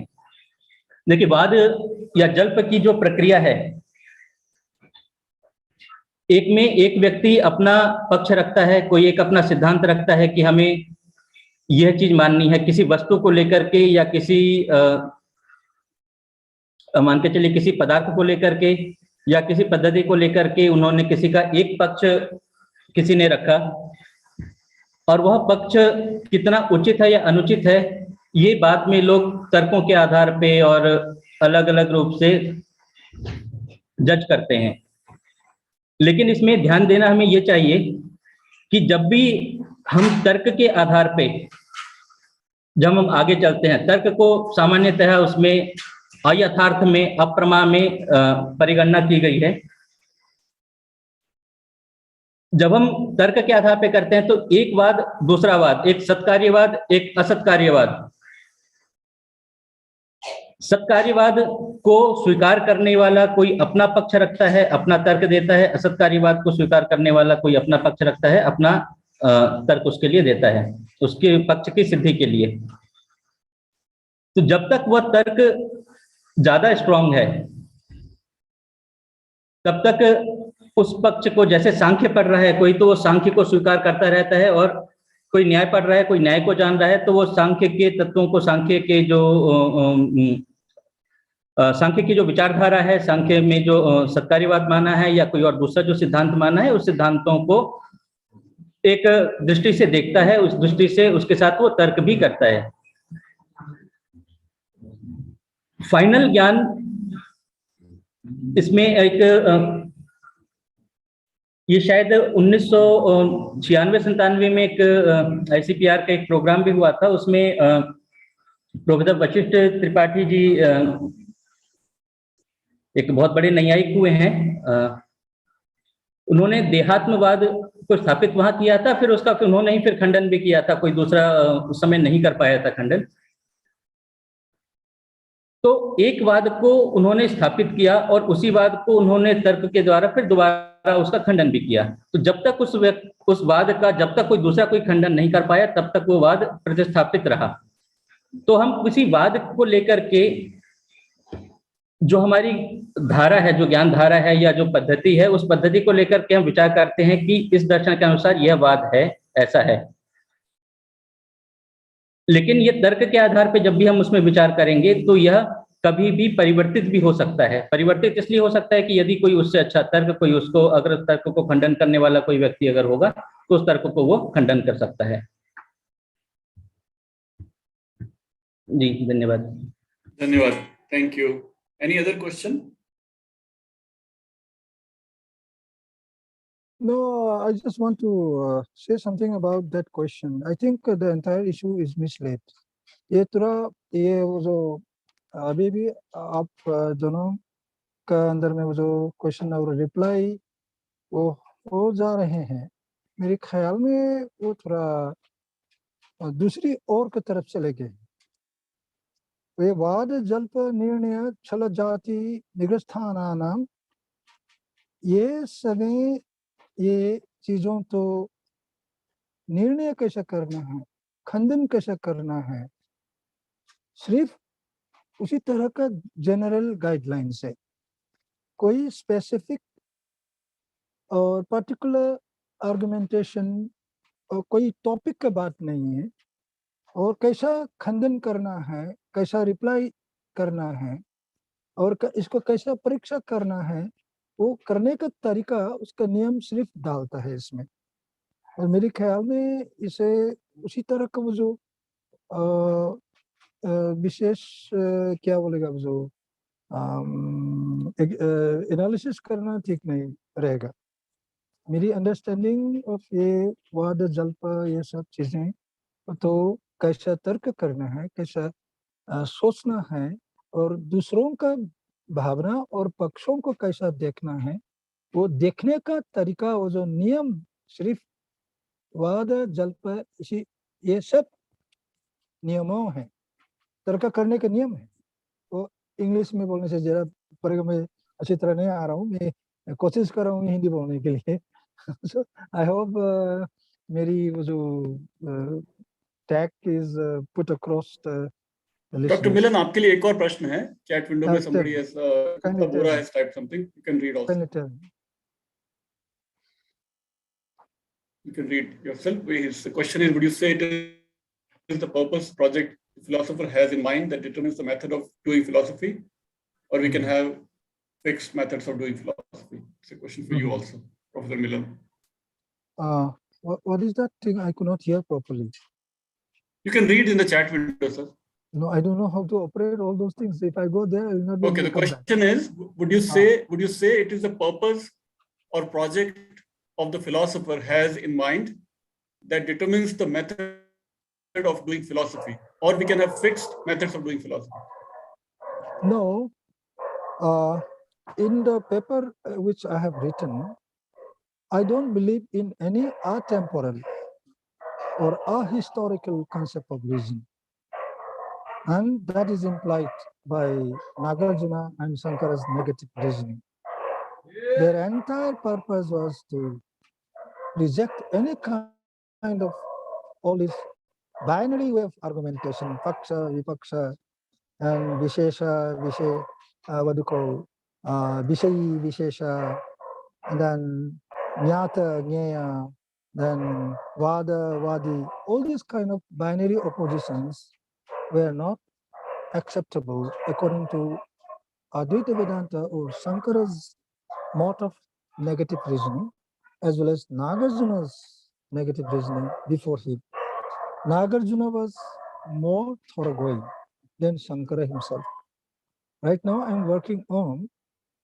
देखिए, वाद या जल्प की जो प्रक्रिया है, एक में एक व्यक्ति अपना पक्ष रखता है, कोई एक अपना सिद्धांत रखता है कि हमें यह चीज माननी है किसी वस्तु को लेकर के, या किसी मान के चलिए किसी पदार्थ को लेकर के या किसी पद्धति को लेकर के उन्होंने किसी का एक पक्ष किसी ने रखा, और वह पक्ष कितना उचित है या अनुचित है ये बाद में लोग तर्कों के आधार पे और अलग अलग रूप से जज करते हैं। लेकिन इसमें ध्यान देना हमें ये चाहिए कि जब भी हम तर्क के आधार पे जब हम आगे चलते हैं, तर्क को सामान्यतः उसमें अयथार्थ में, अप्रमा में परिगणना की गई है। जब हम तर्क के आधार पे करते हैं तो एक वाद दूसरा वाद, एक सत्कार्यवाद एक असत्कार्यवाद। सत्कार्यवाद को स्वीकार करने वाला कोई अपना पक्ष रखता है, अपना तर्क देता है। असत्कार्यवाद को स्वीकार करने वाला कोई अपना पक्ष रखता है, अपना तर्क उसके लिए देता है, उसके पक्ष की सिद्धि के लिए। तो जब तक वह तर्क ज्यादा स्ट्रांग है तब तक उस पक्ष को, जैसे सांख्य पढ़ रहा है कोई, तो वो सांख्य को स्वीकार करता रहता है, और कोई न्याय पढ़ रहा है, कोई न्याय को जान रहा है, तो वो सांख्य के तत्वों को, सांख्य के जो सांख्य की जो विचारधारा है, सांख्य में जो सत्कार्यवाद माना है या कोई और दूसरा जो सिद्धांत माना है, उस सिद्धांतों को एक दृष्टि से देखता है, उस दृष्टि से उसके साथ वो तर्क भी करता है। फाइनल ज्ञान इसमें एक ये शायद 1996-97 में एक ICPR का एक प्रोग्राम भी हुआ था, उसमें प्रोफेसर वशिष्ठ त्रिपाठी जी एक बहुत बड़े न्यायिक हुए हैं, उन्होंने देहात्मवाद को स्थापित वहां किया था, फिर उसका उन्होंने ही फिर खंडन भी किया था, कोई दूसरा उस समय नहीं कर पाया था खंडन। तो एक वाद को उन्होंने स्थापित किया और उसी वाद को उन्होंने तर्क के द्वारा फिर दोबारा उसका खंडन भी किया। तो जब तक उस वाद का जब तक कोई दूसरा कोई खंडन नहीं कर पाया तब तक वो वाद प्रतिस्थापित रहा। तो हम किसी वाद को लेकर के जो हमारी धारा है, जो ज्ञान धारा है या जो पद्धति है, उस पद्धति को लेकर के हम विचार करते हैं कि इस दर्शन के अनुसार यह वाद है, ऐसा है। लेकिन ये तर्क के आधार पे जब भी हम उसमें विचार करेंगे तो यह कभी भी परिवर्तित भी हो सकता है। परिवर्तित इसलिए हो सकता है कि यदि कोई उससे अच्छा तर्क, कोई उसको अगर तर्क को खंडन करने वाला कोई व्यक्ति अगर होगा तो उस तर्क को वो खंडन कर सकता है। जी धन्यवाद। धन्यवाद, thank you. Any other question? No, I just want to say something about that question. I think the entire issue is misled. ये वो जो अभी भी आप दोनों का अंदर में वो जो क्वेश्चन और रिप्लाई वो हो जा रहे हैं, मेरे ख्याल में वो थोड़ा दूसरी ओर की तरफ चले गए। वे वाद जल्प निर्णय छल जाति निग्रस्थानानाम, ये सभी ये चीजों तो निर्णय कैसे करना है, खंडन कैसे करना है, सिर्फ उसी तरह का जनरल गाइडलाइंस है। कोई स्पेसिफिक और पर्टिकुलर आर्गुमेंटेशन और कोई टॉपिक का बात नहीं है, और कैसा खंडन करना है, कैसा रिप्लाई करना है, और इसको कैसा परीक्षा करना है, वो करने का तरीका, उसका नियम सिर्फ डालता है इसमें। और मेरे ख्याल में इसे उसी तरह का वो जो विशेष क्या बोलेगा वो जो एनालिसिस करना ठीक नहीं रहेगा। मेरी अंडरस्टैंडिंग ऑफ ये वाद जल्प ये सब चीजें तो कैसा तर्क करना है, कैसा सोचना है, और दूसरों का भावना और पक्षों को कैसा देखना है, वो देखने का तरीका, वो जो नियम सिर्फ वाद जल्प इसी ये सब नियमों हैं, तर्क करने के नियम है। वो इंग्लिश में बोलने से जरा पर मैं अच्छी तरह नहीं आ रहा हूँ, मैं कोशिश कर रहा हूँ हिंदी बोलने के लिए। सो आई होप मेरी वो जो tag is put across the doctor Milan, आपके लिए एक और प्रश्न है। चैट विंडो में somebody has Bora has typed something. You can read also. You can read yourself. The question is, would you say it is the purpose project the philosopher has in mind that determines the method of doing philosophy, or we can have fixed methods of doing philosophy? It's a question for you also, Professor Milan. What is that thing? I could not hear properly. You can read in the chat window, sir. No, I don't know how to operate all those things. If I go there, I will not be able to come back. The question is, would you say it is the purpose or project of the philosopher has in mind that determines the method of doing philosophy, or we can have fixed methods of doing philosophy? No. In the paper which I have written, I don't believe in any atemporal or ahistorical concept of reason. And that is implied by Nagarjuna and Shankara's negative reasoning. Their entire purpose was to reject any kind of all this binary way of argumentation, paksha, vipaksha, and what do you call, Vishayi, Vishesha, and then Nyata, Nyaya, then Vada, Vadi, all these kind of binary oppositions were not acceptable according to Advaita Vedanta or Shankara's mode of negative reasoning, as well as Nagarjuna's negative reasoning before him. Nagarjuna was more thoroughgoing than Shankara himself. Right now, I'm working on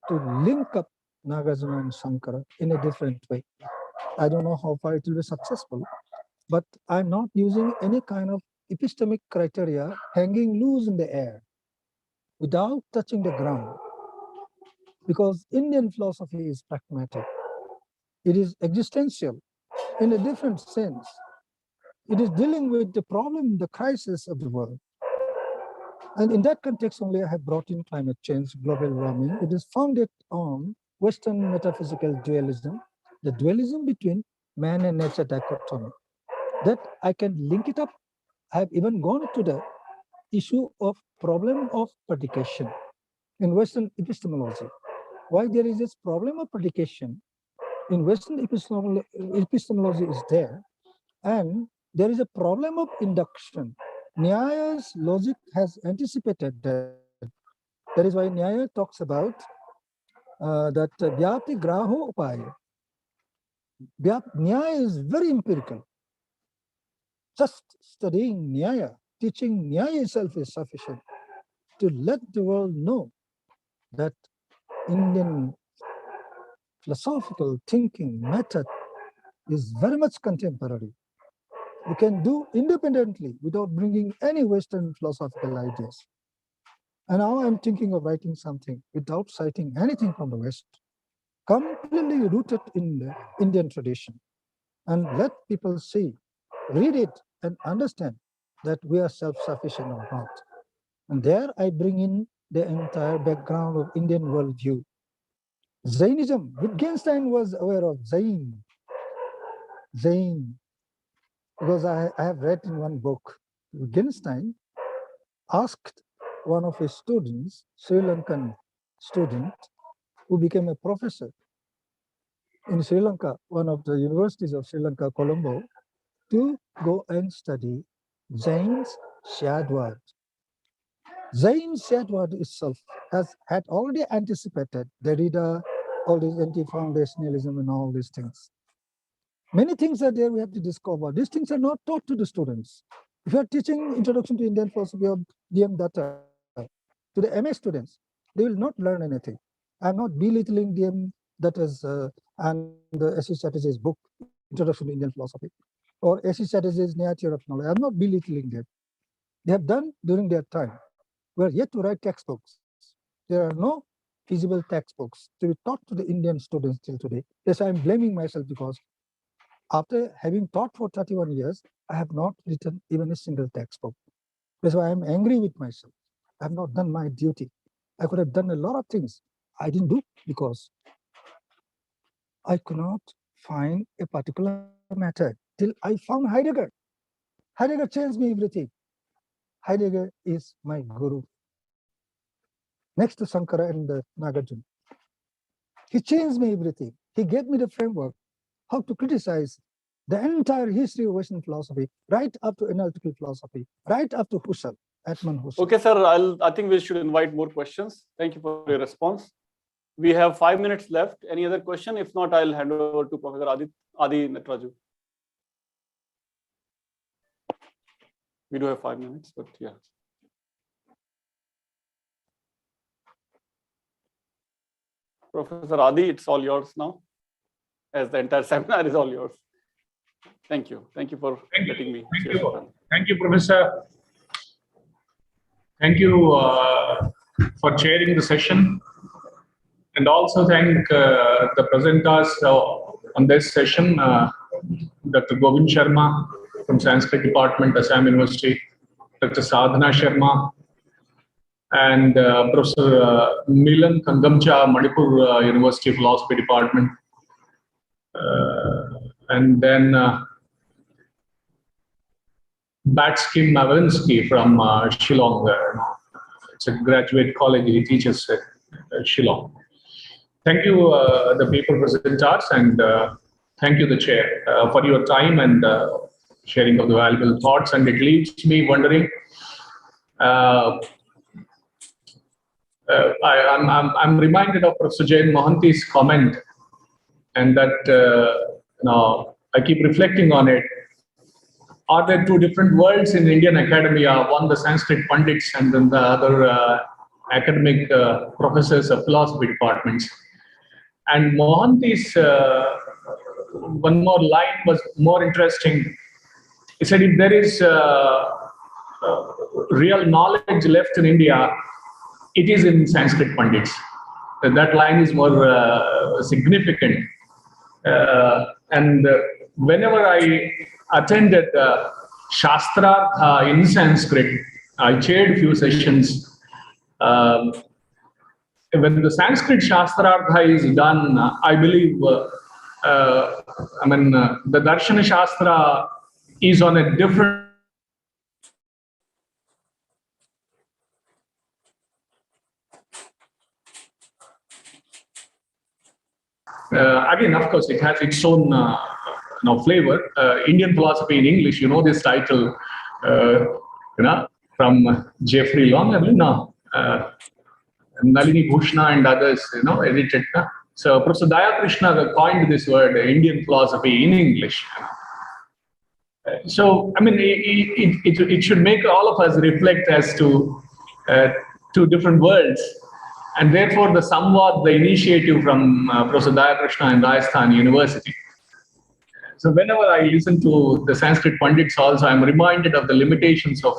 to link up Nagarjuna and Shankara in a different way. I don't know how far it will be successful, but I'm not using any kind of epistemic criteria hanging loose in the air without touching the ground, because Indian philosophy is pragmatic. It is existential in a different sense. It is dealing with the problem, the crisis of the world. And in that context only, I have brought in climate change, global warming. It is founded on Western metaphysical dualism, the dualism between man and nature dichotomy. That I can link it up. I have even gone to the issue of problem of predication in Western epistemology. Why there is this problem of predication in Western epistemology is there, and there is a problem of induction. Nyaya's logic has anticipated that. That is why Nyaya talks about that Vyapti Graho Upaya. Nyaya is very empirical. Just studying Nyaya, teaching Nyaya itself is sufficient to let the world know that Indian philosophical thinking method is very much contemporary. We can do independently without bringing any Western philosophical ideas. And now I'm thinking of writing something without citing anything from the West, completely rooted in the Indian tradition. And let people see, read it, and understand that we are self-sufficient or not. And there I bring in the entire background of Indian worldview. Zainism, Wittgenstein was aware of Zain, because I have read in one book, Wittgenstein asked one of his students, Sri Lankan student, who became a professor in Sri Lanka, one of the universities of Sri Lanka, Colombo, to go and study Zain's Shadwad. Zain's Shadwad itself had already anticipated Derrida, all this anti-foundationalism and all these things. Many things are there we have to discover. These things are not taught to the students. If you are teaching Introduction to Indian Philosophy of DM Datta to the MA students, they will not learn anything. I'm not belittling DM Datta's and the S.C. Chatterjee's book, Introduction to Indian Philosophy, or S.C. Chatterjee's Nature of Knowledge. I'm not belittling them. They have done during their time. We are yet to write textbooks. There are no feasible textbooks to be taught to the Indian students till today. Yes, I'm blaming myself because after having taught for 31 years, I have not written even a single textbook. That's why I'm angry with myself. I have not done my duty. I could have done a lot of things. I didn't do because I could not find a particular method till I found Heidegger. Heidegger changed me everything. Heidegger is my guru. Next to Sankara and Nagarjuna. He changed me everything. He gave me the framework how to criticize the entire history of Western philosophy, right up to analytical philosophy, right up to Husserl, Edmund Husserl. Okay, sir, I think we should invite more questions. Thank you for your response. We have 5 minutes left. Any other question? If not, I'll hand over to Professor Adi Nataraju. We do have 5 minutes, but yeah. Professor Adi, it's all yours now, as the entire seminar is all yours. Thank you. Thank you for letting me share your time. Thank you, Professor. Thank you for chairing the session. And also thank the presenters on this session, Dr. Govind Sharma from Sanskrit Department, Assam University, Dr. Sadhana Sharma, and Professor Milan Kangamcha, Manipur University Philosophy Department. And then Batskim Mavrinsky from Shillong. It's a graduate college. He teaches at Shillong. Thank you, the paper presenters, and thank you, the chair, for your time and sharing of the valuable thoughts. And it leaves me wondering. I'm reminded of Professor Jain Mohanty's comment, and that I keep reflecting on it. Are there two different worlds in Indian academia? One the Sanskrit Pandits, and then the other academic professors of philosophy departments. And Mohanty's one more line was more interesting. He said, if there is real knowledge left in India, it is in Sanskrit Pandits. That line is more significant. And whenever I attended Shastrartha in Sanskrit, I chaired few sessions. When the Sanskrit Shastrartha is done, I believe, the Darshana Shastra is on a different. Again, of course, it has its own flavor. Indian philosophy in English, this title, from Jeffrey Long, Nalini Bhushna and others, edited. So Professor Daya Krishna coined this word, Indian philosophy in English. So, it should make all of us reflect as to two different worlds. And therefore, the Samvad, the initiative from Professor Daya Krishna and Rajasthan University. So whenever I listen to the Sanskrit Pandits also, I'm reminded of the limitations of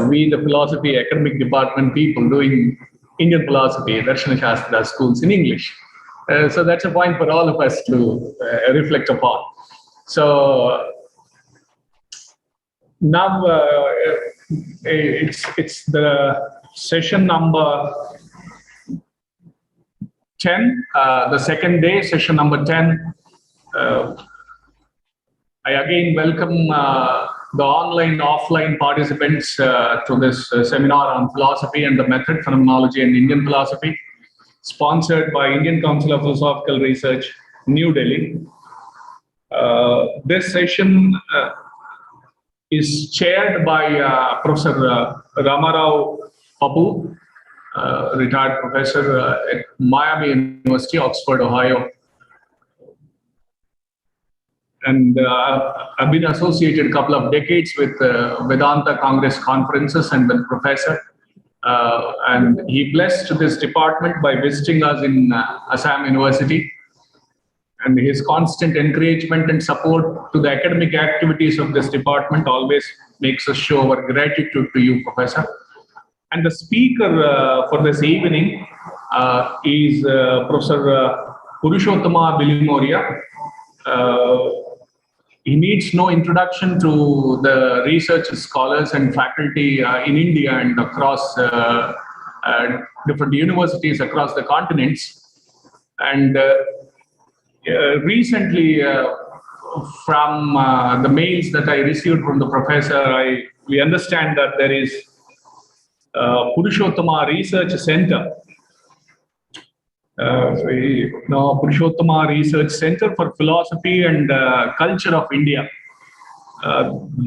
we, the philosophy academic department people doing Indian philosophy, Darshana Shastra schools in English. So that's a point for all of us to reflect upon. So now it's the session number 10, the second day, session number 10. I again welcome the online, offline participants to this seminar on philosophy and the method, phenomenology, and Indian philosophy, sponsored by Indian Council of Philosophical Research, New Delhi. This session is chaired by Professor Ramarao Papu, retired professor at Miami University, Oxford, Ohio. And I've been associated a couple of decades with Vedanta Congress conferences and with professor. And he blessed this department by visiting us in Assam University. And his constant encouragement and support to the academic activities of this department always makes us show our gratitude to you, Professor. And the speaker for this evening is Professor Purushottama Moriya. He needs no introduction to the research scholars and faculty in India and across different universities across the continents. And recently, from the mails that I received from the professor, we understand that there is Purushottama Research Center. Purushottama Research Center for Philosophy and Culture of India.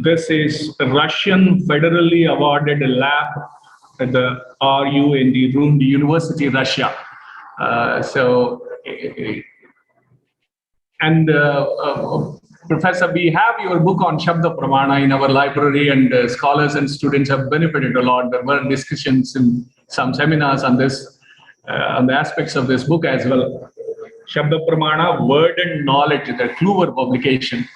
This is a Russian federally awarded lab at the RU in the Rund University, Russia. Professor, we have your book on Shabda Pramana in our library, and scholars and students have benefited a lot. There were discussions in some seminars on this. On the aspects of this book as well. Shabda Pramana, Word and Knowledge, the Kluwer publication.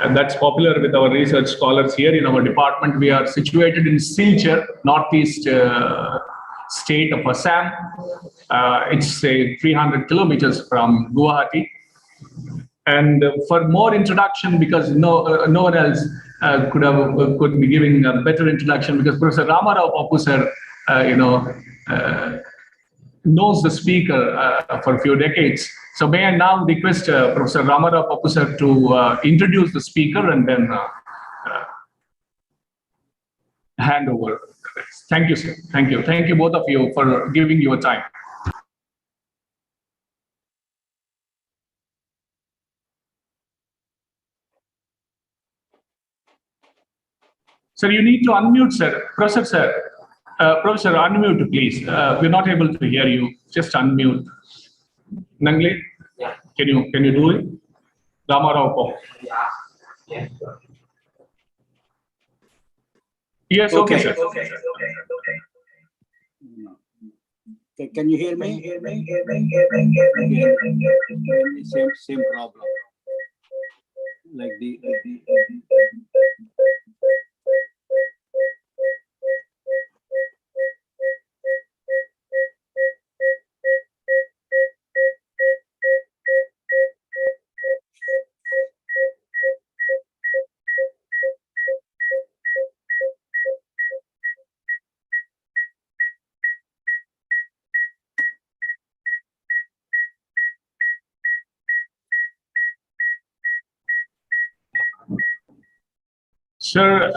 And that's popular with our research scholars here in our department. We are situated in Silchar, northeast state of Assam. It's 300 kilometers from Guwahati. And for more introduction, because no one else could be giving a better introduction, because Professor Ramarao Papu sir, knows the speaker for a few decades. So may I now request Professor Ramarao Papu sir to introduce the speaker and then hand over. Thank you, sir. Thank you. Thank you, both of you, for giving your time. Sir, you need to unmute, sir. Professor, sir. Professor, unmute, please. We're not able to hear you. Just unmute. Nangle, yeah. Can you do it? Ramarao. Yeah. Yes, okay, sir. Okay, can you hear me? Same problem. Like the Sir,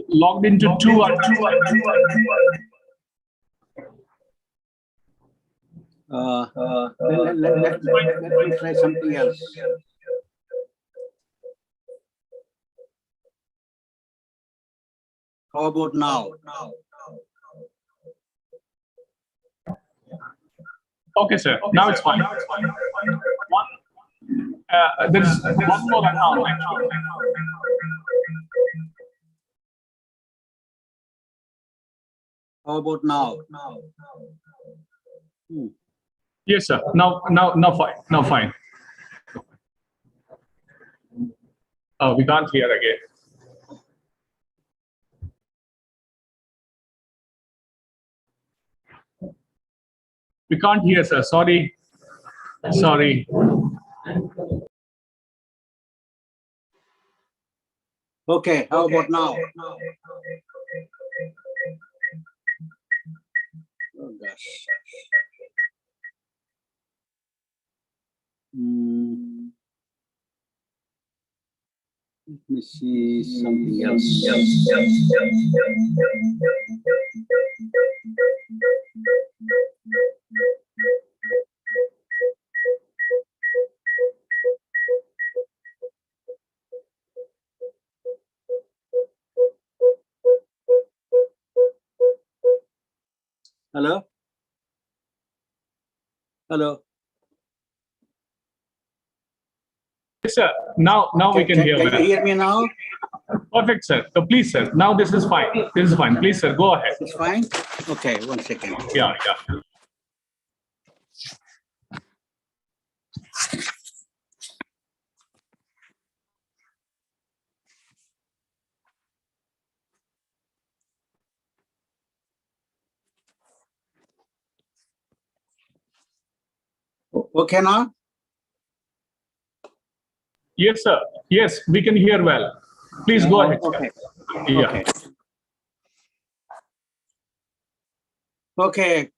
logged into two. Let me try something else. How about now? Okay, sir. Now it's fine. There's one more account. How about now? Yes, sir. Now fine. Now fine. We can't hear again. We can't hear, sir. Sorry. Okay, how about now? Oh gosh. Let me see something else. Hello? Hello? Yes, sir. Now we can hear. Can you hear me now? Perfect, sir. So please, sir. Now this is fine. This is fine. Please, sir. Go ahead. It's fine? Okay, 1 second. Yeah. Okay now? Yes, sir. Yes, we can hear well. Please go ahead, sir. Okay. Yeah. Okay. Okay.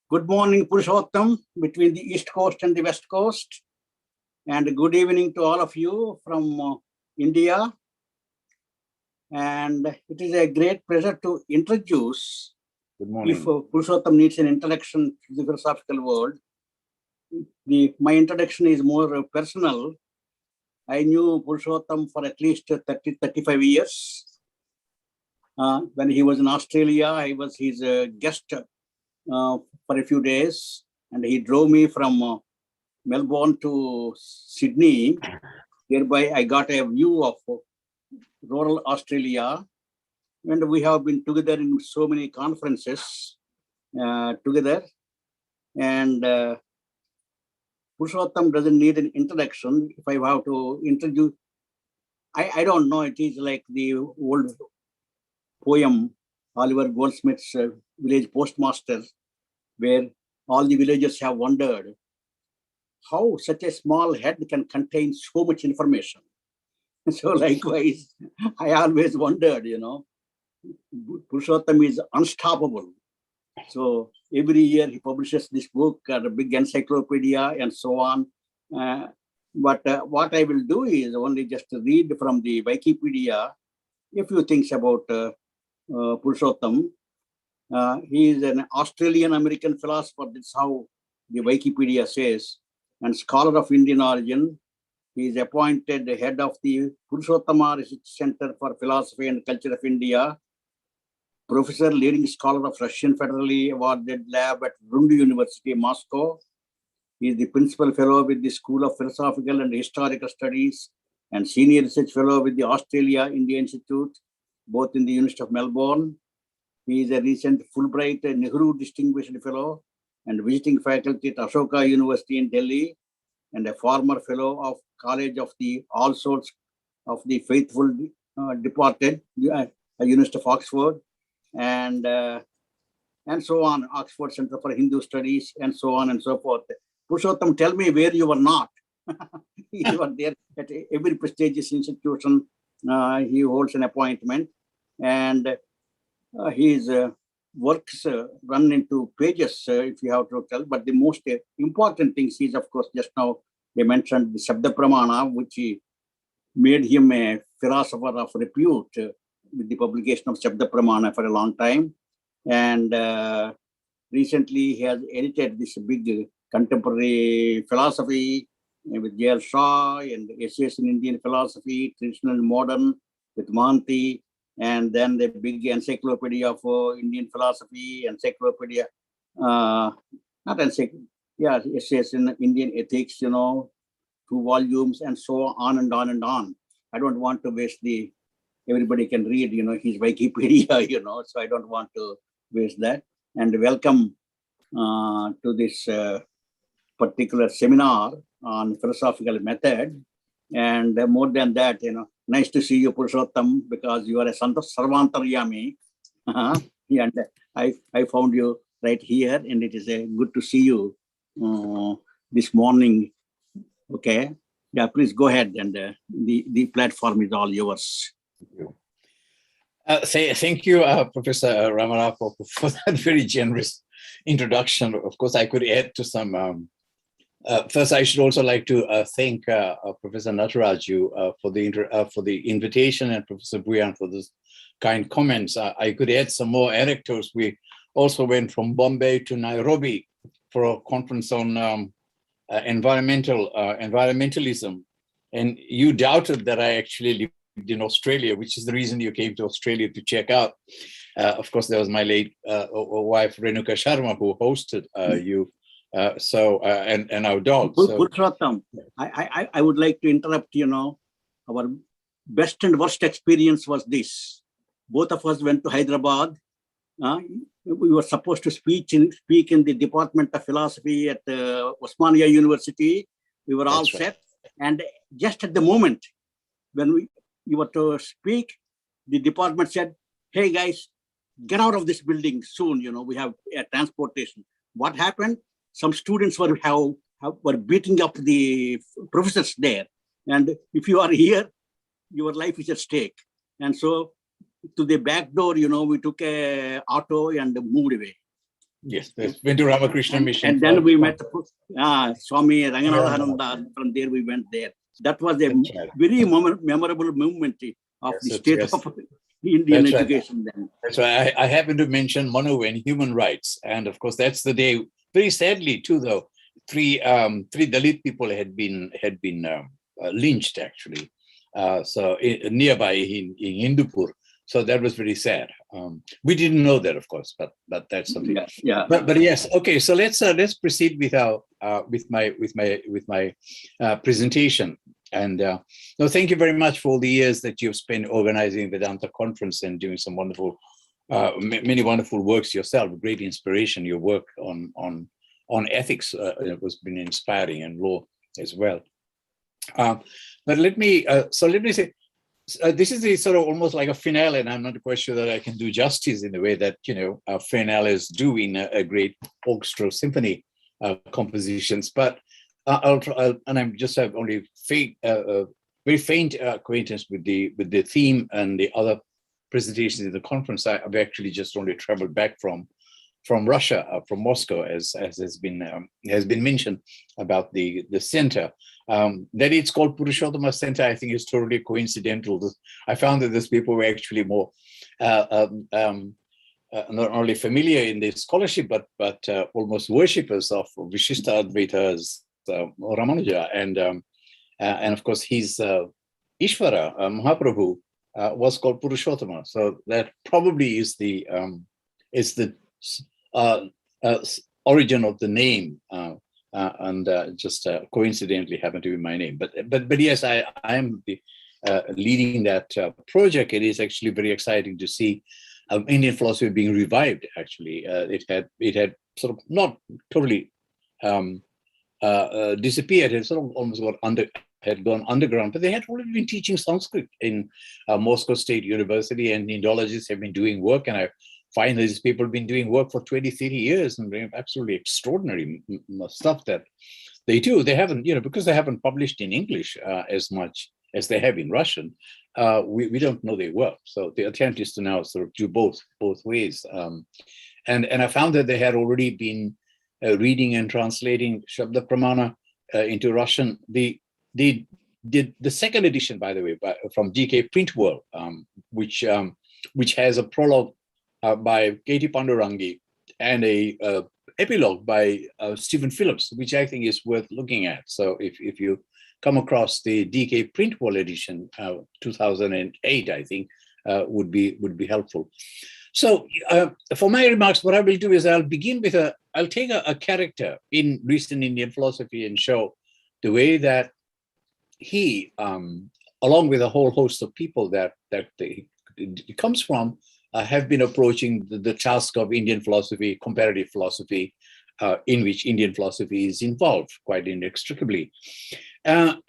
Good morning, Purushottam, between the East Coast and the West Coast. And good evening to all of you from India. And it is a great pleasure to introduce, good morning. If Purushottam needs an introduction to the philosophical world, my introduction is more personal. I knew Purushottam for at least 35 years. When he was in Australia, I was his guest for a few days, and he drove me from Melbourne to Sydney. Thereby, I got a view of rural Australia, and we have been together in so many conferences together. And Purushottam doesn't need an introduction. If I have to introduce, I don't know, it is like the old poem, Oliver Goldsmith's Village Postmaster, where all the villagers have wondered how such a small head can contain so much information. So likewise, I always wondered, Purushottam is unstoppable. So every year he publishes this book, a big encyclopedia and so on. But what I will do is only just read from the Wikipedia a few things about Purushottam. He is an Australian-American philosopher. That's how the Wikipedia says, and scholar of Indian origin. He is appointed the head of the Purushottama Research Center for Philosophy and Culture of India, professor, leading scholar of Russian federally awarded lab at Rundu University, Moscow. He is the principal fellow with the School of Philosophical and Historical Studies and senior research fellow with the Australia India Institute, both in the University of Melbourne. He is a recent Fulbright Nehru Distinguished Fellow and visiting faculty at Ashoka University in Delhi, and a former fellow of College of the All Souls of the Faithful departed University of Oxford, and so on, Oxford Center for Hindu Studies, and so on and so forth. Purushottam, tell me where you were not. You were there at every prestigious institution. He holds an appointment, and his works run into pages, if you have to tell. But the most important things is, of course, just now they mentioned the Shabda Pramana, which made him a philosopher of repute with the publication of Shabda Pramana for a long time. And recently he has edited this big contemporary philosophy with J.L. Shaw, and essays in Indian philosophy, traditional and modern, with Manti, and then the big encyclopedia of Indian philosophy, encyclopedia, not encyclopedia, yeah, essays in Indian ethics, 2 volumes, and so on and on and on. I don't want to waste everybody can read, his Wikipedia, so I don't want to waste that. And welcome to this particular seminar on philosophical method. And more than that, nice to see you, Purushottam, because you are a Sarvantaryami. And I found you right here, and it is good to see you this morning. Okay. Yeah, please go ahead, and the platform is all yours. Thank you, Professor Ramana, for that very generous introduction. Of course, I could add to some. First, I should also like to thank Professor Nataraju for the invitation, and Professor Bhuyan for those kind comments. I could add some more anecdotes. We also went from Bombay to Nairobi for a conference on environmentalism, and you doubted that I actually lived in Australia, which is the reason you came to Australia to check out. Of course, there was my late wife Renuka Sharma who hosted you. And our dogs. Purushottam, I would like to interrupt. Our best and worst experience was this. Both of us went to Hyderabad. We were supposed to speak in the Department of Philosophy at Osmania University. We were all set, and just at the moment when you were to speak, the department said, "Hey guys, get out of this building soon. We have transportation." What happened? Some students were beating up the professors there, and if you are here, your life is at stake. And so, to the back door, we took a auto and moved away. Yes, went to Ramakrishna Mission. And then we met Swami Ranganathananda. From there, we went there. That was a very memorable moment of the state of Indian education then. That's why I happened to mention Manu and human rights. And of course, that's the day, very sadly too, though, three Dalit people had been lynched, actually. So nearby in Hindupur. So that was very sad. We didn't know that, of course, but that's something. Yeah. But yes, okay. So let's proceed with my presentation. And no, thank you very much for all the years that you've spent organizing Vedanta conference and doing some wonderful, many wonderful works yourself. Great inspiration. Your work on ethics has been inspiring, and law as well. But let me say. This is a sort of almost like a finale, and I'm not quite sure that I can do justice in the way that finales do in a great orchestral symphony compositions. But I'll try, and I just have only very faint acquaintance with the theme and the other presentations in the conference. I've actually just only traveled back from from Russia, from Moscow, as has been mentioned about the center. That it's called Purushottama Center, I think, is totally coincidental. I found that these people were actually more not only familiar in the scholarship, but almost worshippers of Vishishta Advaita's Ramanuja, and of course his Ishvara Mahaprabhu was called Purushottama. So that probably is the origin of the name, and just coincidentally happened to be my name. But yes, I am leading that project. It is actually very exciting to see Indian philosophy being revived. Actually, it had sort of not totally disappeared. It sort of almost had gone underground, but they had already been teaching Sanskrit in Moscow State University, and Indologists have been doing work, and I find these people have been doing work for 20, 30 years and doing absolutely extraordinary stuff that they do. They haven't, because they haven't published in English as much as they have in Russian, we don't know their work. So the attempt is to now sort of do both ways. And I found that they had already been reading and translating Shabda Pramana into Russian. They did the second edition, by the way, from GK Print World, which has a prologue by Katie Pandurangi and a epilogue by Stephen Phillips, which I think is worth looking at. So if you come across the DK Print World edition, 2008, I think, would be helpful. So for my remarks, what I will do is I'll begin with I'll take a character in recent Indian philosophy and show the way that he, along with a whole host of people that it comes from, have been approaching the task of Indian philosophy, comparative philosophy, in which Indian philosophy is involved quite inextricably, and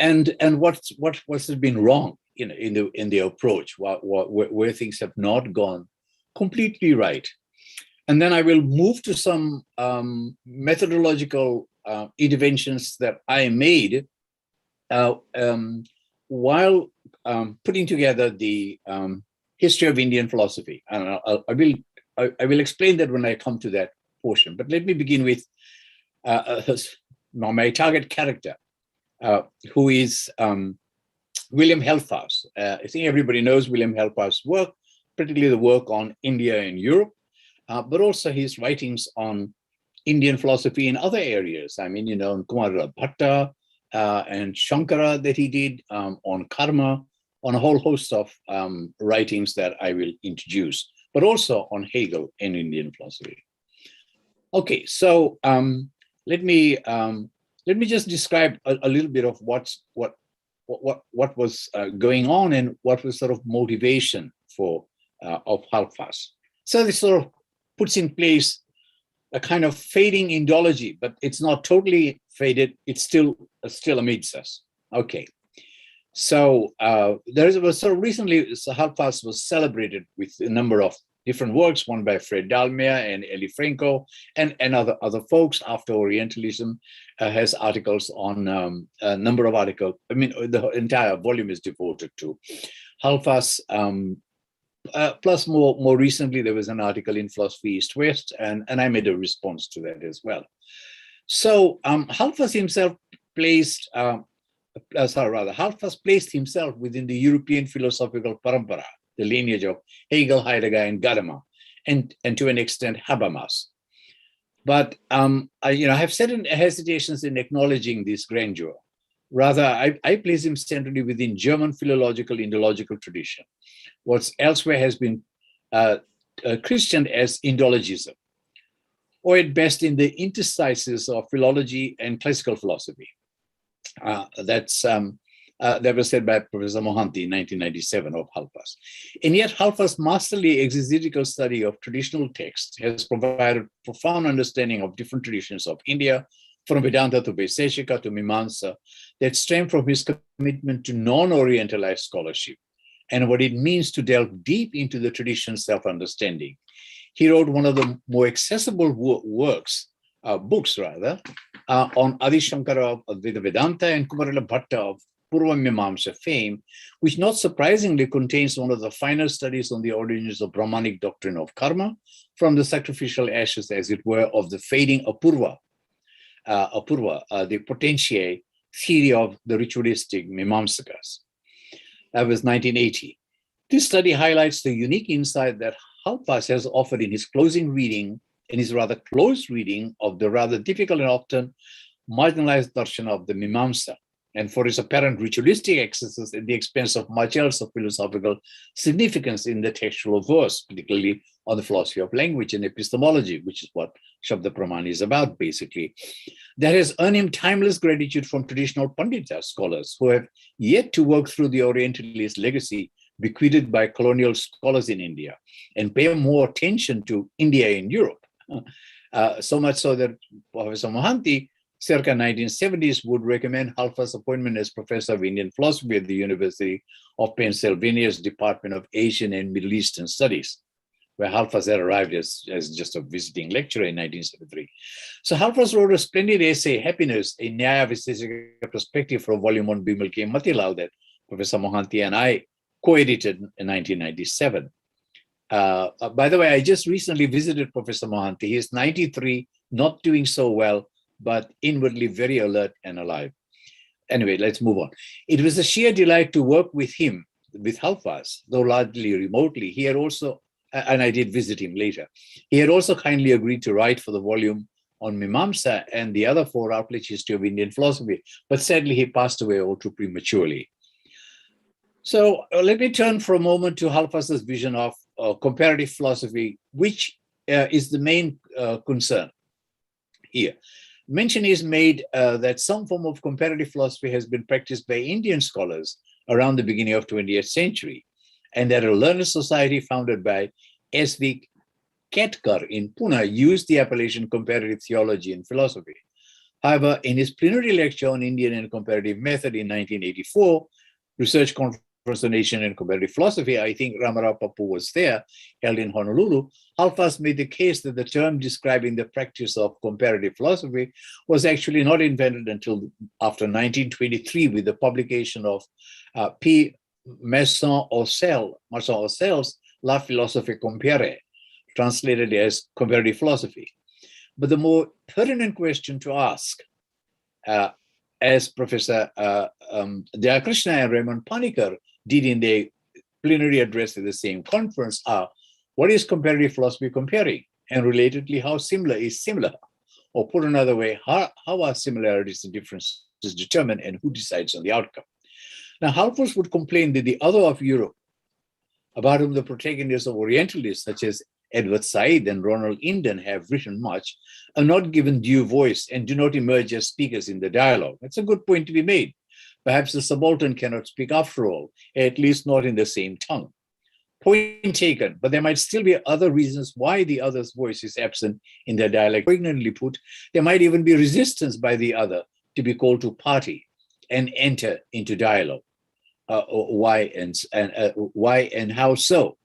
what's been wrong in the approach, where things have not gone completely right, and then I will move to some methodological interventions that I made while putting together the history of Indian philosophy, and I will explain that when I come to that portion. But let me begin with my target character, who is William Helfas. I think everybody knows William Helfas' work, particularly the work on India and Europe, but also his writings on Indian philosophy in other areas. I mean, on Kumar Bhatta and Shankara that he did, on karma, on a whole host of writings that I will introduce, but also on Hegel and Indian philosophy. Okay, so let me just describe a little bit of what was going on and what was sort of motivation of Helfas. So this sort of puts in place a kind of fading Indology, but it's not totally faded. It's still amidst us. Okay. So recently, Helfas was celebrated with a number of different works, one by Fred Dalmia and Eli Franco, and other folks. After Orientalism has articles on a number of articles. I mean, the entire volume is devoted to Helfas. Plus, more recently, there was an article in Philosophy East West, and I made a response to that as well. So Helfas himself placed. Helfas placed himself within the European philosophical parampara, the lineage of Hegel, Heidegger, and Gadamer, and to an extent Habermas. But I have certain hesitations in acknowledging this grandeur. Rather, I place him centrally within German philological Indological tradition, what elsewhere has been christened as Indologism, or at best in the interstices of philology and classical philosophy. That was said by Professor Mohanty in 1997 of Helfas. And yet Helfas' masterly exegetical study of traditional texts has provided profound understanding of different traditions of India, from Vedanta to Vaiseshika to Mimamsa, that stem from his commitment to non-Orientalized scholarship and what it means to delve deep into the tradition's self-understanding. He wrote one of the more accessible books on Adi Shankara of Advaita Vedanta and Kumarila Bhatta of Purva Mimamsa fame, which not surprisingly contains one of the final studies on the origins of Brahmanic doctrine of karma, from the sacrificial ashes, as it were, of the fading Apurva, the potentiae theory of the ritualistic Mimamsakas. That was 1980. This study highlights the unique insight that Halpas has offered in his closing reading, in his rather close reading of the rather difficult and often marginalized darshan of the Mimamsa, and for his apparent ritualistic excesses at the expense of much else of philosophical significance in the textual verse, particularly on the philosophy of language and epistemology, which is what Shabda Pramana is about, basically. That has earned him timeless gratitude from traditional Pandita scholars who have yet to work through the Orientalist legacy bequeathed by colonial scholars in India and pay more attention to India in Europe. So much so that Professor Mohanty, circa 1970s, would recommend Halfa's appointment as professor of Indian philosophy at the University of Pennsylvania's Department of Asian and Middle Eastern Studies, where Halfas had arrived as just a visiting lecturer in 1973. So Halfas wrote a splendid essay, Happiness, a Nyaya Visheshika Perspective, from volume on Bimal K. Matilal that Professor Mohanty and I co-edited in 1997. By the way, I just recently visited Professor Mohanty. He is 93, not doing so well, but inwardly very alert and alive. Anyway, let's move on. It was a sheer delight to work with him, with Halfas, though largely remotely. He had also, and I did visit him later, he had also kindly agreed to write for the volume on Mimamsa and the other 4 Routledge History of Indian Philosophy, but sadly he passed away all too prematurely. So let me turn for a moment to Halfas's vision of comparative philosophy, which is the main concern here. Mention is made that some form of comparative philosophy has been practiced by Indian scholars around the beginning of 20th century, and that a learned society founded by S.V. Ketkar in Pune used the appellation comparative theology and philosophy. However, in his plenary lecture on Indian and comparative method in 1984, Research Conference on Asian and Comparative Philosophy, I think Ramarao Pappu was there, held in Honolulu, Halfas made the case that the term describing the practice of comparative philosophy was actually not invented until after 1923 with the publication of P. Masson-Ocell's La Philosophie Comparée, translated as comparative philosophy. But the more pertinent question to ask, as Professor Dayakrishna and Raymond Panikkar did in their plenary address at the same conference, are what is comparative philosophy comparing? And relatedly, how similar is similar? Or put another way, how are similarities and differences determined, and who decides on the outcome? Now, Halfas would complain that the other of Europe, about whom the protagonists of Orientalists such as Edward Said and Ronald Inden have written much, are not given due voice and do not emerge as speakers in the dialogue. That's a good point to be made. Perhaps the subaltern cannot speak after all, at least not in the same tongue. Point taken, but there might still be other reasons why the other's voice is absent in their dialogue. Poignantly put, there might even be resistance by the other to be called to party and enter into dialogue. Why and how so?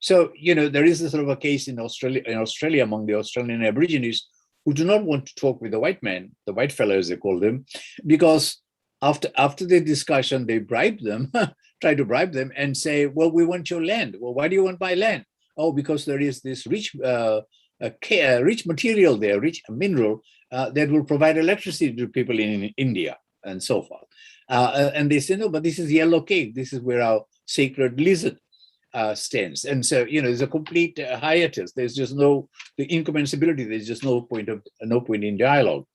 So, you know, there is a sort of a case in Australia among the Australian Aborigines who do not want to talk with the white man, the white fellow as they call them, because after the discussion, they bribe them, try to bribe them and say, well, we want your land. Well, why do you want my land? Oh, because there is this rich material there, rich mineral that will provide electricity to people in India and so forth. And they say, no, but this is yellow cake. This is where our sacred lizard stands. And so, you know, there's a complete hiatus. There's just the incommensurability. There's just no point in dialogue.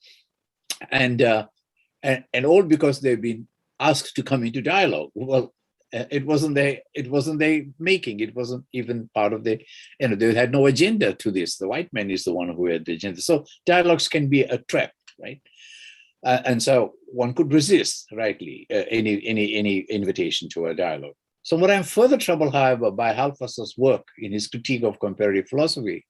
And all because they've been asked to come into dialogue. Well, it wasn't their making. It wasn't even part of the, you know, they had no agenda to this. The white man is the one who had the agenda. So dialogues can be a trap, right? And so one could resist, rightly, any invitation to a dialogue. So what I'm further troubled, however, by Halfas's work in his critique of comparative philosophy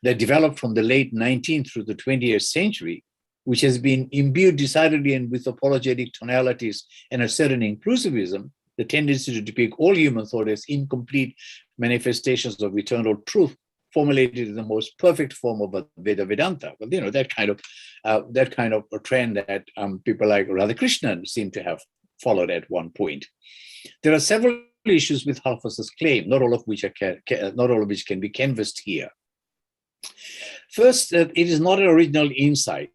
that developed from the late 19th through the 20th century, which has been imbued decidedly and with apologetic tonalities and a certain inclusivism, the tendency to depict all human thought as incomplete manifestations of eternal truth, formulated in the most perfect form of Vedanta. Well, you know, that kind of a trend that people like Radhakrishnan seem to have followed at one point. There are several issues with Halfas's claim, not all of which can be canvassed here. First, that it is not an original insight.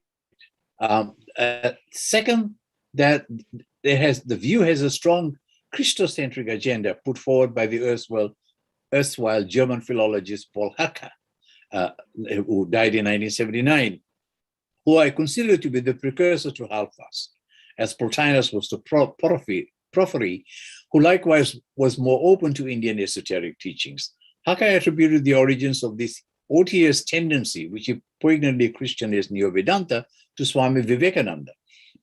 Second, that the view has a strong Christocentric agenda put forward by the erstwhile German philologist Paul Hacker, who died in 1979, who I consider to be the precursor to Halfas, as Plotinus was to Porphyry, who likewise was more open to Indian esoteric teachings. Hacker attributed the origins of this OTS tendency, which he poignantly Christian as Neo-Vedanta, to Swami Vivekananda,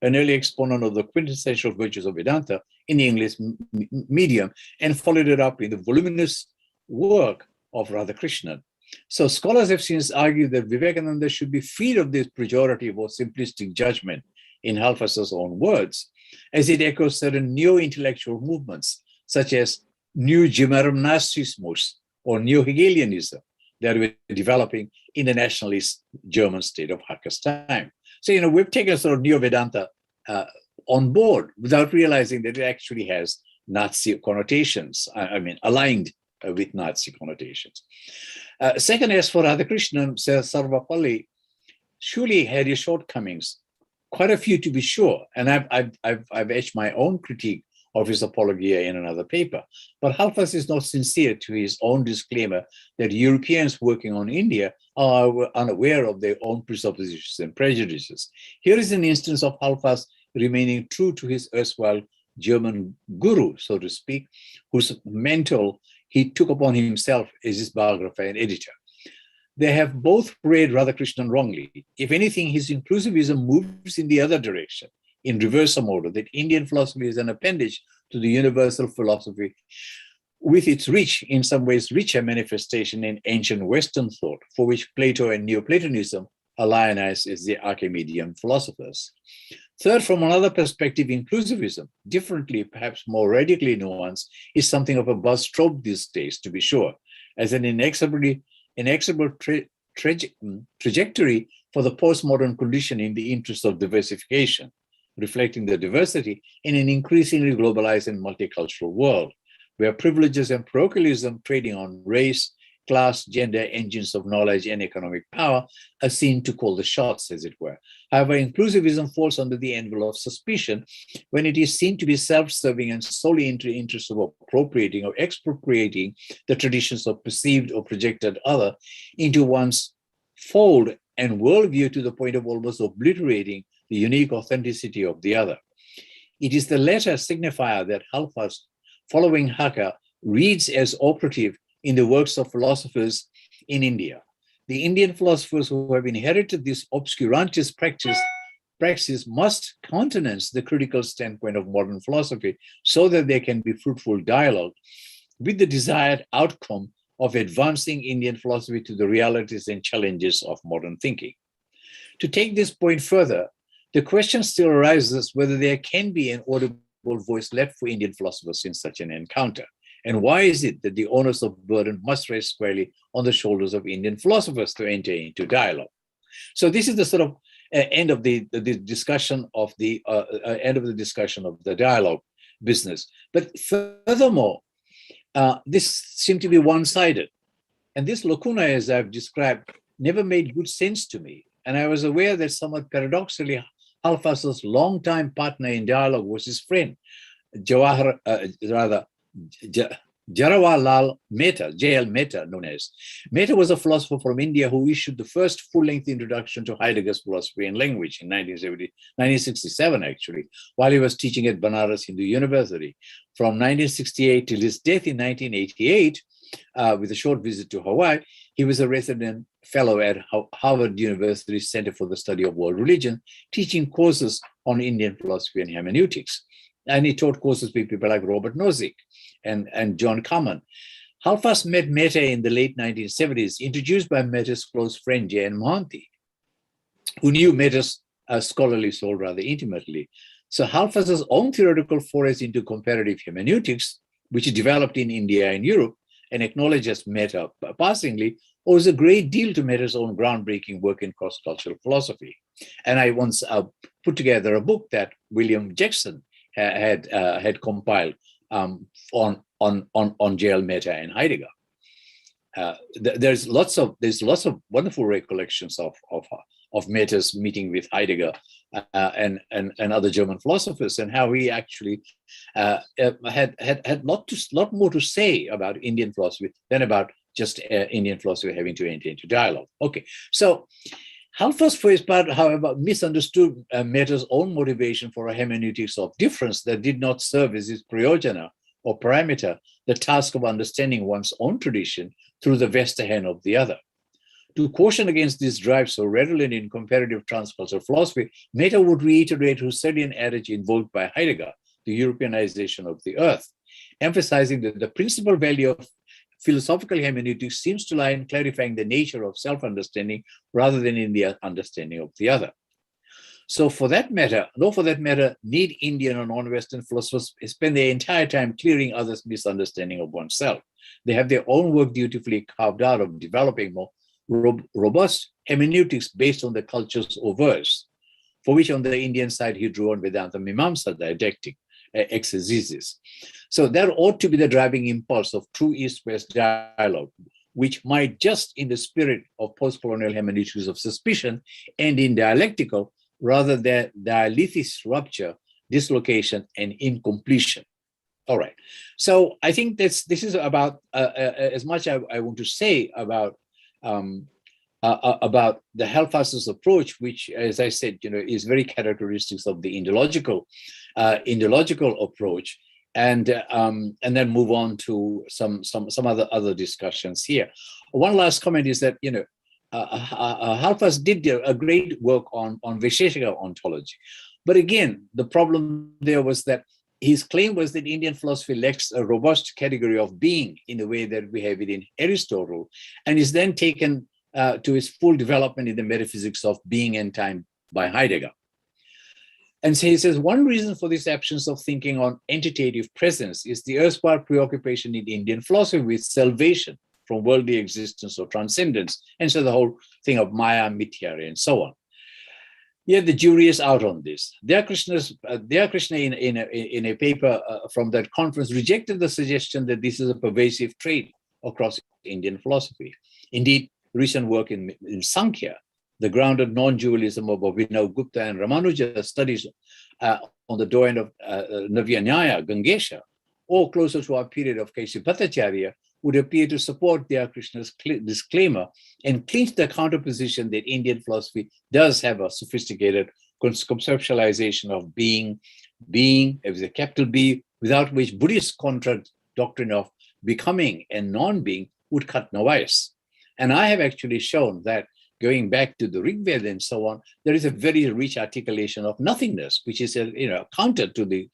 an early exponent of the quintessential virtues of Vedanta in the English medium, and followed it up in the voluminous work of Radhakrishnan. So scholars have since argued that Vivekananda should be freed of this pejorative or simplistic judgment, in Halfas's own words, as it echoes certain neo-intellectual movements, such as New Gymnastismus or Neo-Hegelianism, that were developing in the nationalist German state of Hacker's time. So, we've taken sort of Neo-Vedanta on board without realizing that it actually has Nazi connotations, aligned with Nazi connotations. Second, as for Radhakrishnan, Sarvapalli surely had his shortcomings, quite a few to be sure, and I've etched my own critique of his apologia in another paper. But Halfas is not sincere to his own disclaimer that Europeans working on India are unaware of their own presuppositions and prejudices. Here is an instance of Halfas remaining true to his erstwhile German guru, so to speak, whose mantle he took upon himself as his biographer and editor. They have both read Radhakrishnan wrongly. If anything, his inclusivism moves in the other direction, in reverse order, that Indian philosophy is an appendage to the universal philosophy with its rich, in some ways richer manifestation in ancient Western thought, for which Plato and Neoplatonism are lionized as the Archimedean philosophers. Third, from another perspective, inclusivism, differently, perhaps more radically nuanced, is something of a buzztrope these days, to be sure, as an inexorable trajectory for the postmodern condition in the interest of diversification, reflecting the diversity in an increasingly globalized and multicultural world, where privileges and parochialism trading on race, class, gender, engines of knowledge, and economic power are seen to call the shots, as it were. However, inclusivism falls under the envelope of suspicion when it is seen to be self-serving and solely in the interest of appropriating or expropriating the traditions of perceived or projected other into one's fold and worldview to the point of almost obliterating the unique authenticity of the other. It is the latter signifier that Halfas, following Hacker, reads as operative in the works of philosophers in India. The Indian philosophers who have inherited this obscurantist practice must countenance the critical standpoint of modern philosophy so that there can be fruitful dialogue with the desired outcome of advancing Indian philosophy to the realities and challenges of modern thinking. To take this point further, the question still arises whether there can be an audible voice left for Indian philosophers in such an encounter. And why is it that the onus of burden must rest squarely on the shoulders of Indian philosophers to enter into dialogue? So this is the sort of end of the discussion of the dialogue business. But furthermore, this seemed to be one-sided, and this lacuna, as I've described, never made good sense to me. And I was aware that somewhat paradoxically, Halfas's longtime partner in dialogue was his friend, Jawaharlal Mehta, J.L. Mehta, known as. Mehta was a philosopher from India who issued the first full-length introduction to Heidegger's philosophy and language in 1967, actually, while he was teaching at Banaras Hindu University. From 1968 till his death in 1988, with a short visit to Hawaii, he was a resident fellow at Harvard University Center for the Study of World Religion, teaching courses on Indian philosophy and hermeneutics. And he taught courses with people like Robert Nozick and John Kamen. Halfas met Mehta in the late 1970s, introduced by Mehta's close friend J.N. Mohanty, who knew Mehta's scholarly soul rather intimately. So Halfas's own theoretical forays into comparative hermeneutics, which he developed in India and Europe, and acknowledges Mehta passingly, owes a great deal to Mehta's own groundbreaking work in cross-cultural philosophy. And I once put together a book that William Jackson had compiled on J.L. Mehta and Heidegger. There's lots of wonderful recollections of Mehta's meeting with Heidegger and other German philosophers, and how he actually had lot more to say about Indian philosophy than about just Indian philosophy having to enter into dialogue. Okay, so Halfas, for his part, however, misunderstood Mehta's own motivation for a hermeneutics of difference that did not serve as his prayojana or parameter, the task of understanding one's own tradition through the vested hand of the other. To caution against this drive so redolent in comparative transcultural philosophy, Mehta would reiterate Husserlian adage invoked by Heidegger, the Europeanization of the earth, emphasizing that the principal value of philosophical hermeneutics seems to lie in clarifying the nature of self-understanding rather than in the understanding of the other. So for that matter, need Indian or non-Western philosophers spend their entire time clearing others' misunderstanding of oneself. They have their own work dutifully carved out of developing more robust hermeneutics based on the culture's overs, for which on the Indian side he drew on Vedanta Mimamsa didactic exegesis. So that ought to be the driving impulse of true East-West dialogue, which might just in the spirit of post-colonial hermeneutics of suspicion and in dialectical rather than dialysis rupture, dislocation, and incompletion. All right. So I think this is about as much I want to say about the Halfas's approach, which, as I said, is very characteristic of the Indological approach, and then move on to some other discussions here. One last comment is that Halfas did a great work on Vaisheshika ontology, but again, the problem there was that his claim was that Indian philosophy lacks a robust category of being in the way that we have it in Aristotle, and is then taken to its full development in the metaphysics of being and time by Heidegger. And so he says, one reason for this absence of thinking on entitative presence is the erstwhile preoccupation in Indian philosophy with salvation from worldly existence or transcendence, and so the whole thing of Maya, Mithya, and so on. Yet the jury is out on this. Krishna in a paper from that conference rejected the suggestion that this is a pervasive trait across Indian philosophy. Indeed, recent work in Sankhya, the grounded non-dualism of Abhinav Gupta and Ramanuja studies on the doyen of Navya Nyaya, Gangesha, or closer to our period of K.C. Bhattacharya, would appear to support Krishna's disclaimer and clinch the counterposition that Indian philosophy does have a sophisticated conceptualization of being as a capital B, without which Buddhist contract doctrine of becoming and non-being would cut no ice. And I have actually shown that going back to the Rig Veda and so on, there is a very rich articulation of nothingness, which is counter to the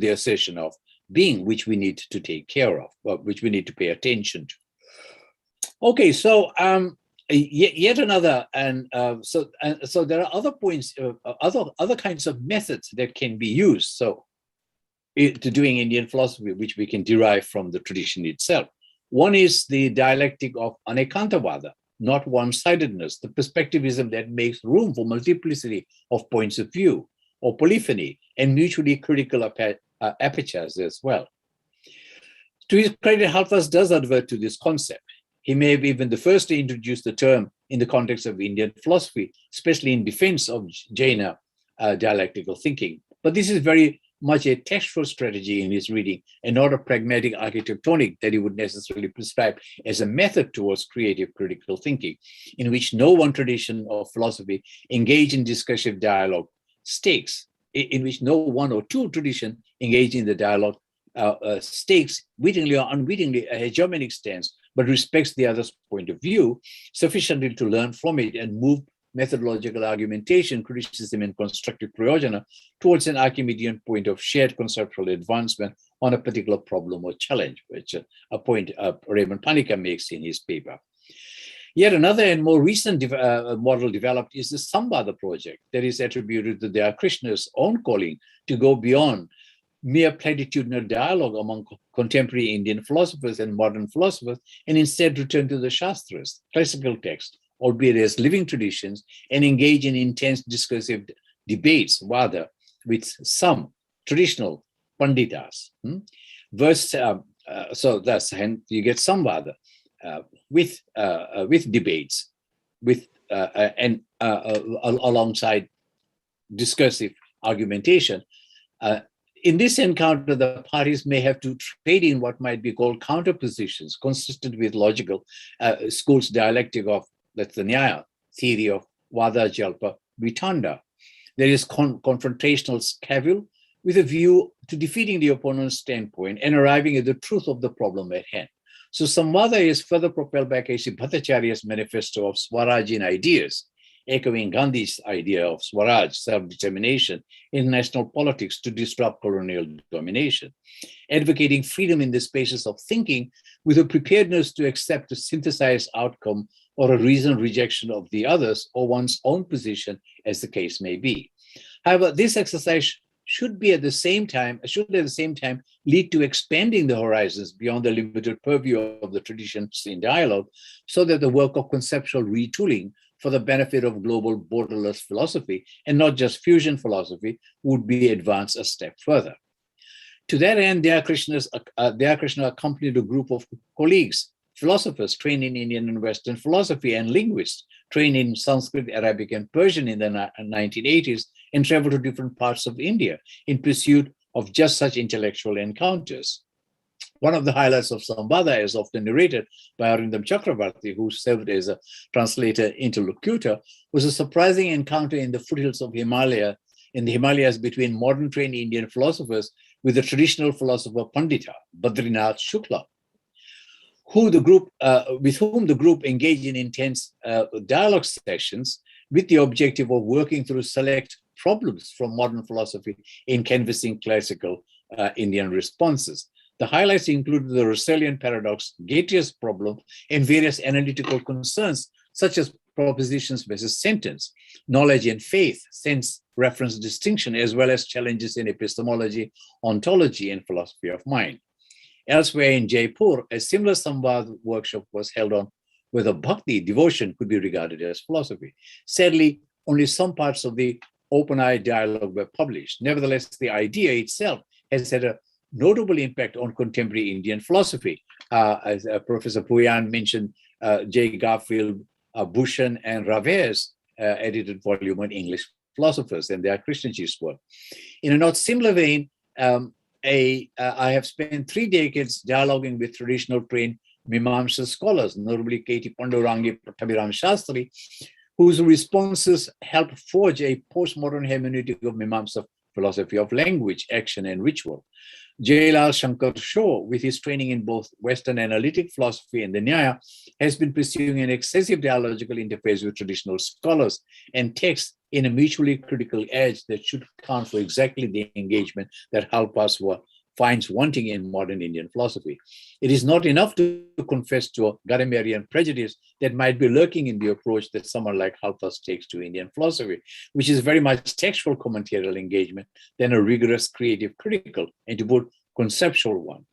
assertion of being, which we need to take care of, which we need to pay attention to. Okay, so yet another, and so there are other points, other kinds of methods that can be used. So to doing Indian philosophy, which we can derive from the tradition itself. One is the dialectic of anekantavada, not one-sidedness, the perspectivism that makes room for multiplicity of points of view, or polyphony, and mutually critical apertures as well. To his credit, Halfas does advert to this concept. He may have even the first to introduce the term in the context of Indian philosophy, especially in defense of Jaina dialectical thinking. But this is very much a textual strategy in his reading, and not a pragmatic architectonic that he would necessarily prescribe as a method towards creative critical thinking, in which no one tradition of philosophy engage in discursive dialogue stakes, in which no one or two tradition engage in the dialogue stakes, wittingly or unwittingly, a hegemonic stance, but respects the other's point of view sufficiently to learn from it and move methodological argumentation, criticism, and constructive prayojana towards an Archimedean point of shared conceptual advancement on a particular problem or challenge, which a point Raymond Panika makes in his paper. Yet another and more recent model developed is the Samvada project that is attributed to Daya Krishna's own calling to go beyond mere platitudinal dialogue among contemporary Indian philosophers and modern philosophers, and instead return to the Shastras, classical texts, albeit as living traditions, and engage in intense discursive debates, rather, with some traditional panditas. So thus, and you get samvada with debates, with and alongside discursive argumentation. In this encounter, the parties may have to trade in what might be called counterpositions, consistent with logical school's dialectic of, that's the Nyaya theory of Vada Jalpa Vitanda. There is confrontational cavil with a view to defeating the opponent's standpoint and arriving at the truth of the problem at hand. So Samvada is further propelled by K.C. Bhattacharya's manifesto of Swarajian ideas, echoing Gandhi's idea of Swaraj, self-determination, in national politics to disrupt colonial domination, advocating freedom in the spaces of thinking with a preparedness to accept a synthesized outcome or a reasoned rejection of the others or one's own position, as the case may be. However, this exercise should at the same time lead to expanding the horizons beyond the limited purview of the traditions in dialogue, so that the work of conceptual retooling for the benefit of global borderless philosophy, and not just fusion philosophy, would be advanced a step further. To that end, Dayakrishna accompanied a group of colleagues, philosophers trained in Indian and Western philosophy, and linguists trained in Sanskrit, Arabic, and Persian in the 1980s, and traveled to different parts of India in pursuit of just such intellectual encounters. One of the highlights of Samvada, is often narrated by Arindam Chakravarti, who served as a translator interlocutor, was a surprising encounter in the foothills of Himalaya, in the Himalayas, between modern trained Indian philosophers with the traditional philosopher Pandita, Badrinath Shukla, with whom the group engaged in intense dialogue sessions with the objective of working through select problems from modern philosophy in canvassing classical Indian responses. The highlights included the Russellian paradox, Gatius problem, and various analytical concerns such as propositions versus sentence, knowledge and faith, sense reference distinction, as well as challenges in epistemology, ontology, and philosophy of mind. Elsewhere in Jaipur, a similar Samvad workshop was held on whether bhakti, devotion, could be regarded as philosophy. Sadly, only some parts of the open-eye dialogue were published. Nevertheless, the idea itself has had a notable impact on contemporary Indian philosophy. As Professor Puyan mentioned, J. Garfield, Bhushan, and Rave's edited volume on English philosophers and their Krishnajist's work. In a not similar vein, I have spent 3 decades dialoguing with traditional trained Mimamsa scholars, notably K.T. Pandurangi Pattabhiram Shastri, whose responses helped forge a postmodern hermeneutic of Mimamsa philosophy of language, action, and ritual. Jailal Shankar Shaw, with his training in both Western analytic philosophy and the Nyaya, has been pursuing an excessive dialogical interface with traditional scholars and texts in a mutually critical edge that should account for exactly the engagement that Halpas finds wanting in modern Indian philosophy. It is not enough to confess to a Gadamerian prejudice that might be lurking in the approach that someone like Halpas takes to Indian philosophy, which is very much textual commentarial engagement than a rigorous creative critical and to boot conceptual one.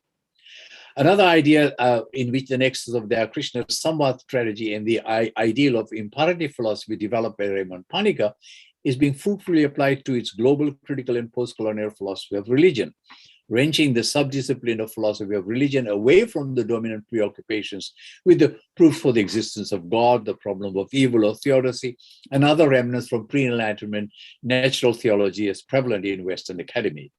Another idea in which the nexus of Dayakrishna's Samvad strategy and the ideal of imperative philosophy developed by Raymond Panika is being fruitfully applied to its global critical and post-colonial philosophy of religion, wrenching the subdiscipline of philosophy of religion away from the dominant preoccupations with the proof for the existence of God, the problem of evil or theodicy, and other remnants from pre-Enlightenment natural theology as prevalent in Western academy.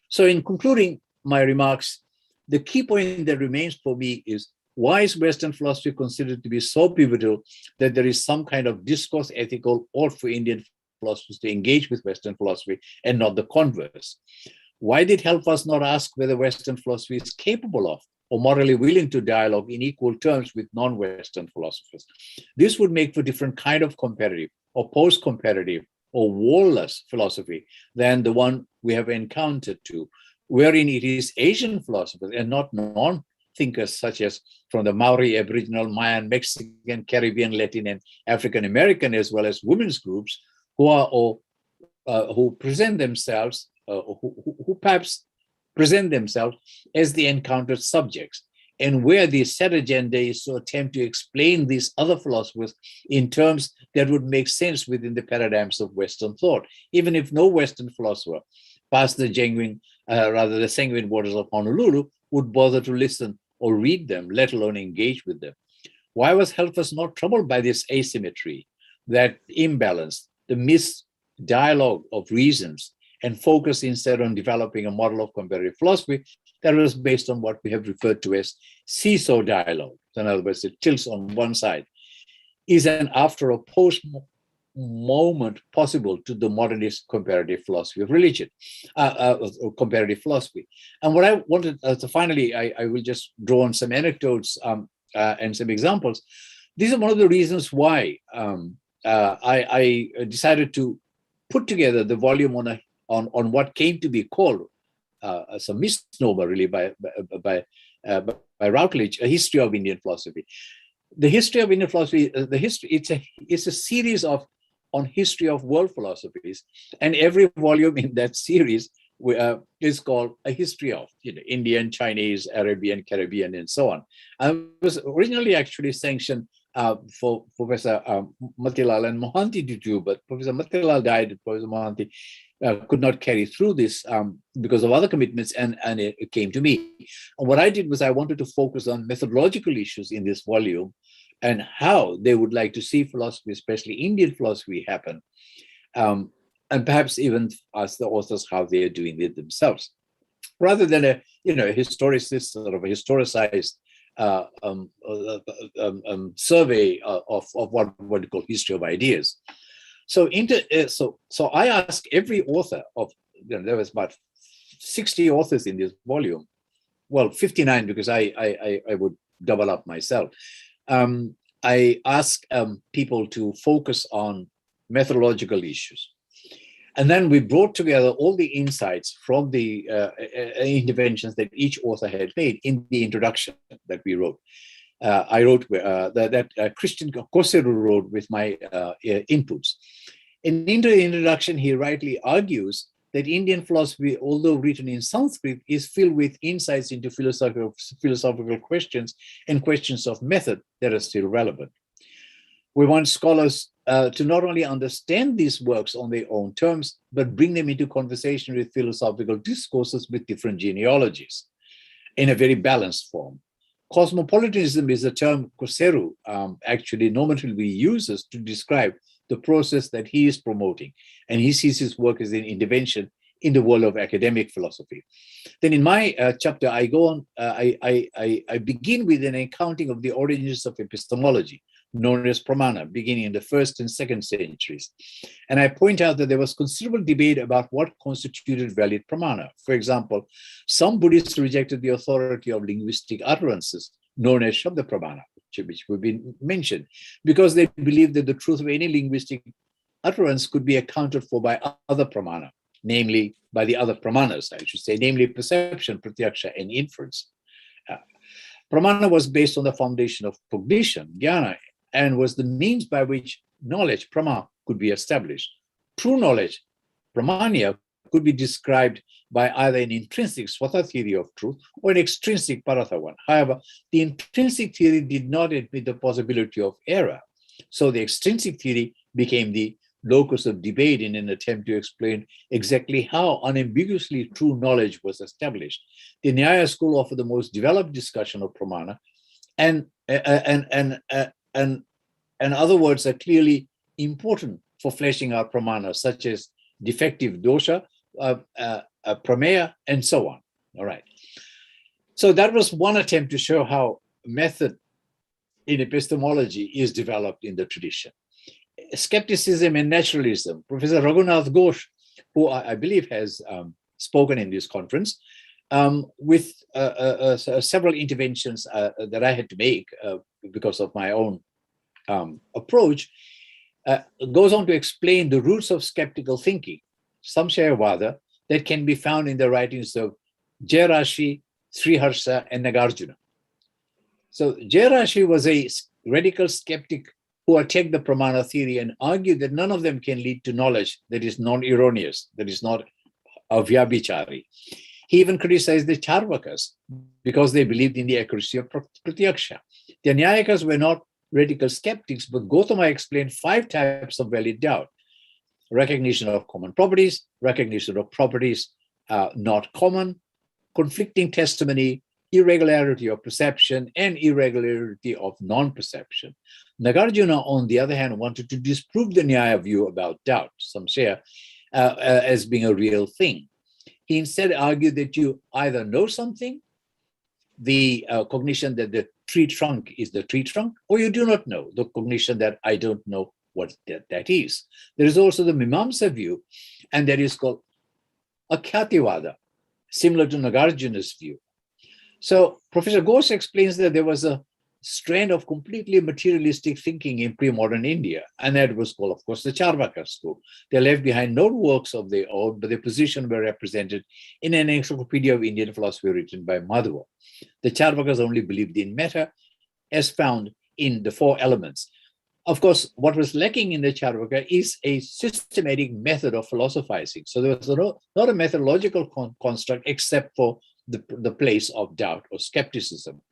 So in concluding my remarks, the key point that remains for me is, why is Western philosophy considered to be so pivotal that there is some kind of discourse ethical ought for Indian philosophers to engage with Western philosophy and not the converse? Why did help us not ask whether Western philosophy is capable of or morally willing to dialogue in equal terms with non-Western philosophers? This would make for different kind of comparative or post-comparative or wall-less philosophy than the one we have encountered to, wherein it is Asian philosophers and not non-thinkers such as from the Maori, Aboriginal, Mayan, Mexican, Caribbean, Latin, and African American, as well as women's groups who present themselves, who perhaps present themselves as the encountered subjects, and where the set agenda is to attempt to explain these other philosophers in terms that would make sense within the paradigms of Western thought, even if no Western philosopher past the the sanguine waters of Honolulu would bother to listen or read them, let alone engage with them. Why was Helfers not troubled by this asymmetry, that imbalance, the missed dialogue of reasons, and focus instead on developing a model of comparative philosophy that was based on what we have referred to as seesaw dialogue? In other words, it tilts on one side. Is an after a post moment possible to the modernist comparative philosophy of religion, comparative philosophy? And what I wanted to finally, I will just draw on some anecdotes and some examples. These are one of the reasons why I decided to put together the volume on what came to be called as a misnomer, really, by Routledge, a history of Indian philosophy. The history of Indian philosophy, it's a series on history of world philosophies, and every volume in that series is called a history of Indian, Chinese, Arabian, Caribbean, and so on. I was originally actually sanctioned for Professor Matilal and Mohanty to do, but Professor Matilal died, and Professor Mohanty could not carry through this because of other commitments, and it came to me. And what I did was I wanted to focus on methodological issues in this volume and how they would like to see philosophy, especially Indian philosophy, happen. And perhaps even ask the authors how they are doing it themselves, rather than a historicist, sort of a historicized survey of what we call history of ideas. So I asked every author of, there was about 60 authors in this volume, well, 59 because I would double up myself. I asked people to focus on methodological issues. And then we brought together all the insights from the interventions that each author had made in the introduction that we wrote. I wrote that Christian Koseru wrote with my inputs. And in the introduction, he rightly argues that Indian philosophy, although written in Sanskrit, is filled with insights into philosophical questions and questions of method that are still relevant. We want scholars to not only understand these works on their own terms, but bring them into conversation with philosophical discourses with different genealogies in a very balanced form. Cosmopolitanism is a term Koseru actually normatively uses to describe the process that he is promoting. And he sees his work as an intervention in the world of academic philosophy. Then in my chapter, I go on, I begin with an accounting of the origins of epistemology, known as pramana, beginning in the 1st and 2nd centuries. And I point out that there was considerable debate about what constituted valid pramana. For example, some Buddhists rejected the authority of linguistic utterances, known as Shabda pramana, which we've been mentioned, because they believed that the truth of any linguistic utterance could be accounted for by other pramana, namely by the other pramanas, I should say, namely perception, pratyaksha, and inference. Pramana was based on the foundation of cognition, jnana, and was the means by which knowledge, prama, could be established. True knowledge, pramanya, could be described by either an intrinsic swatha theory of truth or an extrinsic paratha one. However, the intrinsic theory did not admit the possibility of error. So the extrinsic theory became the locus of debate in an attempt to explain exactly how unambiguously true knowledge was established. The Nyaya school offered the most developed discussion of pramana, and other words are clearly important for fleshing out pramana, such as defective dosha, prameya, and so on. All right. So that was one attempt to show how method in epistemology is developed in the tradition. Skepticism and Naturalism. Professor Raghunath Ghosh, who I believe has spoken in this conference, with several interventions that I had to make because of my own approach, goes on to explain the roots of skeptical thinking, Samshayavada, that can be found in the writings of Jayarashi, Sriharsha, and Nagarjuna. So Jayarashi was a radical skeptic who attacked the pramana theory and argued that none of them can lead to knowledge that is non-erroneous, that is not avyabhichari. He even criticized the Charvakas because they believed in the accuracy of Pratyaksha. The Nyayikas were not radical skeptics, but Gautama explained 5 types of valid doubt: recognition of common properties, recognition of properties not common, conflicting testimony, irregularity of perception, and irregularity of non-perception. Nagarjuna, on the other hand, wanted to disprove the Nyaya view about doubt, samshaya, as being a real thing. He instead argued that you either know something, the cognition that the tree trunk is the tree trunk, or you do not know, the cognition that I don't know what that is. There is also the Mimamsa view, and that is called Akyativada, similar to Nagarjuna's view. So Professor Ghosh explains that there was a strand of completely materialistic thinking in pre-modern India, and that was called, of course, the Charvaka school. They left behind no works of their own, but their position were represented in an encyclopedia of Indian philosophy written by Madhava. The Charvakas only believed in matter as found in the 4 elements. Of course, what was lacking in the Charvaka is a systematic method of philosophizing. So there was not a methodological construct except for the place of doubt or skepticism.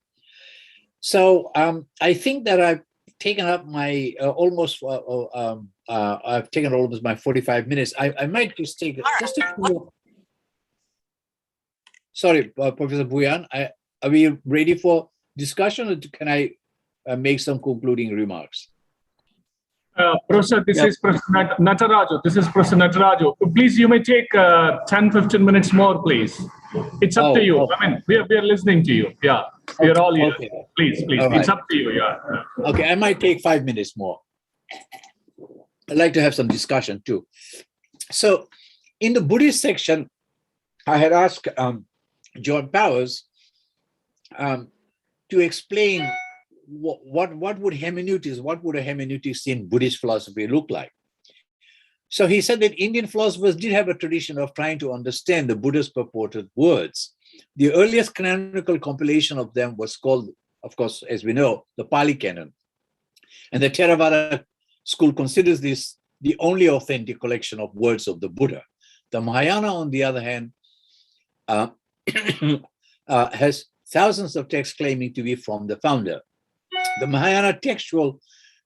So I think that I've taken up my almost my 45 minutes. I might just take just a few. Sorry, Professor Bhuyan, are we ready for discussion, or can I make some concluding remarks? Professor, this is Professor Nataraju. This is Professor Nataraju. Please, you may take 10-15 minutes more, please. It's up to you. Okay. I mean, we are listening to you. Yeah, we are all here. Okay. Please. All It's right. up to you. Yeah. Okay, I might take 5 minutes more. I'd like to have some discussion too. So in the Buddhist section, I had asked John Powers to explain what would a hermeneutics in Buddhist philosophy look like. So he said that Indian philosophers did have a tradition of trying to understand the Buddha's purported words. The earliest canonical compilation of them was called, of course, as we know, the Pali Canon. And the Theravada school considers this the only authentic collection of words of the Buddha. The Mahayana, on the other hand, has thousands of texts claiming to be from the founder. The Mahayana textual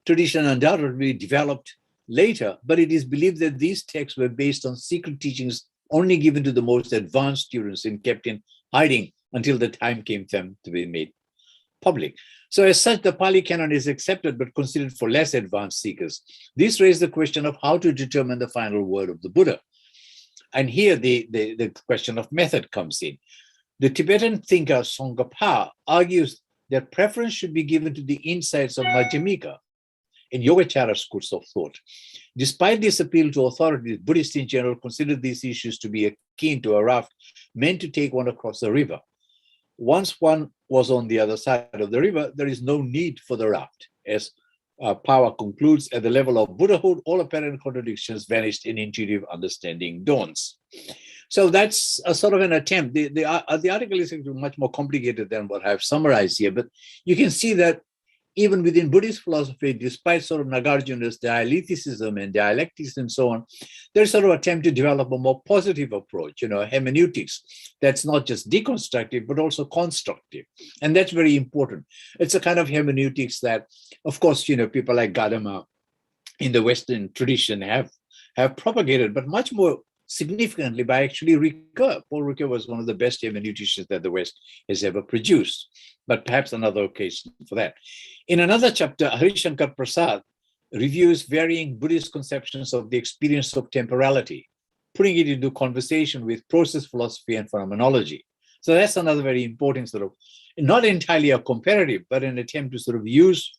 tradition undoubtedly developed later, but it is believed that these texts were based on secret teachings only given to the most advanced students and kept in hiding until the time came for them to be made public. So as such, the Pali Canon is accepted but considered for less advanced seekers. This raised the question of how to determine the final word of the Buddha. And here the question of method comes in. The Tibetan thinker Tsongkhapa argues that preference should be given to the insights of Madhyamika in Yogacara schools of thought. Despite this appeal to authorities, Buddhists in general consider these issues to be akin to a raft meant to take one across the river. Once one was on the other side of the river, there is no need for the raft. As Power concludes, at the level of Buddhahood, all apparent contradictions vanished and intuitive understanding dawns. So that's a sort of an attempt. The article is much more complicated than what I've summarized here, but you can see that even within Buddhist philosophy, despite sort of Nagarjuna's dialecticism and dialectics and so on, there's sort of an attempt to develop a more positive approach, hermeneutics that's not just deconstructive, but also constructive. And that's very important. It's a kind of hermeneutics that, of course, people like Gadamer in the Western tradition have propagated, but much more significantly by actually Ricoeur. Paul Ricoeur was one of the best hermeneuticians that the West has ever produced, but perhaps another occasion for that. In another chapter, Harishankar Prasad reviews varying Buddhist conceptions of the experience of temporality, putting it into conversation with process philosophy and phenomenology. So that's another very important sort of, not entirely a comparative, but an attempt to sort of use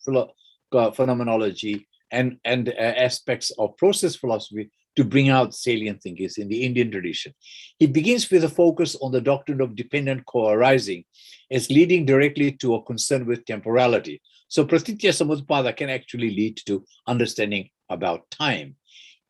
phenomenology and aspects of process philosophy to bring out salient thinkers in the Indian tradition. He begins with a focus on the doctrine of dependent co-arising as leading directly to a concern with temporality. So pratitya samutpada can actually lead to understanding about time.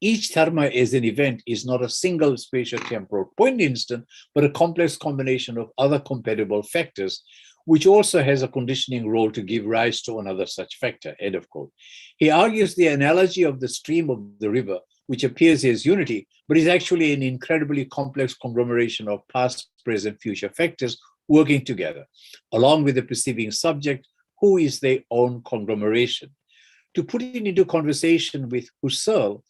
Each dharma as an event is not a single spatio-temporal point instant, but a complex combination of other compatible factors, which also has a conditioning role to give rise to another such factor, end of quote. He argues the analogy of the stream of the river, which appears as unity, but is actually an incredibly complex conglomeration of past, present, future factors working together, along with the perceiving subject, who is their own conglomeration. To put it into conversation with Husserl,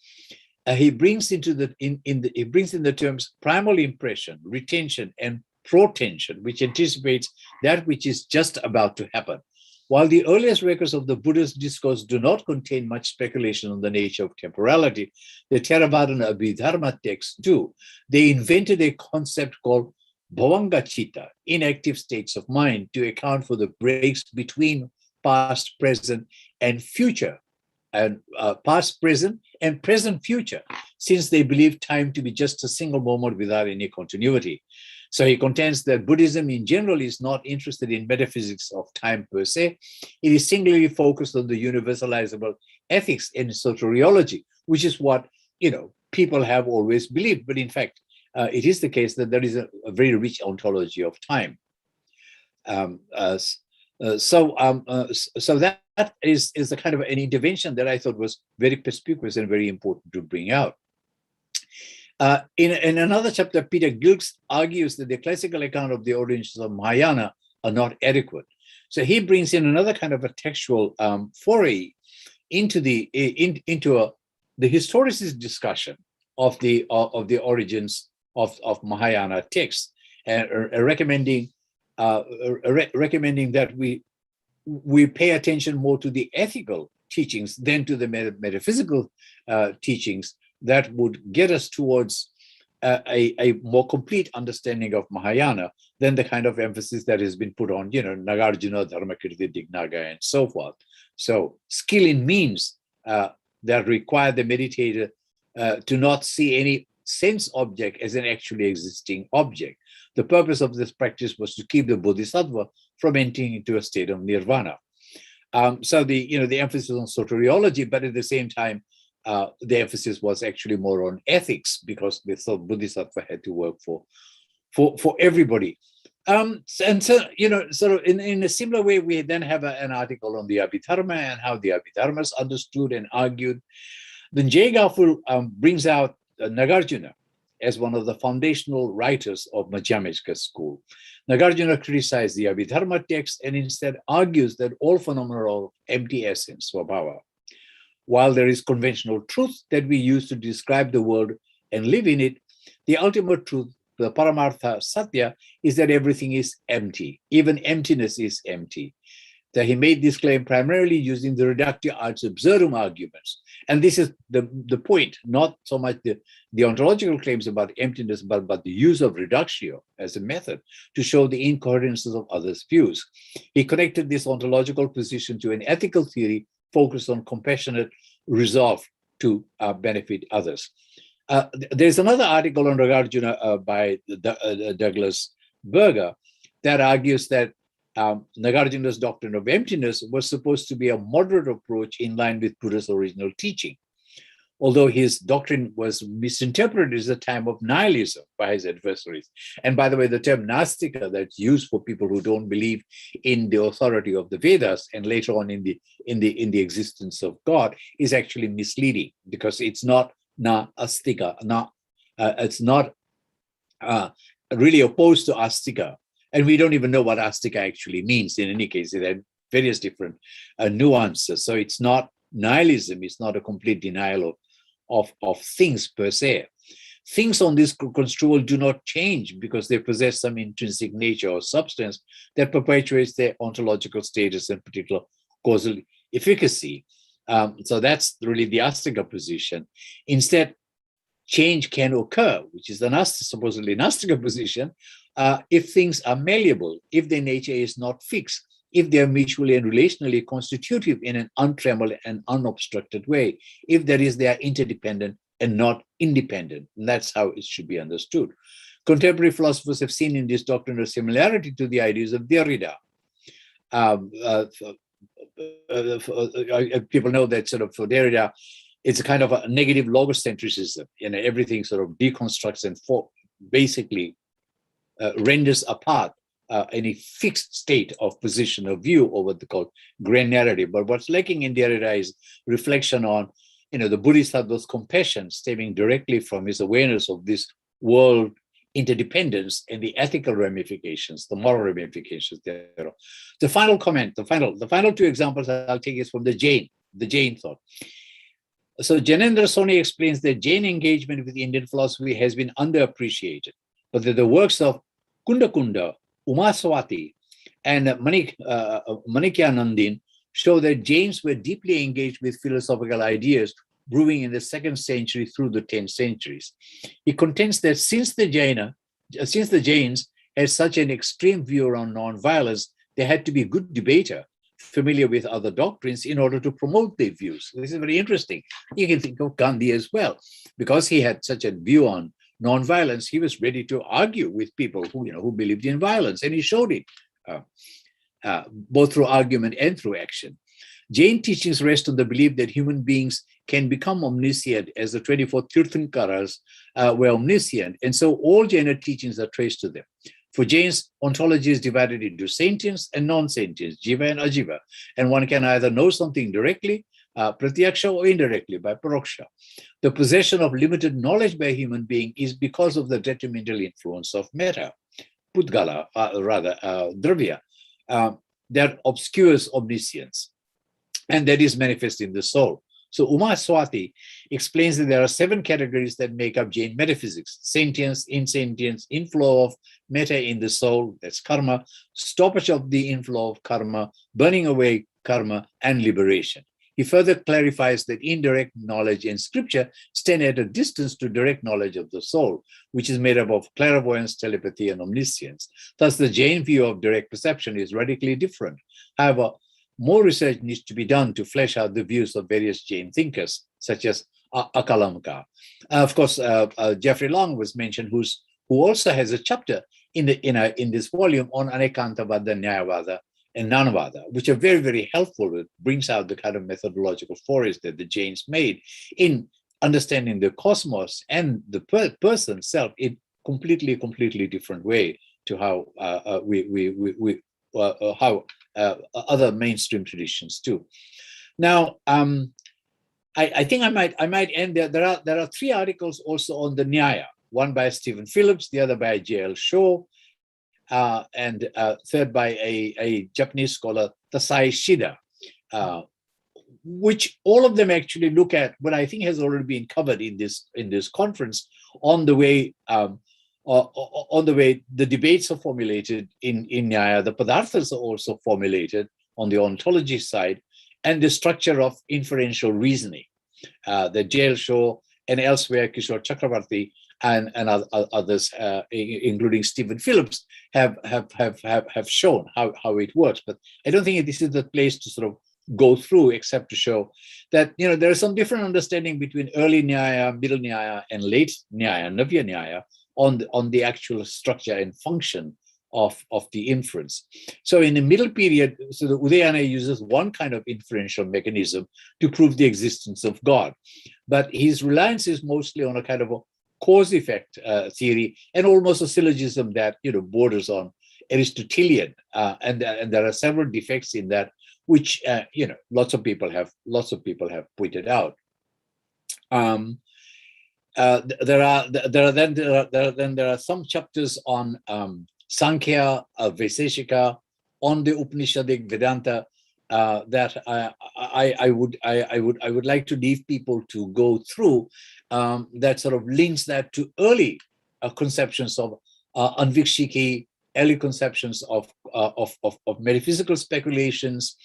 he brings in the terms primal impression, retention, and protension, which anticipates that which is just about to happen. While the earliest records of the Buddha's discourse do not contain much speculation on the nature of temporality, the Theravada Abhidharma texts do. They invented a concept called bhavanga citta, inactive states of mind, to account for the breaks between past, present, and future, and past, present, and present future, since they believe time to be just a single moment without any continuity. So he contends that Buddhism in general is not interested in metaphysics of time per se. It is singularly focused on the universalizable ethics and soteriology, which is what people have always believed. But in fact, it is the case that there is a very rich ontology of time. So that is the kind of an intervention that I thought was very perspicuous and very important to bring out. In another chapter, Peter Gilkes argues that the classical account of the origins of Mahayana are not adequate. So he brings in another kind of a textual foray into the historicist discussion of the origins of Mahayana texts, and recommending that we pay attention more to the ethical teachings than to the metaphysical teachings that would get us towards a more complete understanding of Mahayana than the kind of emphasis that has been put on, Nagarjuna, Dharmakirti, Dignaga, and so forth. So skill in means that require the meditator to not see any sense object as an actually existing object. The purpose of this practice was to keep the bodhisattva from entering into a state of nirvana. So the emphasis on soteriology, but at the same time, the emphasis was actually more on ethics, because the bodhisattva had to work for everybody. And so, sort of in a similar way, we then have an article on the Abhidharma and how the Abhidharmas understood and argued. Then J. Gafful brings out Nagarjuna as one of the foundational writers of Madhyamika school. Nagarjuna criticized the Abhidharma text and instead argues that all phenomena are of empty essence, svabhava. While there is conventional truth that we use to describe the world and live in it, the ultimate truth, the Paramartha Satya, is that everything is empty. Even emptiness is empty. That he made this claim primarily using the reductio ad absurdum arguments. And this is the point, not so much the ontological claims about emptiness, but the use of reductio as a method to show the incoherences of others' views. He connected this ontological position to an ethical theory focused on compassionate resolve to benefit others. There's another article on Nagarjuna by Douglas Berger that argues that Nagarjuna's doctrine of emptiness was supposed to be a moderate approach in line with Buddha's original teaching. Although his doctrine was misinterpreted as a time of nihilism by his adversaries. And by the way, the term Nastika that's used for people who don't believe in the authority of the Vedas and later on in the existence of God is actually misleading, because it's not astika, it's not really opposed to astika. And we don't even know what astika actually means. In any case, it had various different nuances. So it's not nihilism, it's not a complete denial of things per se. Things on this construal do not change because they possess some intrinsic nature or substance that perpetuates their ontological status and particular causal efficacy. So that's really the Astika position. Instead, change can occur, which is the supposedly Nastika position, if things are malleable, if their nature is not fixed, if they are mutually and relationally constitutive in an untrammeled and unobstructed way, if that is, they are interdependent and not independent. And that's how it should be understood. Contemporary philosophers have seen in this doctrine a similarity to the ideas of Derrida. People know that sort of for Derrida, it's a kind of a negative logocentrism. Everything sort of deconstructs and basically renders apart any fixed state of position of view or what they call grand narrative. But what's lacking in Derrida is reflection on, the Bodhisattva's compassion stemming directly from his awareness of this world interdependence and the ethical ramifications, the moral ramifications thereof. The final comment, the final two examples I'll take is from the Jain thought. So Janendra Soni explains that Jain engagement with Indian philosophy has been underappreciated, but that the works of Kunda Kunda, Umaswati, and Manikyanandin show that Jains were deeply engaged with philosophical ideas brewing in the 2nd century through the 10th centuries. He contends that since the Jains had such an extreme view around non-violence, they had to be a good debater, familiar with other doctrines in order to promote their views. This is very interesting. You can think of Gandhi as well. Because he had such a view on non-violence, he was ready to argue with people who believed in violence, and he showed it both through argument and through action. Jain teachings rest on the belief that human beings can become omniscient, as the 24 Tirthankaras were omniscient, and so all Jaina teachings are traced to them. For Jains, ontology is divided into sentience and non-sentience, jiva and ajiva, and one can either know something directly, pratyaksha, or indirectly, by paroksha. The possession of limited knowledge by a human being is because of the detrimental influence of metta, pudgala, dravya, that obscures omniscience, and that is manifest in the soul. So Umaswati explains that there are 7 categories that make up Jain metaphysics: sentience, insentience, inflow of metta in the soul, that's karma, stoppage of the inflow of karma, burning away karma, and liberation. He further clarifies that indirect knowledge and scripture stand at a distance to direct knowledge of the soul, which is made up of clairvoyance, telepathy, and omniscience. Thus, the Jain view of direct perception is radically different. However, more research needs to be done to flesh out the views of various Jain thinkers, such as Akalamka. Of course, Jeffrey Long was mentioned, who also has a chapter in this volume on Anekantavada, Nyayavada, and Nanavada, which are very, very helpful. It brings out the kind of methodological forays that the Jains made in understanding the cosmos and the person self in completely different way to how other mainstream traditions do. Now, I think I might end there. There are 3 articles also on the Nyaya, one by Stephen Phillips, the other by J.L. Shaw, and third by a Japanese scholar, Tasai Shida, which all of them actually look at what I think has already been covered in this conference on the way the debates are formulated in Nyaya, the Padarthas are also formulated on the ontology side, and the structure of inferential reasoning. The J.L. Shaw and elsewhere, Kishore Chakravarti and others, including Stephen Phillips, have shown how it works. But I don't think this is the place to sort of go through, except to show that there is some different understanding between early Nyaya, middle Nyaya, and late Nyaya, Navya Nyaya, on the actual structure and function of the inference. So in the middle period, so the Udayana uses one kind of inferential mechanism to prove the existence of God, but his reliance is mostly on a kind of a cause-effect theory, and almost a syllogism that borders on Aristotelian, and there are several defects in that, which lots of people have pointed out. There are some chapters on Sankhya, Vaiseshika, on the Upanishadic Vedanta that I would like to leave people to go through, that sort of links that to early conceptions of Anvikshiki, early conceptions of metaphysical speculations,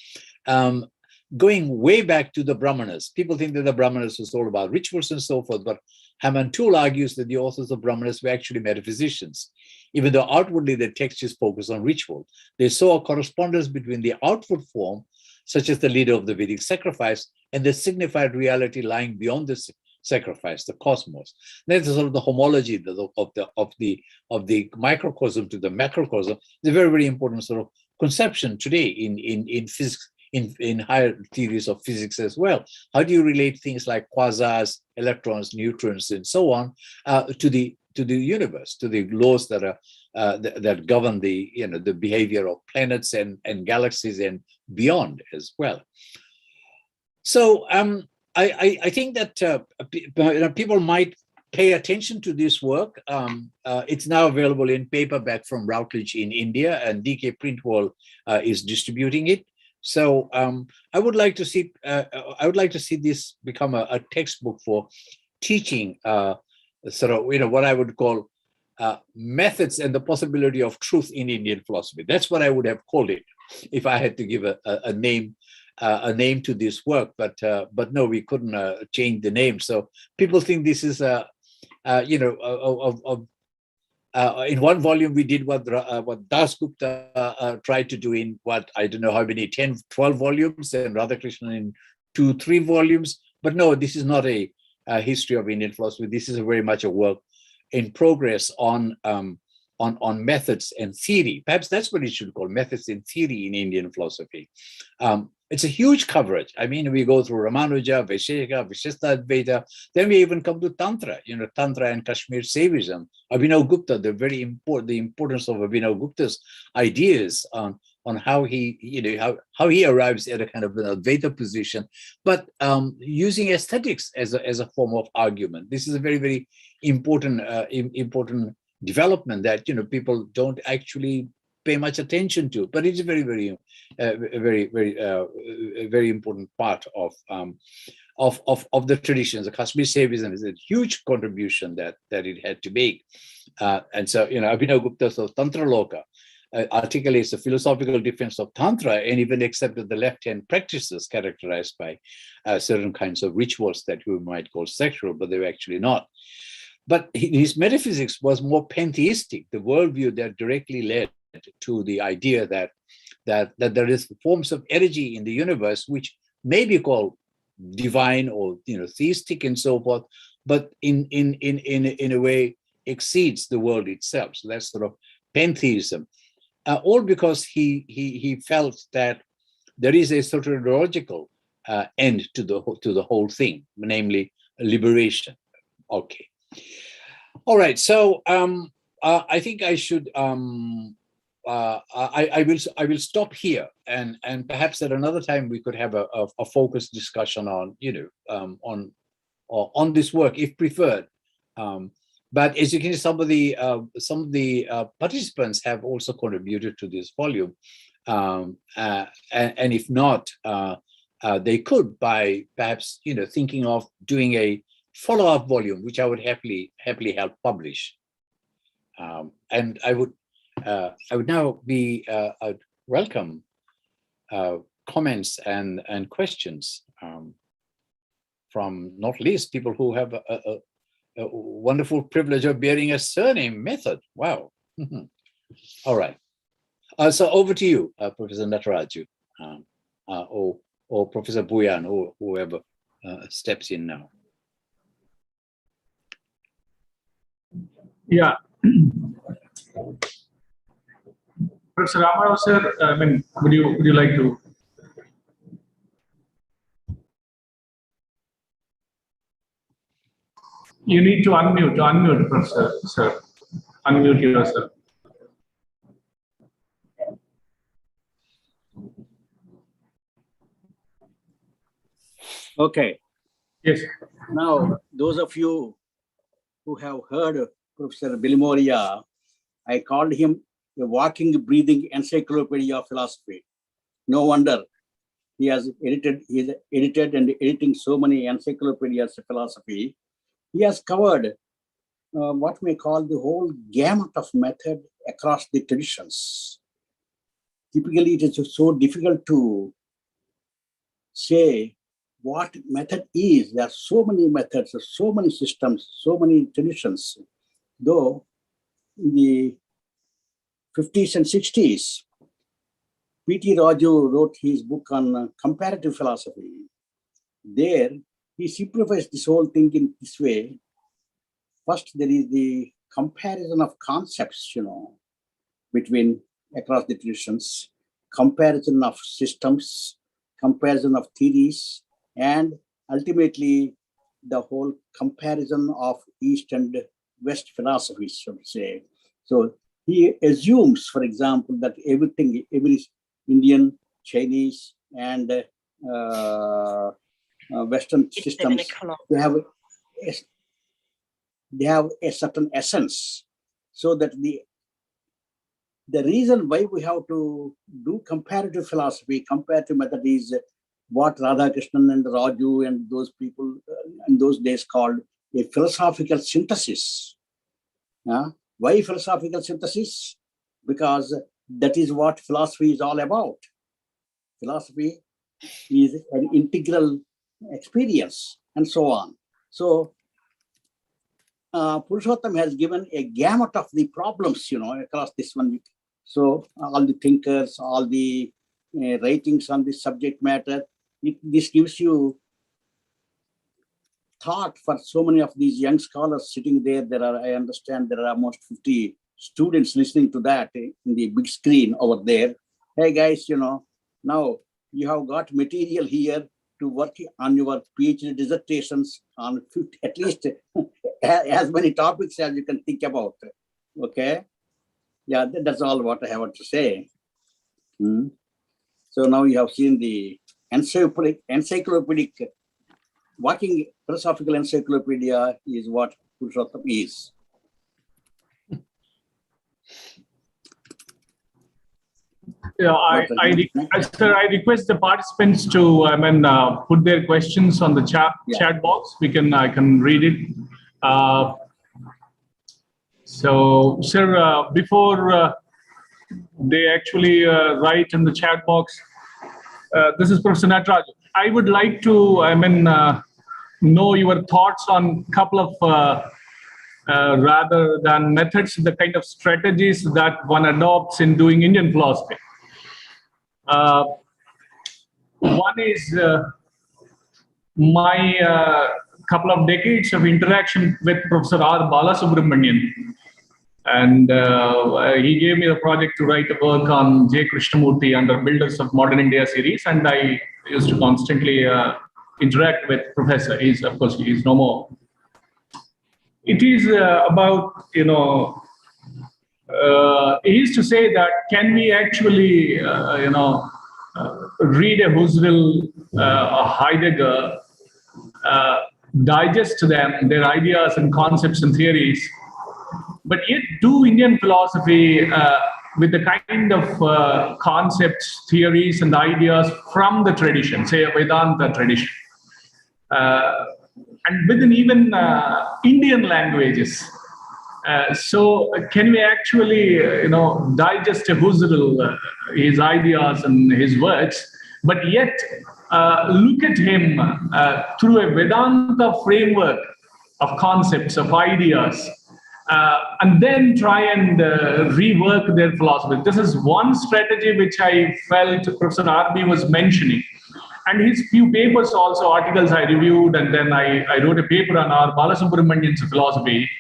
going way back to the Brahmanas. People think that the Brahmanas was all about rituals and so forth, but Hamantul argues that the authors of Brahmanas were actually metaphysicians. Even though outwardly the text is focused on ritual, they saw a correspondence between the outward form, such as the leader of the Vedic sacrifice, and the signified reality lying beyond the sacrifice, the cosmos. That's sort of the homology of the microcosm to the macrocosm. It's a very, very important sort of conception today in physics, in higher theories of physics as well. How do you relate things like quasars, electrons, neutrons, and so on to the universe, to the laws that are that govern the the behavior of planets and galaxies and beyond as well. So I think that people might pay attention to this work. It's now available in paperback from Routledge in India, and DK Printworld is distributing it. So I would like to see this become a textbook for teaching sort of, what I would call methods and the possibility of truth in Indian philosophy. That's what I would have called it if I had to give a name to this work. But no, we couldn't change the name. So people think this is in one volume we did what Das Gupta tried to do in I don't know how many, 10, 12 volumes, and Radhakrishnan in 2, 3 volumes. But no, this is not a history of Indian philosophy. This is very much a work in progress on methods and theory. Perhaps that's what it should call, methods and theory in Indian philosophy. It's a huge coverage. I mean, we go through Ramanuja, Vaisheshika, Vishistadvaita, then we even come to Tantra, Tantra and Kashmir Saivism. Abhinav Gupta, the importance of Abhinav Gupta's ideas on how he, how he arrives at a kind of an Advaita position, but using aesthetics as a form of argument. This is a very, very important development that people don't actually pay much attention to, but it's a very, very, very important part of the traditions. The Kashmir Saivism is a huge contribution that it had to make, and so Abhinav Gupta's Tantra Loka articulates the philosophical defense of Tantra and even accepted the left-hand practices characterized by certain kinds of rituals that we might call sexual, but they were actually not. But his metaphysics was more pantheistic, the worldview that directly led to the idea that there is forms of energy in the universe which may be called divine or theistic and so forth, but in a way exceeds the world itself. So that's sort of pantheism. All because he felt that there is a soteriological end to the whole thing, namely liberation. Okay. All right. So I think I should I will stop here, and perhaps at another time we could have a focused discussion on on this work if preferred. But as you can see, some of the participants have also contributed to this volume, and if not, they could by perhaps thinking of doing a follow-up volume, which I would happily help publish. And I would now be I'd welcome comments and questions from not least people who have a wonderful privilege of bearing a surname, Method. Wow. All right. So over to you, Professor Nataraju, or Professor Buyan, or whoever steps in now. Yeah. Professor Ramarao, sir, I mean, would you like to? You need to unmute, Professor, sir. Unmute yourself. Okay. Yes. Now, those of you who have heard Professor Moriya, I called him a walking, breathing encyclopedia of philosophy. No wonder he has edited and editing so many encyclopedias of philosophy. He has covered what we call the whole gamut of method across the traditions. Typically, it is so difficult to say what method is. There are so many methods, so many systems, so many traditions. Though in the 50s and 60s, P.T. Raju wrote his book on comparative philosophy. There, he simplifies this whole thing in this way. First, there is the comparison of concepts, between across the traditions, comparison of systems, comparison of theories, and ultimately the whole comparison of East and West philosophies, so to say. So he assumes, for example, that every Indian, Chinese, and Western systems, they have they have a certain essence, so that the reason why we have to do comparative philosophy, comparative method, is what Radhakrishnan and Raju and those people in those days called a philosophical synthesis. Why philosophical synthesis? Because that is what philosophy is all about. Philosophy is an integral experience, and so on. So Purushottam has given a gamut of the problems, across this one. So all the thinkers, all the writings on this subject matter, this gives you thought for so many of these young scholars sitting there. I understand there are almost 50 students listening to that in the big screen over there. Hey guys, now you have got material here to work on your PhD dissertations on 50, at least as many topics as you can think about. Okay. Yeah, that's all what I have to say. So now you have seen the encyclopedic walking philosophical encyclopedia is what Purushottam is. Yeah, sir, I request the participants to put their questions on the chat box. I can read it. So, sir, before they actually write in the chat box, this is Professor Nataraj. I would like to, know your thoughts on a couple of rather than methods, the kind of strategies that one adopts in doing Indian philosophy. One is my couple of decades of interaction with Professor R. Balasubramanian. And he gave me the project to write a work on J. Krishnamurti under Builders of Modern India series. And I used to constantly interact with Professor. Of course, he is no more. It is about, he used to say that can we actually, read a Husserl, a Heidegger, digest them, their ideas and concepts and theories, but yet do Indian philosophy with the kind of concepts, theories, and ideas from the tradition, say a Vedanta tradition, and within even Indian languages. So can we actually, digest a Husserl, his ideas and his works, but yet look at him through a Vedanta framework of concepts, of ideas, and then try and rework their philosophy. This is one strategy which I felt Professor RB was mentioning. And his few papers also, articles I reviewed, and then I wrote a paper on R. Balasubramanian's philosophy.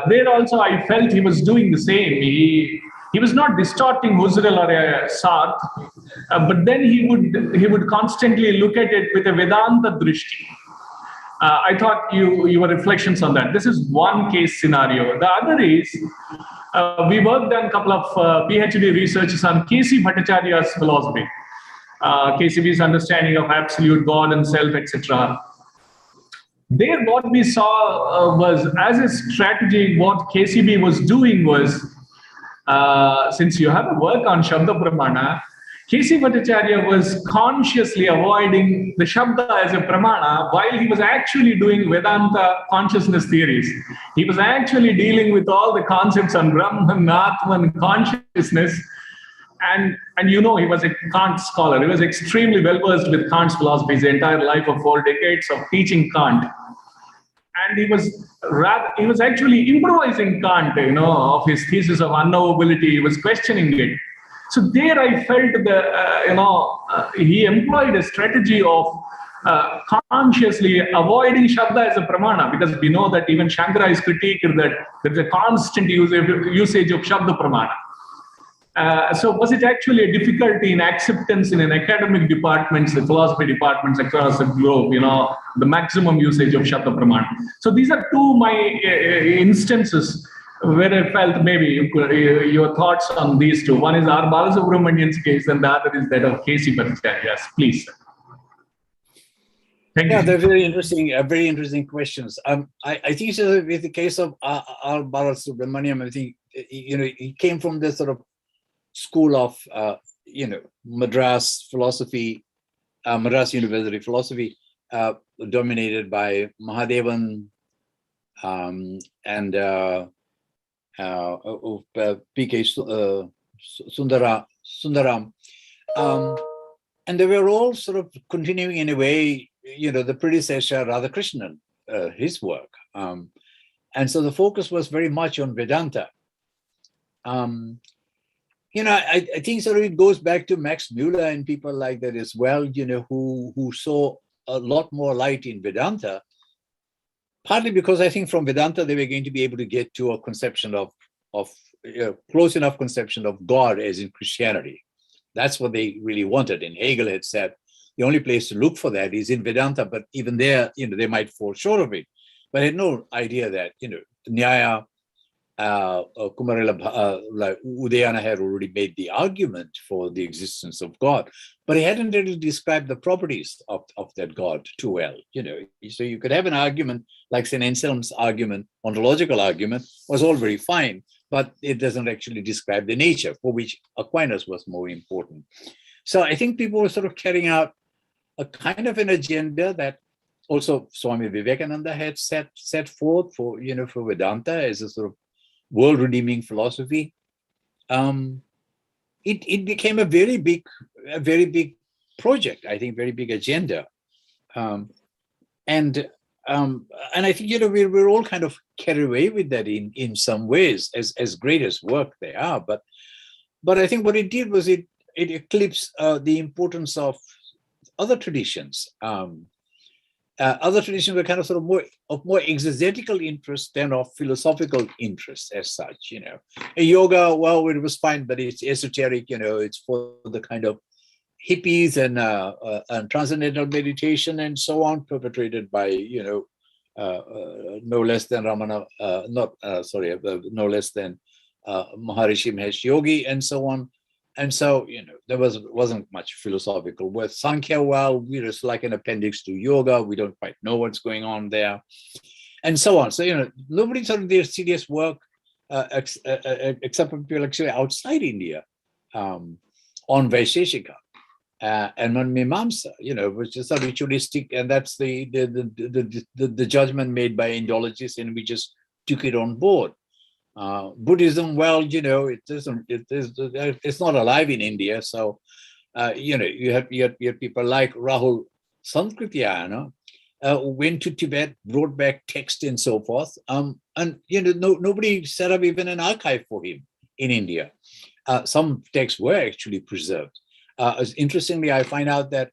There also I felt he was doing the same. He was not distorting Husserl or Sartre, but then he would constantly look at it with a Vedanta drishti. I thought your reflections on that. This is one case scenario. The other is we worked on a couple of PhD researches on K.C. Bhattacharya's philosophy, KCB's understanding of absolute God and self, etc. There, what we saw was, as a strategy, what KCB was doing was, since you have a work on Shabda Pramana, K.C. Bhattacharya was consciously avoiding the Shabda as a Pramana while he was actually doing Vedanta consciousness theories. He was actually dealing with all the concepts on Brahman, Atman, consciousness. And he was a Kant scholar. He was extremely well versed with Kant's philosophy, his entire life of 4 decades of teaching Kant. And he was actually improvising Kant, of his thesis of unknowability. He was questioning it. So there I felt he employed a strategy of consciously avoiding Shabda as a Pramana, because we know that even Shankara is critiqued that there's a constant usage of Shabda Pramana. So was it actually a difficulty in acceptance in an academic departments, the philosophy departments across the globe, the maximum usage of Shabda Pramana? So these are two my instances where I felt maybe your thoughts on these two. One is R. Balasubramanian's case and the other is that of K.C. Bhattacharya's. Please. Thank Yeah, you. they're very interesting questions. I think so with the case of Al Balasubramaniam, I think, he came from this sort of school of, Madras philosophy, Madras University philosophy, dominated by Mahadevan and P.K. Sundaram. And they were all sort of continuing in a way, the predecessor Radhakrishnan, his work. And so the focus was very much on Vedanta. I think sort of it goes back to Max Muller and people like that as well, who saw a lot more light in Vedanta, partly because I think from Vedanta they were going to be able to get to a conception of close enough conception of God as in Christianity. That's what they really wanted. And Hegel had said the only place to look for that is in Vedanta, but even there, they might fall short of it. But I had no idea that, Nyaya, Kumar, Udayana had already made the argument for the existence of God, but he hadn't really described the properties of that God too well. So you could have an argument like St. Anselm's argument, ontological argument, was all very fine, but it doesn't actually describe the nature, for which Aquinas was more important. So I think people were sort of carrying out a kind of an agenda that also Swami Vivekananda had set forth for Vedanta as a sort of world-redeeming philosophy. It became a very big project, I think, very big agenda. And I think we're all kind of carried away with that in some ways, as great as work they are. But I think what it did was it eclipsed the importance of other traditions. Other traditions were kind of sort of more exegetical interest than of philosophical interest as such. Yoga, well, it was fine, but it's esoteric. It's for the kind of hippies and transcendental meditation and so on, perpetrated by no less than no less than Maharishi Mahesh Yogi and so on. And so there wasn't much philosophical worth. Sankhya, well, it's like an appendix to yoga. We don't quite know what's going on there, and so on. So nobody sort of did serious work except for people actually outside India on Vaisheshika. And on Mimamsa, which is a ritualistic, and that's the judgment made by Indologists, and we just took it on board. Buddhism, well, it's not alive in India, so you have people like Rahul Sankrityayana, went to Tibet, brought back text and so forth, and nobody set up even an archive for him in India. Some texts were actually preserved. Interestingly, I find out that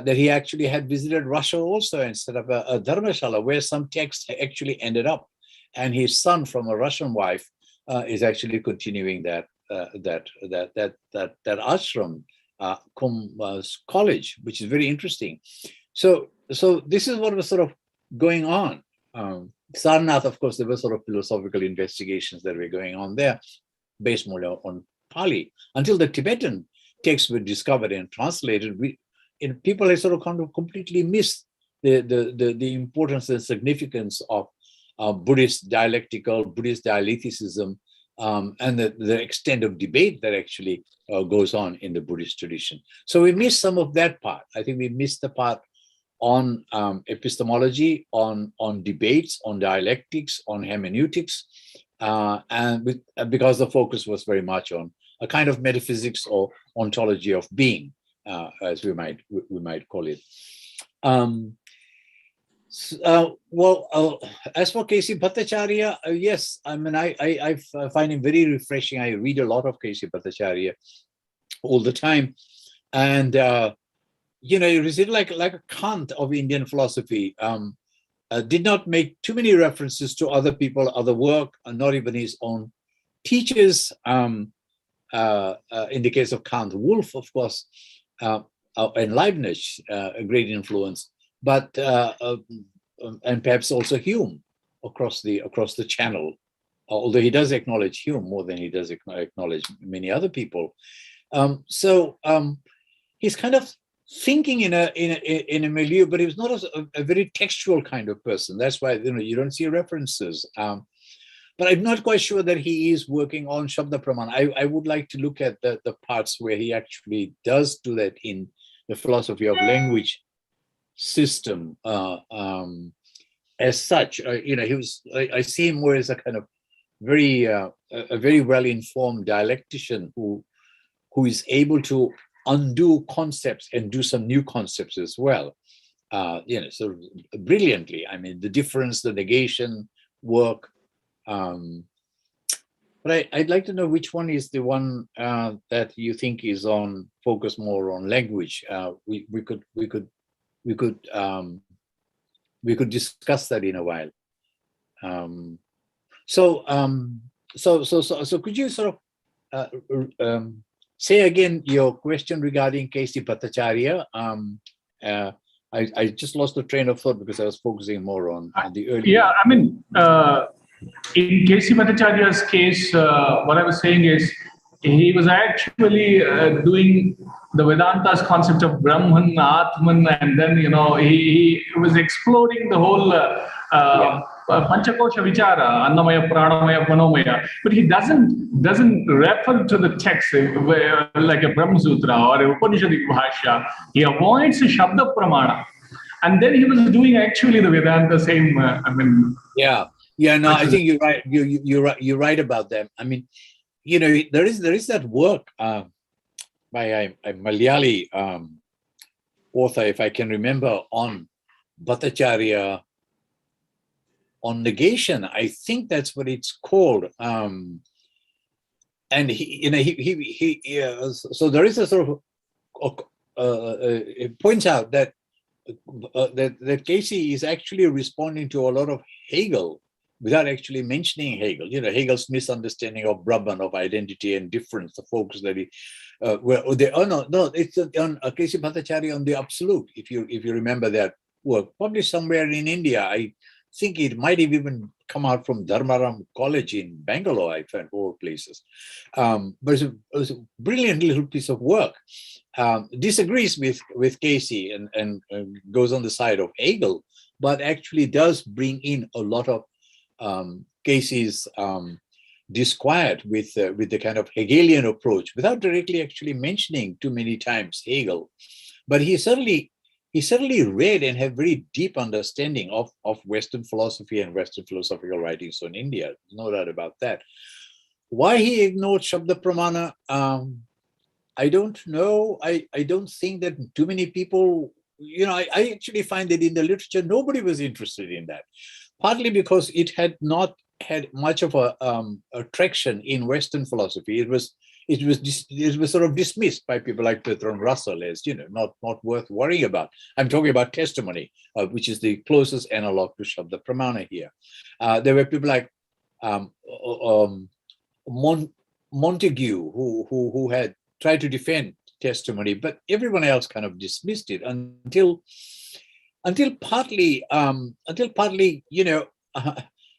he actually had visited Russia also and set up a dharmashala where some texts actually ended up, and his son from a Russian wife is actually continuing that ashram, college, which is very interesting. So this is what was sort of going on. Sarnath, of course, there were sort of philosophical investigations that were going on there, based more on Pali, until the Tibetan texts were discovered and translated. People had sort of completely missed the importance and significance of Buddhist dialectical, Buddhist dialecticism, and the extent of debate that actually goes on in the Buddhist tradition. So we missed some of that part. I think we missed the part on epistemology, on debates, on dialectics, on hermeneutics, and because the focus was very much on a kind of metaphysics or ontology of being, as we might call it. As for K.C. Bhattacharya, yes, I mean, I find him very refreshing. I read a lot of K.C. Bhattacharya all the time, and he's like a Kant of Indian philosophy. Did not make too many references to other people, other work, not even his own teachers. In the case of Kant, Wolff, of course, and Leibniz, a great influence, but and perhaps also Hume across the channel, although he does acknowledge Hume more than he does acknowledge many other people. So he's kind of thinking in a milieu, but he was not a very textual kind of person. That's why you don't see references. But I'm not quite sure that he is working on Shabda Pramana. I would like to look at the parts where he actually does do that in the philosophy of language system as such. I see him more as a kind of a very well-informed dialectician who is able to undo concepts and do some new concepts as well. So brilliantly. I mean, the difference, the negation work. But I'd like to know which one is the one that you think is on focus more on language. We could discuss that in a while. So could you sort of say again your question regarding K.C. Bhattacharya? I just lost the train of thought because I was focusing more on the early. Yeah, I mean, in K.C. Bhattacharya's case, what I was saying is he was actually doing the Vedanta's concept of Brahman, Atman, and then he was exploring the whole Panchakosha Vichara, Annamaya, Pranamaya, Manomaya, but he doesn't refer to the text like a Brahma Sutra or a Upanishadic Bhashya. He avoids the Shabda Pramana, and then he was doing actually the Vedanta same. No, I think you're right. You're right about that. I mean, there is that work by a Malayali author, if I can remember, on Bhattacharya, on negation. I think that's what it's called. And so there is a sort of it points out that that Casey is actually responding to a lot of Hegel without actually mentioning Hegel. Hegel's misunderstanding of Brahman, of identity and difference, the focus that it's on K.C. Bhattacharya on the absolute. If you remember that work, published somewhere in India. I think it might have even come out from Dharmaram College in Bangalore, I found, all places. But it was a brilliant little piece of work. Disagrees with Casey and goes on the side of Hegel, but actually does bring in a lot of Casey's disquiet with the kind of Hegelian approach, without directly actually mentioning too many times Hegel. But he certainly read and had very deep understanding of Western philosophy and Western philosophical writings on India. No doubt about that. Why he ignored Shabda Pramana, I don't know. I don't think that too many people, I actually find that in the literature, nobody was interested in that. Partly because it had not had much of a traction in Western philosophy. It was sort of dismissed by people like Bertrand Russell as not worth worrying about. I'm talking about testimony, which is the closest analog to Shabda Pramana here. There were people like Montague who had tried to defend testimony, but everyone else kind of dismissed it until partly,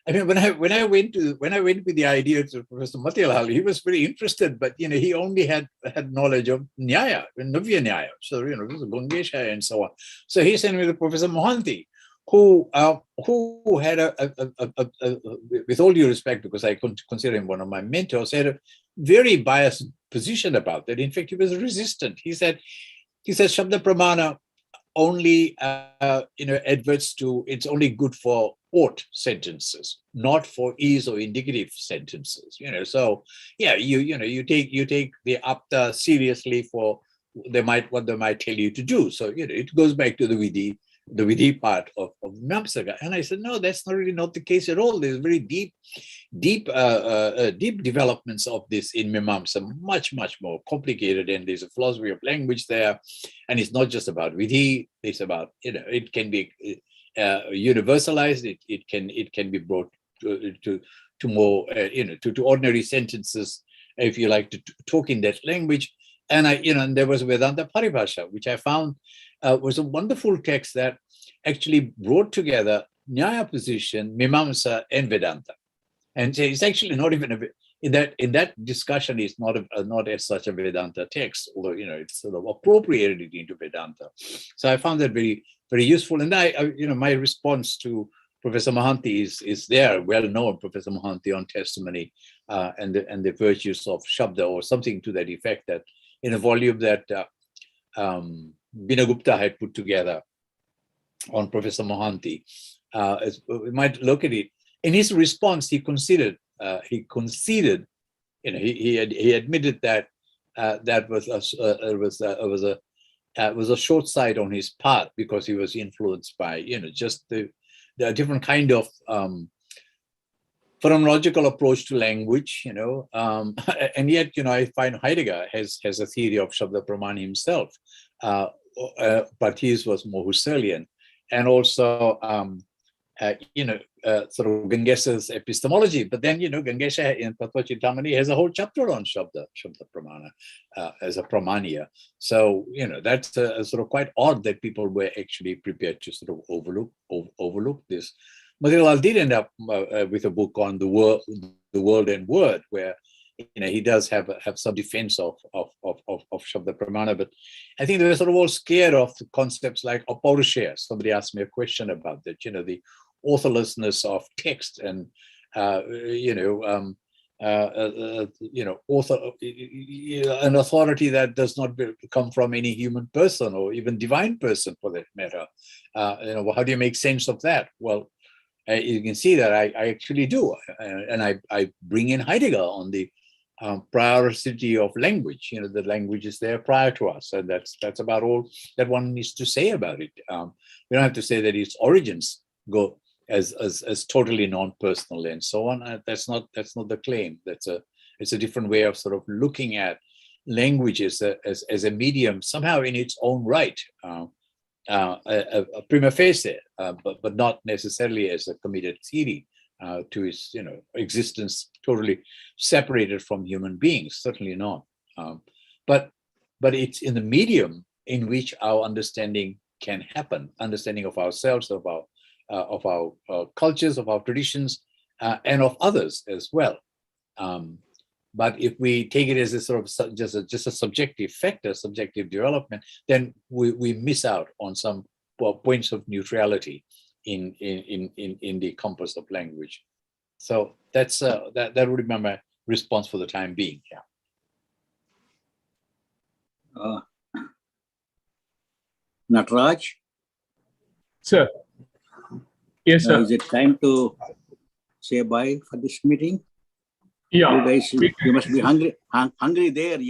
I mean, when I went with the idea to Professor Matilal, he was very interested, but he only had knowledge of Nyaya, Navya Nyaya, so Gangesha and so on. So he sent me to Professor Mohanty, who had with all due respect, because I consider him one of my mentors, had a very biased position about that. In fact, he was resistant. He said Shabda Pramana only adverts to, it's only good for ought sentences, not for is or indicative sentences. So yeah, you take the apta seriously for what they might tell you to do. So it goes back to the vidhi part of Mimamsaka. And I said, no, that's not really not the case at all. There's very deep developments of this in Mimamsa, much more complicated, and there's a philosophy of language there, and it's not just about vidhi. It's about it can be universalized. It can be brought to more to ordinary sentences, if you like, to talk in that language. And and there was Vedanta Paribhasha, which I found was a wonderful text that actually brought together Nyaya position, Mimamsa, and Vedanta. And it's actually not even in that discussion is not as such a Vedanta text, although it's sort of appropriated into Vedanta. So I found that very, very useful. And my response to Professor Mohanty is there, well known, Professor Mohanty, on testimony and the virtues of Shabda, or something to that effect, that in a volume that Bina Gupta had put together on Professor Mohanty. We might look at it. In his response, he conceded, he admitted that that was a short sight on his part, because he was influenced by just the different kind of phenomenological approach to language, and yet I find Heidegger has a theory of Shabda Praman himself, but his was more Husserlian, and also sort of Gangesha's epistemology. But then Gangesha in Tattva Chintamani has a whole chapter on Shabda Pramana as a Pramanya. So that's sort of quite odd that people were actually prepared to sort of overlook this. Motilal did end up with a book on the world and word, where he does have some defense of Shabda Pramana, but I think they're sort of all scared of the concepts like Purusho. Somebody asked me a question about that, the authorlessness of text, and an authority that does not come from any human person, or even divine person for that matter. How do you make sense of that? Well, you can see that I actually do, and I bring in Heidegger on the priority of language. The language is there prior to us, and that's about all that one needs to say about it. We don't have to say that its origins go as totally non-personal and so on. That's not the claim. It's a different way of sort of looking at language as a medium, somehow in its own right, a prima facie, but not necessarily as a committed theory to its existence totally separated from human beings. Certainly not. But it's in the medium in which our understanding can happen, understanding of ourselves, of our cultures, of our traditions, and of others as well. But if we take it as a sort of just a subjective factor, subjective development, then we miss out on some points of neutrality in the compass of language. So that's that would be my response for the time being. Yeah. Nataraj? Sir. Yes, sir. Is it time to say bye for this meeting? Yeah. You guys, you must be hungry there,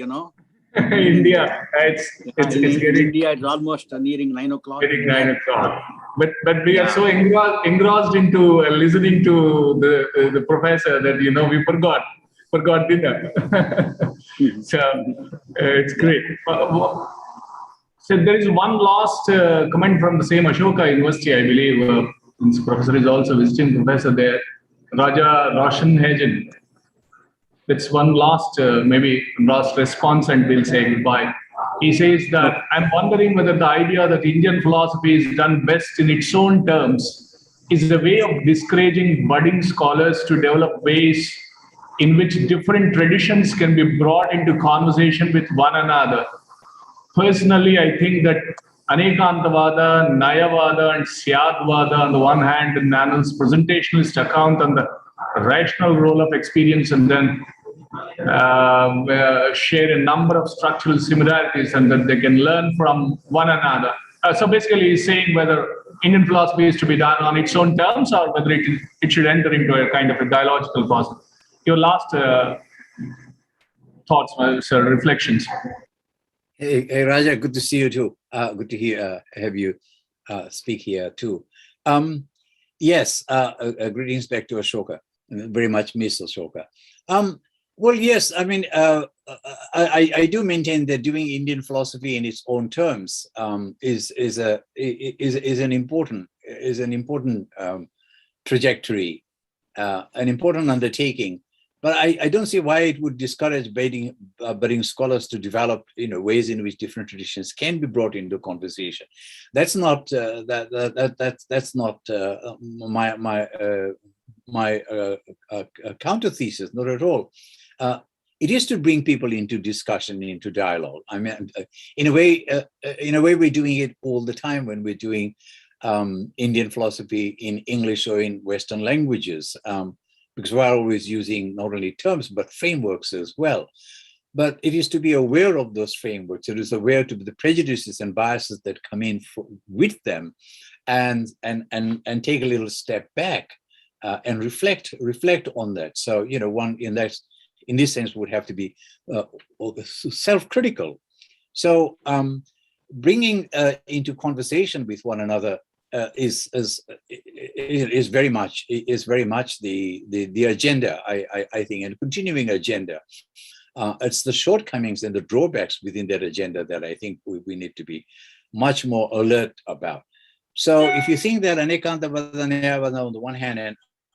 India, it's in getting, India, it's almost nearing 9 o'clock. Getting 9 o'clock. But we are so engrossed into listening to the professor that we forgot dinner. So it's great. So there is one last comment from the same Ashoka University, I believe. This professor is also visiting professor there, Raja Roshan Hajan. That's one last response, and we'll say goodbye. He says that I'm wondering whether the idea that Indian philosophy is done best in its own terms is a way of discouraging budding scholars to develop ways in which different traditions can be brought into conversation with one another. Personally, I think that Anekantavada, Nayavada, and Syadvada on the one hand, and Nanal's presentationalist account on the rational role of experience, and then share a number of structural similarities, and that they can learn from one another. So basically, he's saying whether Indian philosophy is to be done on its own terms, or whether it should enter into a kind of a dialogical process. Your last thoughts, sir, reflections. Hey, Raja, good to see you too. Good to have you speak here too. Yes, greetings back to Ashoka. Very much miss Ashoka. Well, yes, I mean, I do maintain that doing Indian philosophy in its own terms is an important trajectory, an important undertaking. But I don't see why it would discourage budding scholars to develop, ways in which different traditions can be brought into conversation. That's not that's not my counter thesis, not at all. it is to bring people into discussion, into dialogue. I mean, in a way, we're doing it all the time when we're doing Indian philosophy in English or in Western languages, because we're always using not only terms but frameworks as well. But it is to be aware of those frameworks. It is aware to the prejudices and biases that come in with them, and take a little step back and reflect on that. So one in this sense would have to be self-critical. So bringing into conversation with one another is very much the agenda, I think, and continuing agenda. It's the shortcomings and the drawbacks within that agenda that I think we need to be much more alert about. So if you think that Anekanta Vadanayavana on the one hand and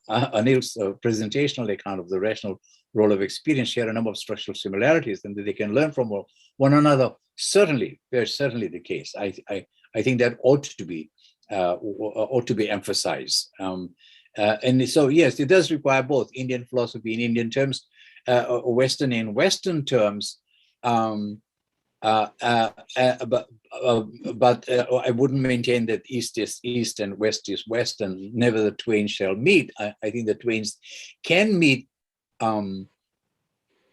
Anil's presentational account of the rational role of experience share a number of structural similarities and that they can learn from one another, certainly, very certainly the case. I think that ought to be emphasized. And so, yes, it does require both Indian philosophy in Indian terms, Western in Western terms, but I wouldn't maintain that East is East and West is West, and never the twain shall meet. I think the twains can meet.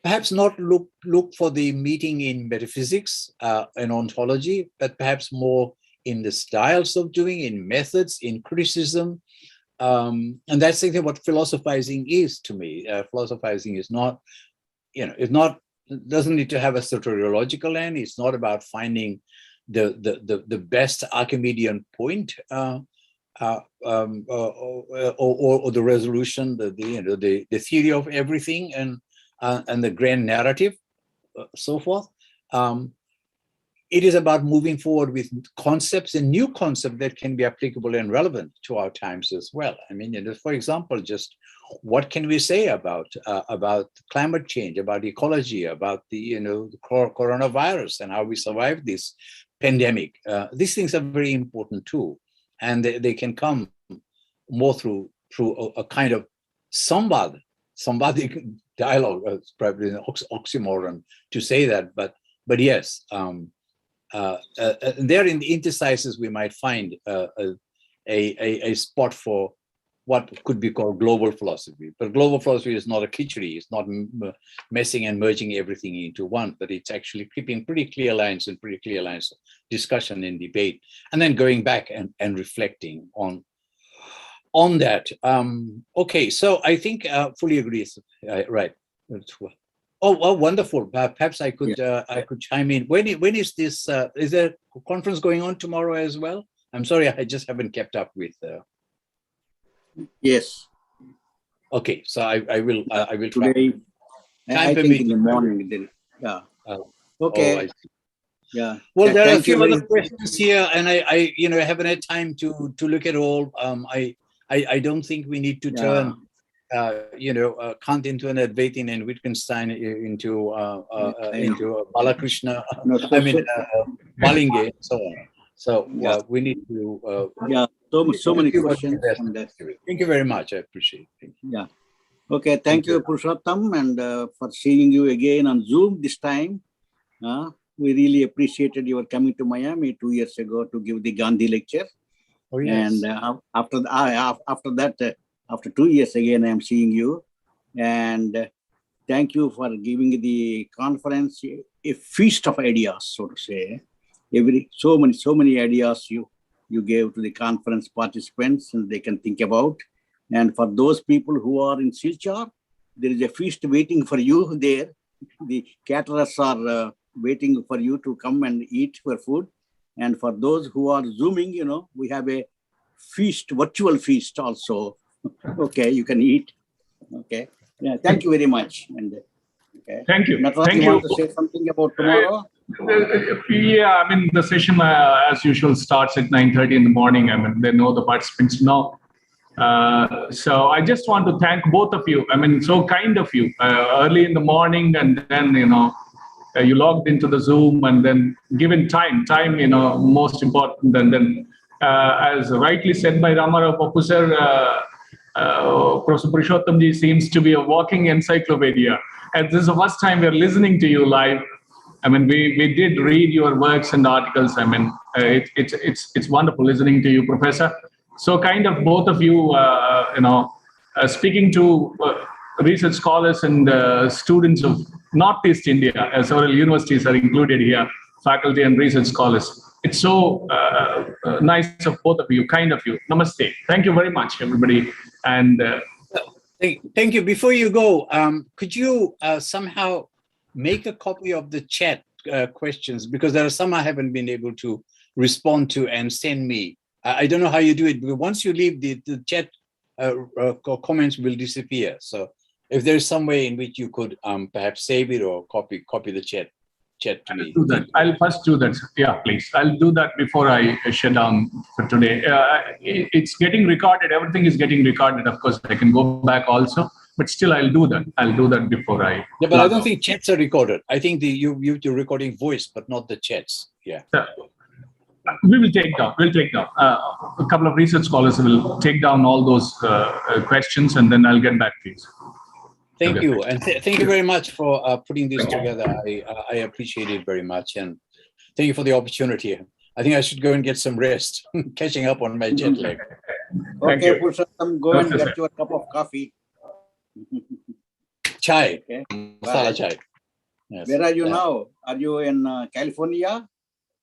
Perhaps not look for the meeting in metaphysics and ontology, but perhaps more in the styles of doing, in methods, in criticism. And that's exactly what philosophizing is to me. Philosophizing is not, doesn't need to have a soteriological end. It's not about finding the best Archimedean point or the resolution, the theory of everything and the grand narrative, so forth. It is about moving forward with concepts and new concepts that can be applicable and relevant to our times as well. I mean, for example, just what can we say about climate change, about ecology, about the coronavirus and how we survived this pandemic? These things are very important too, and they can come more through a kind of samvad dialogue. It's probably an oxymoron to say that, but yes. There in the interstices, we might find a spot for what could be called global philosophy. But global philosophy is not a khichdi. It's not messing and merging everything into one, but it's actually keeping pretty clear lines of discussion and debate, and then going back and reflecting on that. Okay, so I think fully agree. Right. Oh, wonderful. Perhaps I could chime in. When is this? Is there a conference going on tomorrow as well? I'm sorry, I just haven't kept up with. Yes. Okay, so I will try. Today, I think in the morning. Then, yeah. Okay. Oh, I see. Yeah. Well, there are a few other questions here, and I haven't had time to look at all. I don't think we need to turn. Kant into an Advaitin and Wittgenstein into Balakrishna, Malinge, and so on. So we need to. So many questions. Thank you very much. I appreciate it. Yeah. Okay. Thank you, Purushottam, and for seeing you again on Zoom this time. We really appreciated your coming to Miami 2 years ago to give the Gandhi lecture. Oh, yes. And after that. After 2 years again, I am seeing you, and thank you for giving the conference a feast of ideas, so to say. So many ideas you gave to the conference participants, and they can think about. And for those people who are in Silchar, there is a feast waiting for you there. The caterers are waiting for you to come and eat your food. And for those who are Zooming, we have a feast, virtual feast also. Okay, you can eat. Okay. Yeah, thank you very much. And okay. Thank you. Thank you. Want to say something about tomorrow? Yeah, I mean, the session, as usual, starts at 9:30 in the morning. I mean, they know the participants now. So I just want to thank both of you. I mean, so kind of you. Early in the morning, and then, you logged into the Zoom, and then given time, most important. And then, as rightly said by Ramarao Papu sir, Professor Purushottamji seems to be a walking encyclopedia. And this is the first time we're listening to you live. I mean, we did read your works and articles. I mean, it's wonderful listening to you, Professor. So kind of both of you, speaking to research scholars and students of Northeast India, several universities are included here, faculty and research scholars. It's so nice of both of you, kind of you. Namaste. Thank you very much, everybody. And thank you. Before you go, could you somehow make a copy of the chat questions, because there are some I haven't been able to respond to, and send me. I don't know how you do it, but once you leave, the chat comments will disappear. So if there's some way in which you could perhaps save it or copy the chat to me. Do that. I'll first do that. Yeah, please. I'll do that before I shut down for today. It's getting recorded. Everything is getting recorded. Of course, I can go back also, but still I'll do that. I'll do that before I. Yeah, but I don't think chats are recorded. I think you're recording voice, but not the chats. Yeah. We will take down. We'll take down. A couple of research scholars will take down all those questions, and then I'll get back to you. Thank you, and thank you very much for putting this together. I appreciate it very much, and thank you for the opportunity. I think I should go and get some rest, catching up on my jet lag. Okay, Purushottam, go and get your cup of coffee. Chai, Okay. masala chai. Yes. Where are you now? Are you in California?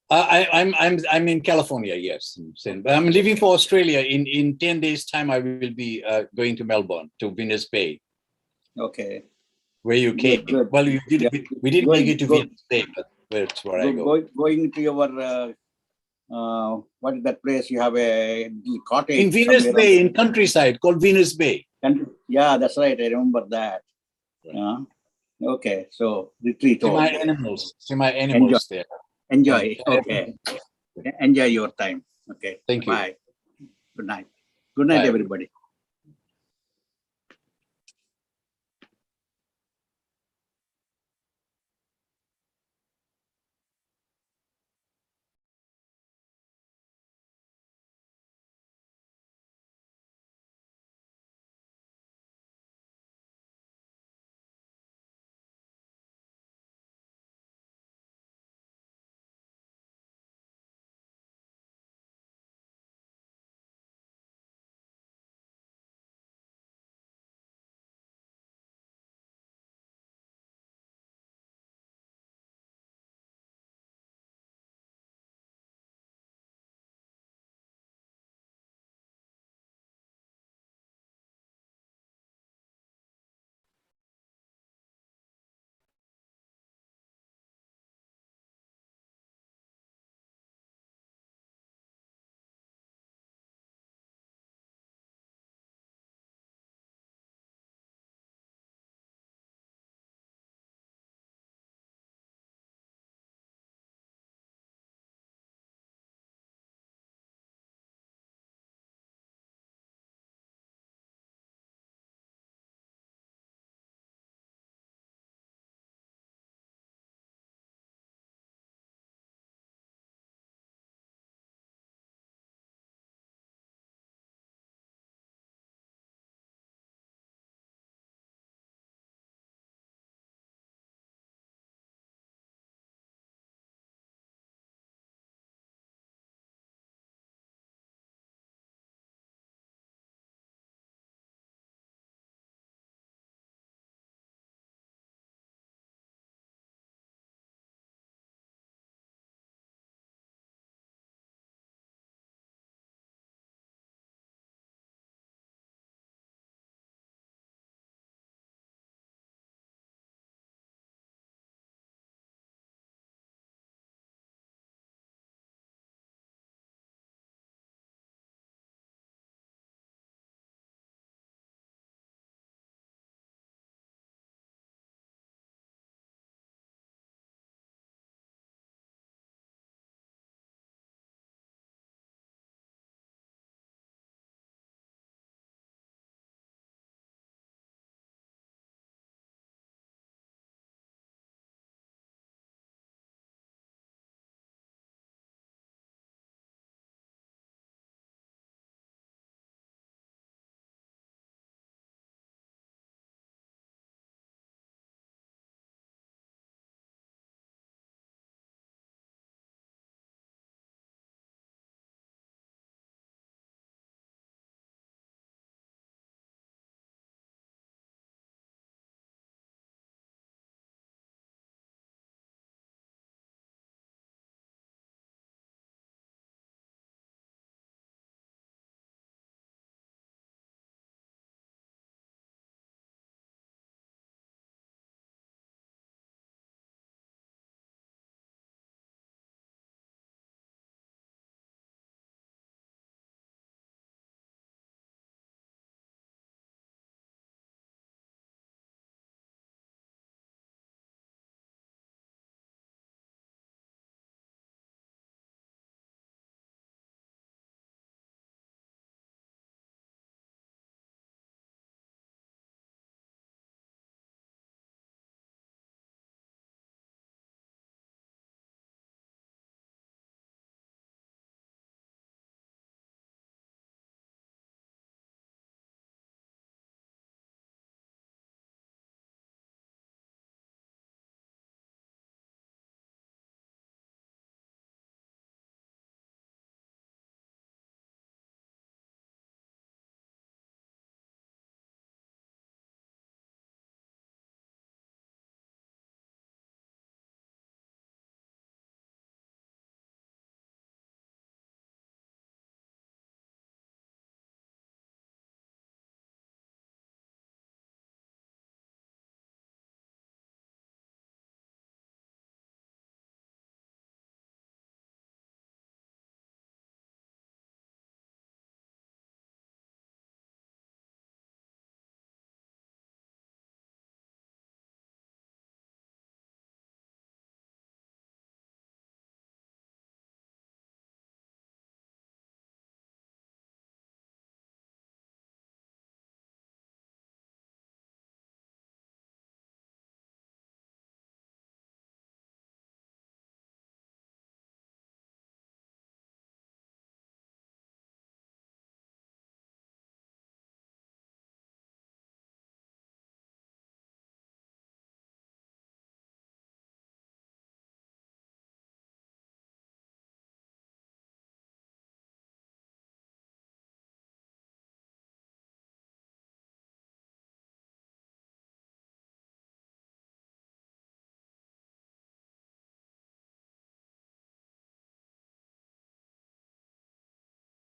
I'm in California, yes. But I'm leaving for Australia in 10 days' time. I will be going to Melbourne, to Venus Bay. Okay. Where you came. Good. Well, we didn't make it to Venus Bay, but that's where I go. Going to your what is that place? You have a cottage in Venus Bay, in countryside, called Venus Bay. Yeah, that's right. I remember that. Yeah. Okay. So retreat. See my animals there. Enjoy. Okay. Enjoy your time. Okay. Thank you. Bye. Good night. Good night, Bye. everybody.